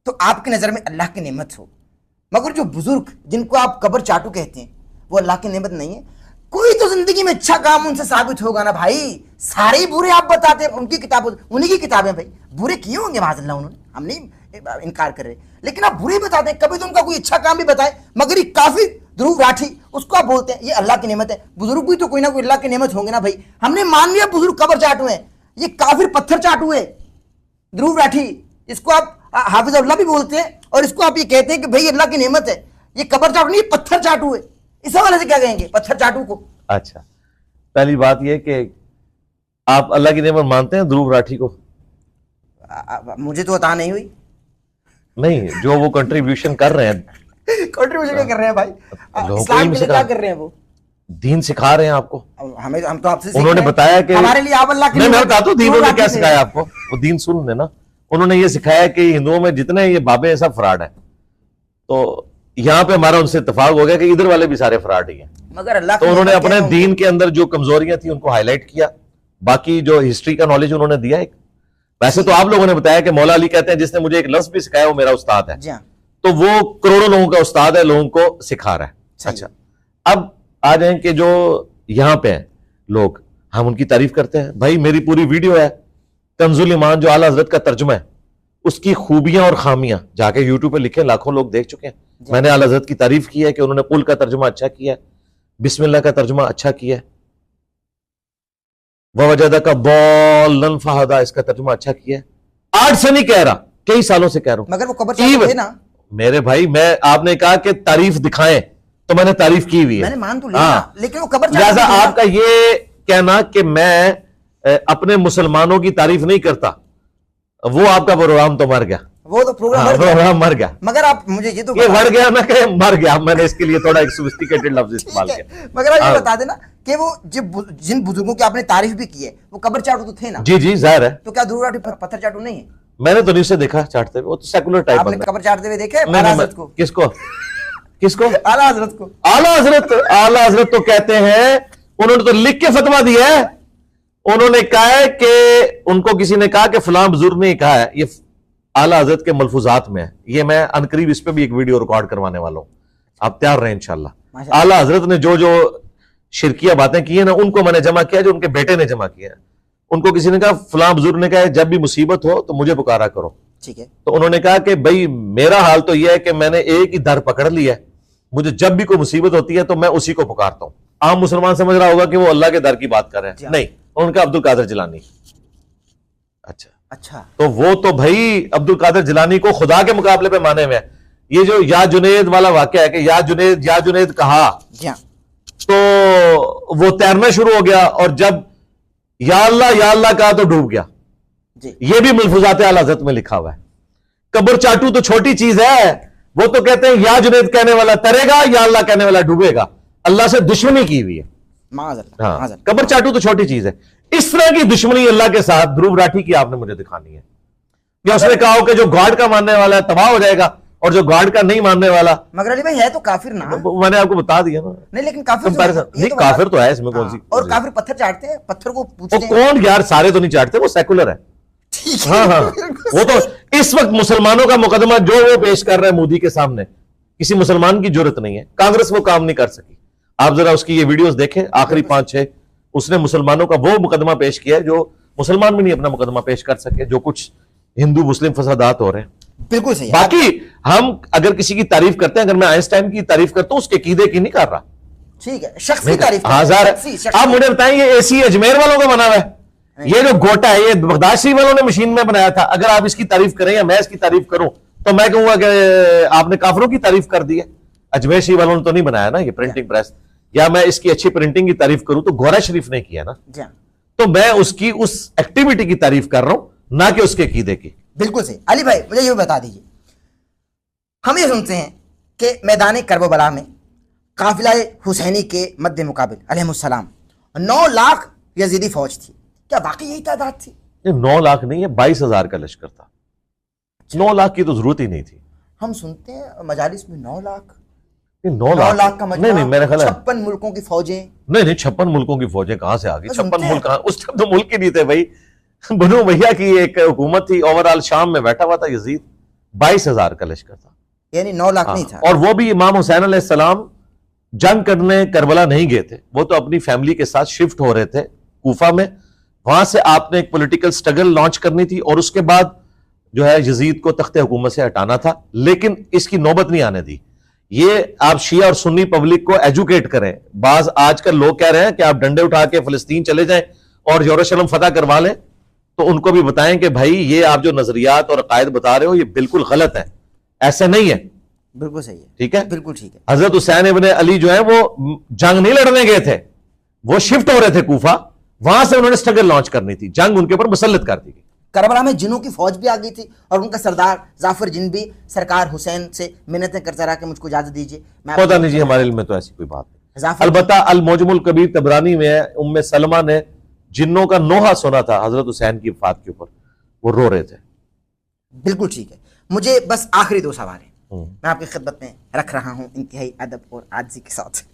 तो आपकी नजर में अल्लाह की नेमत हो, मगर जो बुजुर्ग जिनको आप कब्र चाटू कहते हैं वो अल्लाह की नेमत नहीं है। कोई तो जिंदगी में अच्छा काम उनसे साबित होगा ना भाई। सारे ही बुरे आप बताते हैं, उनकी किताबों, उन्हीं की किताबें भाई बुरे किए होंगे माज़अल्लाह उन्होंने, हम नहीं इनकार कर रहे, लेकिन आप बुरे बताते हैं। कभी तो उनका कोई अच्छा काम भी बताए। मगर ये काफिर ध्रुव राठी, उसको आप बोलते हैं ये अल्लाह की नेमत है। बुजुर्ग भी तो कोई ना कोई अल्लाह की नेमत होंगे ना भाई। हमने मान लिया बुजुर्ग कब्र चाटू है, ये काफिर पत्थर चाटू है ध्रुव राठी। इसको आप हाफिज अल्लाह भी बोलते हैं और इसको आप ये कहते हैं कि भाई अल्लाह की नेमत है। ये कब्र चाटू नहीं, पत्थर चाटू है। इस हवाले से क्या कहेंगे पत्थर चाटू को? अच्छा, पहली बात यह कि आप अल्लाह की नेमत मानते हैं ध्रुव राठी को? मुझे तो अता नहीं हुई। नहीं, जो वो कंट्रीब्यूशन कर रहे हैं कंट्रीब्यूशन क्या कर रहे हैं भाई? इस्लाम के लिए क्या कर रहे हैं? वो दीन सिखा रहे हैं आपको। हमें, हम तो आपसे उन्होंने बताया कि हमारे लिए आप अल्लाह की मैं बताता हूं दीन ने क्या सिखाया आपको। वो दीन सुन लेना। उन्होंने ये सिखाया कि हिंदुओं में जितने ये बाबे हैं सब फ्रॉड है। तो यहां पे हमारा उनसे इत्तेफाक हो गया कि इधर वाले भी सारे फ्रॉड ही हैं। मगर अल्लाह तो उन्होंने अपने दीन के अंदर जो कमजोरियां थी उनको हाईलाइट किया। बाकी जो हिस्ट्री का नॉलेज उन्होंने दिया एक। वैसे तो आप लोगों ने बताया कि मौला अली कहते हैं जिसने मुझे एक लफ्ज भी सिखाया वो मेरा उस्ताद है। तो वो करोड़ों लोगों का उस्ताद है, लोगों को सिखा रहा है। अच्छा, अब आ जाए कि जो यहां पे हैं लोग, हम उनकी तारीफ करते हैं। भाई मेरी पूरी वीडियो है कंजुल ईमान जो आला हजरत का तर्जुमा है, उसकी खूबियां और खामियां जाके यूट्यूब पे लिखे, लाखों लोग देख चुके हैं। मैंने आला हजरत की तारीफ की है कि उन्होंने कुल का तर्जुमा अच्छा किया है, बिस्मिल्लाह का तर्जुमा अच्छा किया है, ववजदा का बॉलन फहदा इसका तर्जुमा अच्छा किया है। आज से नहीं कह रहा, कई सालों से कह रहा हूं। मगर वो कब्र चाटू थे ना मेरे भाई, मैं आपने कहा कि तारीफ दिखाएं तो मैंने तारीफ की हुई है, मैंने मान तो लिया, लेकिन वो कब्र लिहाजा आपका ये कहना कि मैं अपने मुसलमानों की तारीफ नहीं करता, वो आपका प्रोग्राम तो मर गया। वो तो प्रोग्राम मर गया। मगर आप मुझे ये तो मर गया ना, कहे मर गया, मैंने इसके लिए थोड़ा एक सोफिस्टिकेटेड लफ्ज इस्तेमाल किया। मगर आप ये बता देना कि वो जिन बुजुर्गों की आपने तारीफ भी की है वो कब्र चाटू तो थे ना? जी जी जाहिर है। तो क्या ध्रुव राठी पत्थर चाटू नहीं है? मैंने तो नहीं उसे देखा चाटते हुए, वो तो सेकुलर टाइप आपने कब्र चाटते हुए देखे आला हजरत को? किसको किसको? आला हजरत को। आला हजरत तो कहते हैं, उन्होंने तो लिख के फतवा दिया है। उन्होंने कहा है कि उनको किसी ने कहा कि फलां बुजुर्ग ने कहा है, ये आला हजरत के मलफूजात में है। ये मैं अनकरीब इस पे भी एक वीडियो रिकॉर्ड करवाने वाला हूं, आप तैयार रहें इंशाल्लाह। आला हजरत ने जो जो शिरकिया बातें की है ना, उनको मैंने जमा किया, जो उनके बेटे ने जमा किया है। उनको किसी ने कहा, फलां बुजुर्ग ने कहा जब भी मुसीबत हो तो मुझे पुकारा करो। ठीक है। तो उन्होंने कहा कि भाई मेरा हाल तो यह है कि मैंने एक ही दर पकड़ लिया है, मुझे जब भी कोई मुसीबत होती है तो मैं उसी को पुकारता हूं। आम मुसलमान समझ रहा होगा कि वो अल्लाह के दर की बात कर रहे हैं, नहीं, उनका अब्दुल कादिर जिलानी। अच्छा, तो वो तो भाई अब्दुल कादिर जिलानी को खुदा के मुकाबले पे माने हुए हैं। ये जो या जुनेद वाला वाकया है कि या जुनेद कहा तो वो तैरना शुरू हो गया, और जब या अल्लाह कहा तो डूब गया। ये भी मलफूजात आला हज़रत में लिखा हुआ है। कब्र चाटू तो छोटी चीज है, वो तो कहते हैं या जुनेद कहने वाला तरेगा, या अल्लाह कहने वाला डूबेगा। अल्लाह से दुश्मनी की हुई है। हाँ, कब्र चाटू तो छोटी चीज है। इस तरह की दुश्मनी अल्लाह के साथ ध्रुव राठी की आपने मुझे दिखानी है। या उसने कहा हो कि जो गॉड का मानने वाला है तबाह हो जाएगा, और जो गॉड का नहीं मानने वाला, मगर अली भाई है तो काफिर ना। मैंने आपको बता दिया ना। नहीं, लेकिन काफिर नहीं, काफिर तो है इसमें कौन सी। और काफिर पत्थर चाटते हैं, पत्थर को पूछते हैं। कौन यार, सारे तो नहीं चाटते, वो सेकुलर है। हाँ, वो तो इस वक्त मुसलमानों का मुकदमा जो वो पेश कर रहा है मोदी के सामने, किसी मुसलमान की जरूरत नहीं है। कांग्रेस वो काम नहीं कर सकी। आप जरा उसकी ये वीडियोस देखें, आखिरी 5-6, उसने मुसलमानों का वो मुकदमा पेश किया है जो मुसलमान भी नहीं अपना मुकदमा पेश कर सके, जो कुछ हिंदू मुस्लिम फसादात हो रहे हैं। बिल्कुल सही। बाकी हम अगर किसी की तारीफ करते हैं, अगर मैं आइंस्टाइन की तारीफ करता हूं, उसके कीदे की नहीं कर रहा। ठीक है, शख्स की तारीफ। आप मुझे बताएं, ये एसी अजमेर वालों का बना हुआ है, ये जो गोटा है ये बगदाद शरीफ वालों ने मशीन में बनाया था। अगर आप इसकी तारीफ करें या मैं इसकी तारीफ करूं तो मैं कहूंगा कि आपने काफिरों की तारीफ कर दी है। अजमेर शरीफ वालों ने तो नहीं बनाया ना ये प्रिंटिंग प्रेस। या मैं इसकी अच्छी प्रिंटिंग की तारीफ करूं तो गोरा शरीफ ने किया ना, तो मैं उसकी उस एक्टिविटी की तारीफ कर रहा हूं, ना कि उसके अकीदे की। बिल्कुल सही। अली भाई मुझे ये बता दीजिए, हम ये सुनते हैं कि मैदान करबला में काफिला हुसैनी के मद्दे मुकाबिल अलैहिस्सलाम 9 लाख यजीदी फौज थी। क्या वाकई यही तादाद थी? 9 लाख नहीं है, 22,000 का लश्कर था। 9 लाख की तो जरूरत ही नहीं थी। हम सुनते हैं मजालिस में 9 लाख 9 लाख का नहीं, मेरा ख्याल है 56 मुल्कों की फौजें। नहीं, 56 मुल्कों की फौजें कहां से आ गई? 56 मुल्क कहां? उस टाइम तो मुल्क ही नहीं थे भाई। बनु भैया की एक हुकूमत थी, ओवरऑल शाम में बैठा हुआ था यजीद। 22,000 का लश्कर था, यानी 9 लाख नहीं था। और वो भी इमाम हुसैन अलैहिस्सलाम जंग करने करबला नहीं गए थे, वो तो अपनी फैमिली के साथ शिफ्ट हो रहे थे कूफा में। वहां से आपने एक पॉलिटिकल स्ट्रगल लॉन्च करनी थी, और उसके बाद जो है यजीद को तख्ते हुकूमत से हटाना था। लेकिन इसकी नौबत नहीं आने दी। ये आप शिया और सुन्नी पब्लिक को एजुकेट करें। बाज आजकल लोग कह रहे हैं कि आप डंडे उठा के फिलिस्तीन चले जाएं और यरूशलेम फतह करवा लें, तो उनको भी बताएं कि भाई ये आप जो नजरियात और अकायद बता रहे हो ये बिल्कुल गलत है, ऐसे नहीं है। बिल्कुल सही है। ठीक है, बिल्कुल ठीक है। हजरत हुसैन इब्ने अली जो है वो जंग नहीं लड़ने गए थे, वो शिफ्ट हो रहे थे कूफा। वहां से उन्होंने स्ट्रगल लॉन्च करनी थी, जंग उनके ऊपर मुसल्लत कर दी गई। करबला में जिनों की फौज भी आ गई थी, और उनका सरदार जाफर जिन भी सरकार हुसैन से मिन्नतें करता रहा कि मुझको इजाजत दीजिए। पता नहीं जी, हमारे इल्म में तो ऐसी कोई बात नहीं। अलबत्ता अल मोजमुल कबीर तबरानी में है, उम्मे सलमा ने जिन्नों का नोहा सुना था हजरत हुसैन की वफात के ऊपर, वो रो रहे थे। बिल्कुल ठीक है। मुझे बस आखिरी 2 सवाल है, मैं आपकी खिदमत में रख रहा हूं इंतहाई अदब और आजिज़ी के साथ।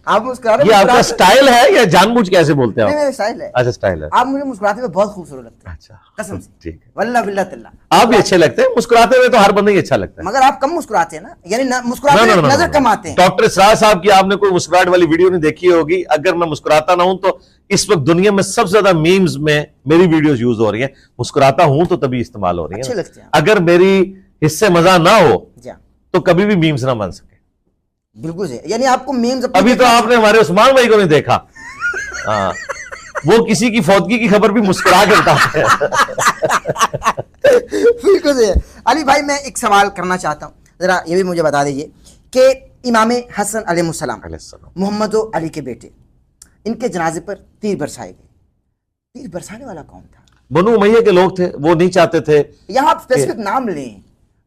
आप मुस्कुराते ये आपका स्टाइल है या जानबूझ के ऐसे बोलते हैं नहीं, आप? मेरा स्टाइल है। अच्छा, स्टाइल है। आप मुझे मुस्कुराते हुए बहुत खूबसूरत लगते हैं, अच्छा, कसम से, ठीक है। वल्लाह बिल्लाह तल्ला। आप भी अच्छे लगते हैं, मुस्कुराते हुए तो हर बंदे ही अच्छा लगता है। मगर आप कम मुस्कुराते हैं ना, यानी मुस्कुराते ना, हैं, ना, ना, नजर ना, कम आते हैं। डॉक्टर इसरार साहब की आपने कोई मुस्कुराहट वाली वीडियो नहीं देखी होगी। अगर मैं मुस्कुराता ना हूं तो इस वक्त दुनिया में सबसे ज्यादा मीम्स में मेरी वीडियोस यूज हो रही है। मुस्कुराता हूं तो तभी इस्तेमाल हो रही है। अच्छे लगते हैं। अगर मेरी हिस्से मजा ना हो जी तो कभी भी मीम्स ना बन सके। बिल्कुल से, यानी आपको मीम्स अभी तो आपने हमारे उस्मान भाई को नहीं देखा। हाँ, वो किसी की फौतगी की खबर भी मुस्कुरा के बताते हैं। बिल्कुल से। अली भाई, मैं एक सवाल करना चाहता हूँ, जरा ये भी मुझे बता दीजिए कि इमाम हसन अलैहिस्सलाम मोहम्मद अली के बेटे, इनके जनाजे पर तीर बरसाए गए। तीर बरसाने वाला कौन था? बनु उमैया के लोग थे, वो नहीं चाहते थे। यहाँ आप स्पेसिफिक नाम लें,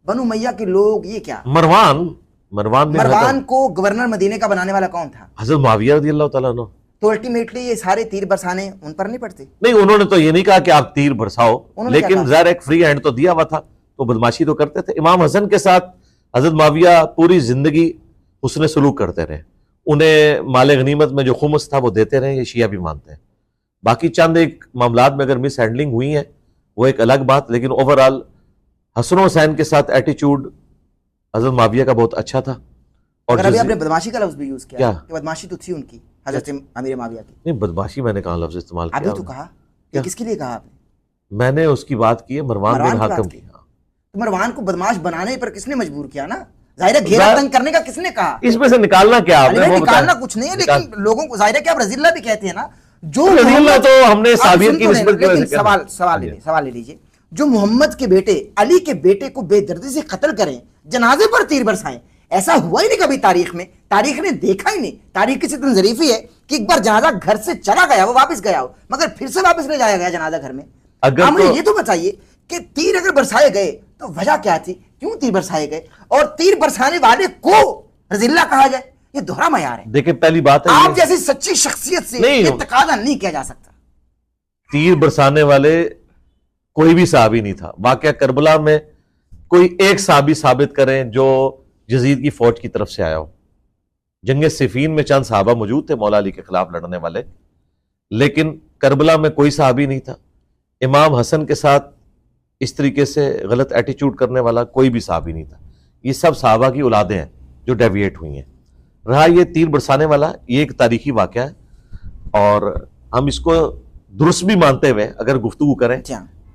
बनु उमैया के लोग, ये क्या? मरवान को गवर्नर मदीने का बनाने वाला कौन था? हजरत मुआविया रज़ियल्लाहु तआला अन्हु। तो अल्टीमेटली ये सारे तीर बरसाने उन पर नहीं पड़ते? नहीं, उन्होंने तो ये नहीं कहा कि आप तीर बरसाओ, लेकिन ज़ाहिर एक फ्री हैंड तो दिया हुआ था, तो बदमाशी तो करते थे। इमाम हसन के साथ हजरत मुआविया पूरी जिंदगी हुस्न सलूक करते रहे। उन्हें माले गनीमत में जो खुमस था वो देते रहे, ये शिया भी मानते हैं। बाकी चंद एक मामलात में अगर मिस हैंडलिंग हुई है वो एक अलग बात, लेकिन ओवरऑल हसन हुसैन के साथ एटीट्यूड हजरत मुआविया का बहुत अच्छा था। और अभी आपने बदमाशी का लफ्ज भी यूज किया, क्या? कि बदमाशी तो थी उनकी, हजरत अमीर मुआविया की। नहीं, बदमाशी मैंने कहा लफ्ज इस्तेमाल किया? अभी तो कहा, ये किसके लिए कहा आपने? मैंने उसकी बात की है, मरवान बिन हाकिम की। तो मरवान को बदमाश बनाने पर किसने मजबूर किया ना? जाहिर है घेरा तंग करने का किसने कहा? इसमें से निकालना क्या आपने? निकालना कुछ नहीं है, लेकिन लोगों को जाहिर है कि आप रज़िल्ला भी कहते हैं ना, जो रज़िल्ला तो हमने साबिर की निस्बत की वजह से सवाल ले लीजिए, जो मोहम्मद के बेटे अली के बेटे को बेदर्दी से कत्ल करें, जनाजे पर तीर बरसाएं, ऐसा हुआ ही नहीं कभी तारीख में। तारीख ने देखा ही नहीं। तारीख किसी तरह जरीफी है कि एक बार जनाजा घर से चला गया, वो वापस गया हो, मगर फिर से वापस ले जाया गया जनाजा घर में। अगर मुझे ये तो बताइए कि तीर अगर बरसाए गए तो वजह क्या थी, क्यों तीर बरसाए गए, और तीर बरसाने वाले को रज़िल्ला कहा जाए, ये दोहरा मयार है। देखिए, पहली बात है, आप जैसी सच्ची शख्सियत से ये तकाजा नहीं किया जा सकता। तीर बरसाने वाले कोई भी साहबी नहीं था। वाकया करबला में कोई एक साहबी साबित करें जो यजीद की फौज की तरफ से आया हो। जंग सिफीन में चंद साहबा मौजूद थे मौला अली के खिलाफ लड़ने वाले, लेकिन करबला में कोई साहबी नहीं था। इमाम हसन के साथ इस तरीके से गलत एटीट्यूड करने वाला कोई भी साहबी नहीं था। ये सब साहबा की औलादें हैं जो डेविएट हुई हैं। रहा ये तीर बरसाने वाला, ये एक तारीखी वाकया है, और हम इसको दुरुस्त भी मानते हुए अगर गुफ्तगू करें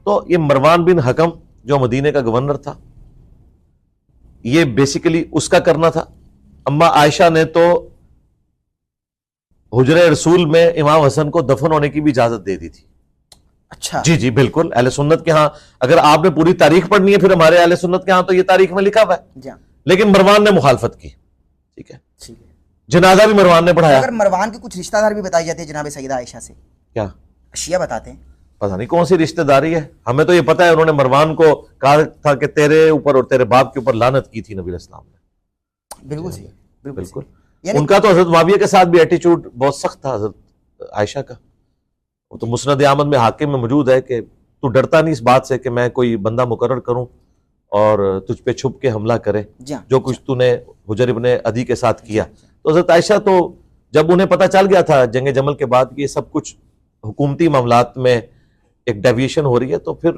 तो ये मरवान बिन हकम जो मदीने का गवर्नर था, ये बेसिकली उसका करना था। अम्मा आयशा ने तो हुजरे रसूल में इमाम हसन को दफन होने की भी इजाजत दे दी थी। अच्छा, जी जी बिल्कुल। अहले सुन्नत के यहाँ अगर आपने पूरी तारीख पढ़नी है, फिर हमारे अहले सुन्नत के यहाँ तो ये तारीख में लिखा हुआ है, लेकिन मरवान ने मुखालफत की। ठीक है, ठीक है। जनाजा भी मरवान ने पढ़ाया। अगर मरवान के कुछ रिश्तेदार भी बताई जाते हैं जनाब सईदा आयशा से, क्या शिया बताते हैं, पता नहीं कौन सी रिश्तेदारी है, हमें तो ये पता है उन्होंने मरवान को कहा था कि तेरे ऊपर और तेरे बाप के ऊपर लानत की थी नबी इस्लाम ने। बिल्कुल सही, बिल्कुल। उनका तो हजरत मुआविया के साथ भी एटीट्यूड बहुत सख्त था हजरत आयशा का। वो तो मुस्नद अहमद में हाकिम में मौजूद है कि तू डरता नहीं इस बात से कि मैं कोई बंदा मुकर्रर करूं और तुझ पे छुप के हमला करे, जो कुछ तूने हुजर इब्ने अदी के साथ किया। तो हजरत आयशा तो जब उन्हें पता चल गया था जंग जमल के बाद कि ये सब कुछ हुकूमती मामलात में एक डेविएशन हो रही है, तो फिर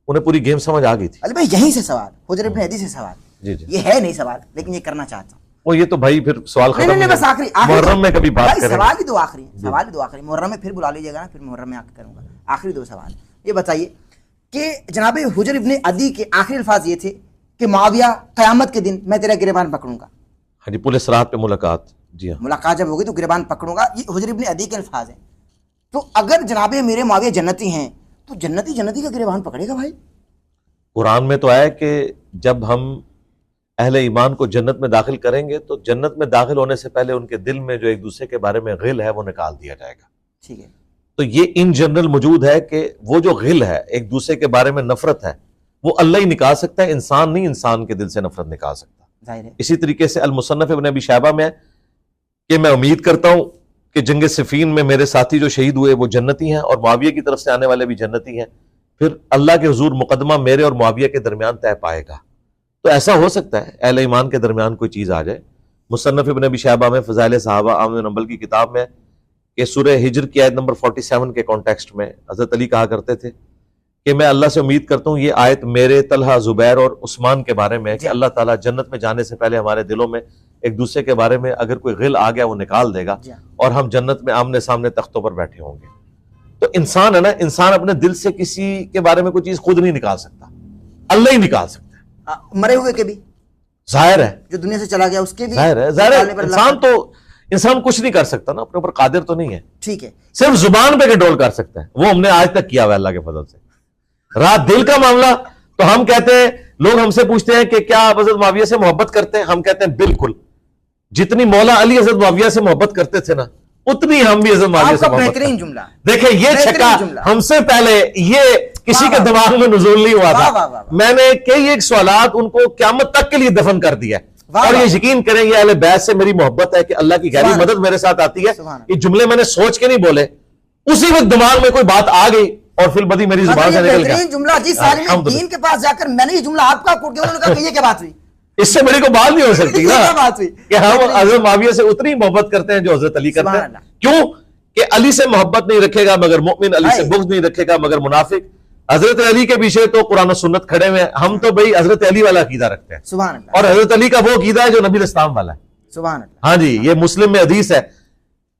उन्हें पूरी गेम समझ आ गई थी। अली भाई यहीं से सवाल, हुजर इब्ने अदी से सवाल, जी जी, ये है नहीं सवाल, लेकिन ये करना चाहता हूँ। वो ये तो भाई फिर सवाल खत्म। नहीं, बस आखिरी मुहर्रम में कभी बात करेंगे। सवाल ही दो आखिरी, सवाल ही दो आखिरी। मुहर्रम में फिर बुला लीजिएगा ना, फिर मुहर्रम में आकर करूंगा। आखिरी दो सवाल ये बताइए कि जनाब हुजर इब्ने अदी के आखिरी अल्फाज ये थे कि मुआविया क़यामत के दिन मैं तेरा गिरबान पकड़ूंगा। हाँ जी, पुलिस रात पे मुलाकात। जी हाँ, मुलाकात जब होगी तो गिरबान पकड़ूंगा, ये हुजर इब्ने अदी के अल्फाज हैं। तो अगर जनाब मेरे मुआविया जन्नती हैं तो जन्नती का गिरबान पकड़ेगा भाई? कुरान में तो आया कि जब हम अहले ईमान को जन्नत में दाखिल करेंगे तो जन्नत में दाखिल होने से पहले उनके दिल में जो एक दूसरे के बारे में गिल है वो निकाल दिया जाएगा। ठीक है, तो ये इन जनरल मौजूद है कि वो जो गिल है, एक दूसरे के बारे में नफरत है, वो अल्लाह ही निकाल सकता है, इंसान नहीं इंसान के दिल से नफरत निकाल सकता। जाहिर है। इसी तरीके से अल मुसन्नफ इब्न अबी शैबा में कि मैं उम्मीद करता हूं कि जंग सिफीन में मेरे साथी जो शहीद हुए वो जन्नती हैं और मुआविया की तरफ से आने वाले भी जन्नती हैं। फिर अल्लाह के हुजूर मुकदमा मेरे और मुआविया के दरमियान तय पाएगा। तो ऐसा हो सकता है अहले ईमान के दरमियान कोई चीज आ जाए, मुसन्नफ इब्न अबी शैबा में फ़ज़ाइल सहाबा आमद बिन हंबल की किताब में कि सूरह हिज्र की आयत नंबर 47 के कॉन्टेक्स्ट में हज़रत अली कहा करते थे कि मैं अल्लाह से उम्मीद करता हूँ ये आयत मेरे, तलहा, जुबैर और उस्मान के बारे में है कि अल्लाह ताला जन्नत में जाने से पहले हमारे दिलों में एक दूसरे के बारे में अगर कोई गिल आ गया वो निकाल देगा और हम जन्नत में आमने सामने तख्तों पर बैठे होंगे। तो इंसान है ना, इंसान अपने दिल से किसी के बारे में कोई चीज खुद नहीं निकाल सकता, अल्लाह ही निकाल सकता है। मरे हुए के भी जाहिर है, जो दुनिया से चला गया उसके भी जाहिर है। इंसान कुछ नहीं कर सकता ना, अपने ऊपर कादिर तो नहीं है। ठीक है, सिर्फ जुबान पे कंट्रोल कर सकता है, वो हमने आज तक किया हुआ अल्लाह के फजल से। रात दिल का मामला तो हम कहते हैं, लोग हमसे पूछते हैं कि क्या आप हजरत मुआविया से मोहब्बत करते हैं, हम कहते हैं बिल्कुल। जितनी मौला अली हजरत मुआविया से मोहब्बत करते थे ना, उतनी हम भी हजरत मुआविया से मोहब्बत करते हैं। बेहतरीन जुमला देखिए, ये छक्का हमसे पहले ये किसी के दिमाग में नुज़ूल नहीं हुआ था। मैंने कई एक सवालात उनको क़यामत तक के लिए दफन कर दिया और ये यकीन करें, ये अहले बैत से मेरी मोहब्बत है कि अल्लाह की गहरी मदद मेरे साथ आती है। ये जुमले मैंने सोच के नहीं बोले, उसी वक्त दिमाग में कोई बात आ गई और फिर बदी मेरी जुबान से निकल गया। जुमला जी, सालिम दीन के पास जाकर मैंने ये जुमला आपका कोट किया, उन्होंने कहा ये क्या बात हुई? इससे बड़ी को बात नहीं हो सकती ना कि हम हजरत मुआविया से उतनी मोहब्बत करते हैं जो हजरत अली करते हैं। क्यों कि अली से मोहब्बत नहीं रखेगा मगर मुमिन, अली से बुग़्ज़ नहीं रखेगा मगर मुनाफिक। हजरत अली के पीछे तो कुरान और सुन्नत खड़े हुए हैं, हम तो भाई हजरत अली वाला अकीदा रखते हैं। सुभान अल्लाह। और हजरत अली का वो अकीदा है जो नबी इस्लाम वाला है। सुभान अल्लाह। हाँ जी, ये मुस्लिम में हदीस है।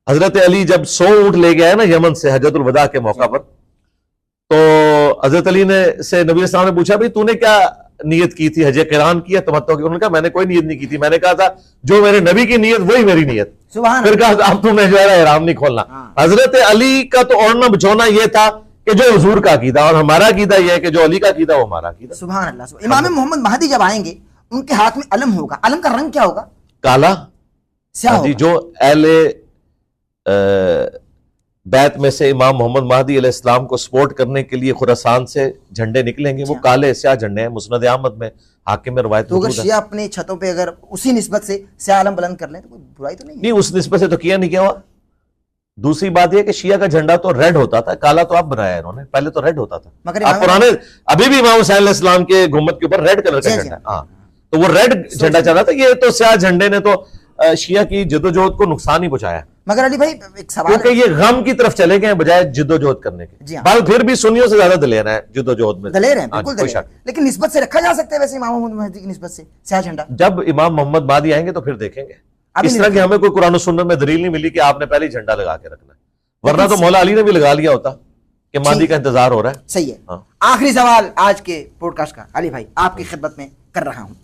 हजरत अली जब 100 ऊंट ले गया है ना यमन से हज्जतुल वदा के मौका पर, तो हजरत अली ने से नबी इस्लाम ने पूछा, भाई तूने क्या नियत की थी, हज क़िरान की या तमत्तु की? उन्होंने कहा मैंने कोई नियत नहीं की थी, मैंने कहा था जो मेरे नबी की नियत वही मेरी नियत। फिर कहा अब तुम्हें जो है इहराम नहीं खोलना। हजरत अली का तो ओढ़ना बिछोना यह था कि जो हुजूर का अकीदा, और हमारा अकीदा यह है कि जो अली का अकीदा वो हमारा अकीदा। सुभान अल्लाह। इमाम मोहम्मद महदी जब आएंगे उनके हाथ में अलम होगा, अलम का रंग क्या होगा? काला स्याह जी। जो अहले बैत में से इमाम मोहम्मद महदी अलैहिस्सलाम को सपोर्ट करने के लिए खुरासान से झंडे निकलेंगे, वो काले स्याह झंडे हैं। मुस्नद अहमद में हाकिम में रवायत। तो अगर शिया अपने छतों पे अगर उसी निस्बत से स्याह अलम बुलंद कर लें तो कोई बुराई तो नहीं? उस निस्बत से तो किया नहीं, क्या हुआ? दूसरी बात यह कि शिया का झंडा तो रेड होता था, काला तो अब बनाया इन्होंने, पहले तो रेड होता था। मगर आप पुराने अभी भी इमाम हुसैन अलैहिस्सलाम के गुम्मत के ऊपर रेड कलर का झंडा है। हाँ, तो वो रेड झंडा चल रहा था। ये तो स्याह झंडे ने तो शिया की जद्दोजहद को नुकसान ही पहुंचाया। मगर अली भाई एक सवाल, क्योंकि ये गम की तरफ चले गए बजाय जद्दोजहद करने के। बाल फिर भी सुन्नियों से ज्यादा दलेर है जद्दोजहद में, दलेर है बिल्कुल दलेर है। लेकिन निस्बत से रखा जा सकता है वैसे इमाम मोहम्मद महदी की निस्बत से स्याह झंडा? जब इमाम मोहम्मद महदी आएंगे तो फिर देखेंगे। इस तरह की हमें कोई कुरान और सुन्नत में दलील नहीं मिली कि आपने पहले झंडा लगा के रखना है, वरना तो मौला अली ने भी लगा लिया होता कि महदी का इंतजार हो रहा है। सही है। आखिरी सवाल आज के पॉडकास्ट का अली भाई आपकी खिदमत में कर रहा हूं।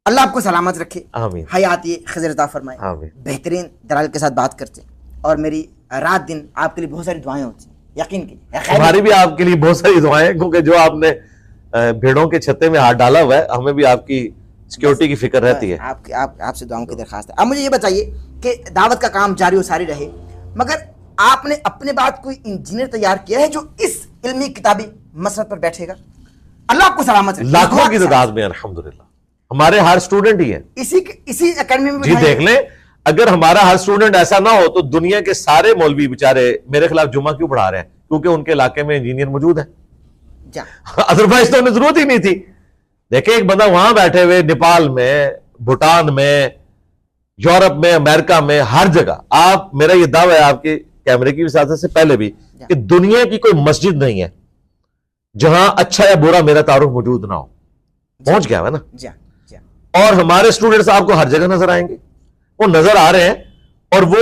अल्लाह आपको सलामत रखे, आमीन। हयात ये खैर अता फरमाए, आमीन। बेहतरीन दलाल के साथ बात करते हैं और मेरी रात दिन आपके लिए बहुत सारी दुआएं होती हैं, यकीन कीजिए। हमारी भी आपके लिए बहुत सारी दुआएं, क्योंकि जो आपने भेड़ों के छत्ते में हाथ डाला हुआ है, हमें भी आपकी सिक्योरिटी की फिक्र रहती है। आपसे दुआओं की दरखास्त है। अब मुझे ये बताइए कि दावत का काम जारी और सारी रहे, मगर आपने अपने बाद कोई इंजीनियर तैयार किया है जो इस इल्मी किताबी मसरत पर बैठेगा? अल्लाह आपको सलामत रखे। लाखों की तादाद में अल्हम्दुलिल्लाह हमारे हर स्टूडेंट ही है इसी एकेडमी में। जी देख लें, अगर हमारा हर स्टूडेंट ऐसा ना हो तो दुनिया के सारे मौलवी बेचारे मेरे खिलाफ जुमा क्यों पढ़ा रहे हैं? क्योंकि उनके इलाके में इंजीनियर मौजूद है। अदरवाइज तो उन्हें जरूरत ही नहीं थी। देखिए, एक बंदा वहां बैठे हुए नेपाल में, भूटान में, यूरोप में, अमेरिका में, हर जगह। आप, मेरा ये दावा है आपके कैमरे की विसादत से पहले भी कि दुनिया की कोई मस्जिद नहीं है जहां अच्छा या बुरा मेरा तारुफ मौजूद ना हो। पहुंच गया है ना? और हमारे स्टूडेंट्स आपको हर जगह नजर आएंगे, वो नजर आ रहे हैं और वो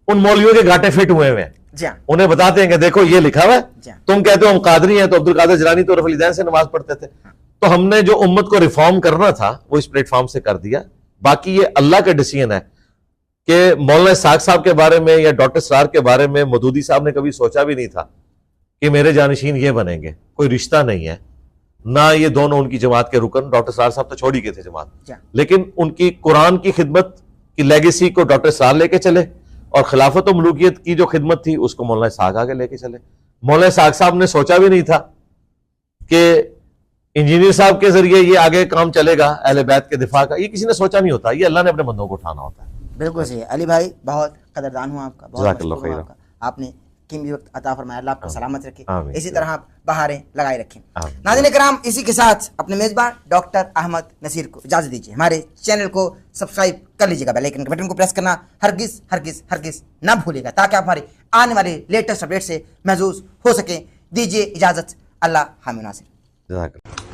उन मौलवियों के घाटे फिट हुए हैं। उन्हें बताते हैं कि देखो ये लिखा हुआ है, तुम कहते हो हम कादरी हैं, तो अब्दुल कादिर जिलानी तो रफ़ अली से नमाज पढ़ते थे। तो हमने जो उम्मत को रिफॉर्म करना था वो इस प्लेटफॉर्म से कर दिया। बाकी ये अल्लाह का डिसीजन है कि मौलाना साग साहब के बारे में या डॉक्टर सरार के बारे में मदूदी साहब ने कभी सोचा भी नहीं था कि मेरे जानशीन ये बनेंगे। कोई रिश्ता नहीं है ना, ये दोनों उनकी जमात के रुकन। डॉक्टर सरार साहब तो छोड़ ही गए थे जमात, लेकिन उनकी कुरान की खिदमत की लेगेसी को डॉक्टर सरार लेके चले और खिलाफत और मलूकियत की जो खिदमत थी उसको मौलाना साग आगे लेके चले। मौलाना साग साहब ने सोचा भी नहीं था कि इंजीनियर साहब के जरिए ये आगे काम चलेगा अहले बैत के दिफा का। ये किसी ने सोचा नहीं होता, ये अल्लाह ने अपने बंदों को उठाना होता है। बिल्कुल सही है अली भाई, बहुत कदरदान हूँ आपका, बहुत आपने कीमती वक्त अता फरमाए, अल्लाह आपको सलामत रखे, आमीन। इसी तरह आप बहारें लगाए रखें। आमीन। नाज़रीन किराम, इसी के साथ अपने मेज़बान डॉक्टर अहमद नसीर को इजाज़त दीजिए। हमारे चैनल को सब्सक्राइब कर लीजिएगा, बेल आइकन के बटन को प्रेस करना हरगिज़ हरगिज़ हरगिज़ ना भूलिएगा, ताकि आप हमारे आने वाले लेटेस्ट अपडेट से महजूज हो सकें। दीजिए इजाज़त, अल्लाह हामी नासिर। जज़ाकल्लाह।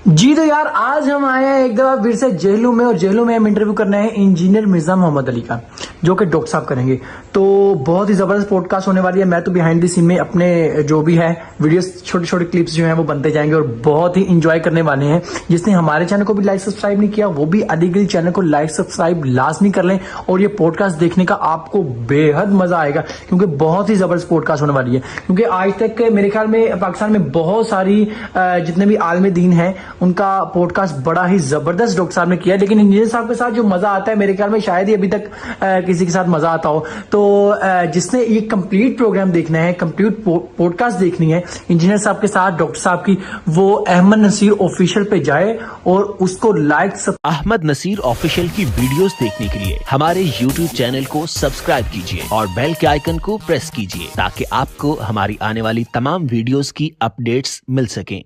जी तो यार, आज हम आए हैं एक दफा फिर से जेलू में, और जेलू में हम इंटरव्यू करना है इंजीनियर मिर्जा मोहम्मद अली का, जो कि डॉक्टर साहब करेंगे। तो बहुत ही जबरदस्त पॉडकास्ट होने वाली है। मैं तो बिहाइंड द सीन में अपने जो भी है वीडियोस, छोटे छोटे क्लिप्स जो हैं वो बनते जाएंगे और बहुत ही इंजॉय करने वाले हैं। जिसने हमारे चैनल को भी लाइक सब्सक्राइब नहीं किया, वो भी अलीगढ़ चैनल को लाइक सब्सक्राइब लाजमी कर लें, और ये पॉडकास्ट देखने का आपको बेहद मजा आएगा, क्योंकि बहुत ही जबरदस्त पॉडकास्ट होने वाली है। क्योंकि आज तक मेरे ख्याल में पाकिस्तान में बहुत सारी जितने भी आलम दीन हैं उनका पॉडकास्ट बड़ा ही जबरदस्त डॉक्टर साहब ने किया, लेकिन इंजीनियर साहब के साथ जो मजा आता है मेरे ख्याल में शायद ही अभी तक किसी के साथ मजा आता हो। तो जिसने ये कंप्लीट प्रोग्राम देखना है, कंप्लीट पॉडकास्ट देखनी है इंजीनियर साहब के साथ डॉक्टर साहब की, वो अहमद नसीर ऑफिशियल पे जाए और उसको लाइक। अहमद नसीर ऑफिशियल की वीडियोस देखने के लिए हमारे YouTube चैनल को सब्सक्राइब कीजिए और बेल के आइकन को प्रेस कीजिए, ताकि आपको हमारी आने वाली तमाम वीडियोस की अपडेट्स मिल सकें।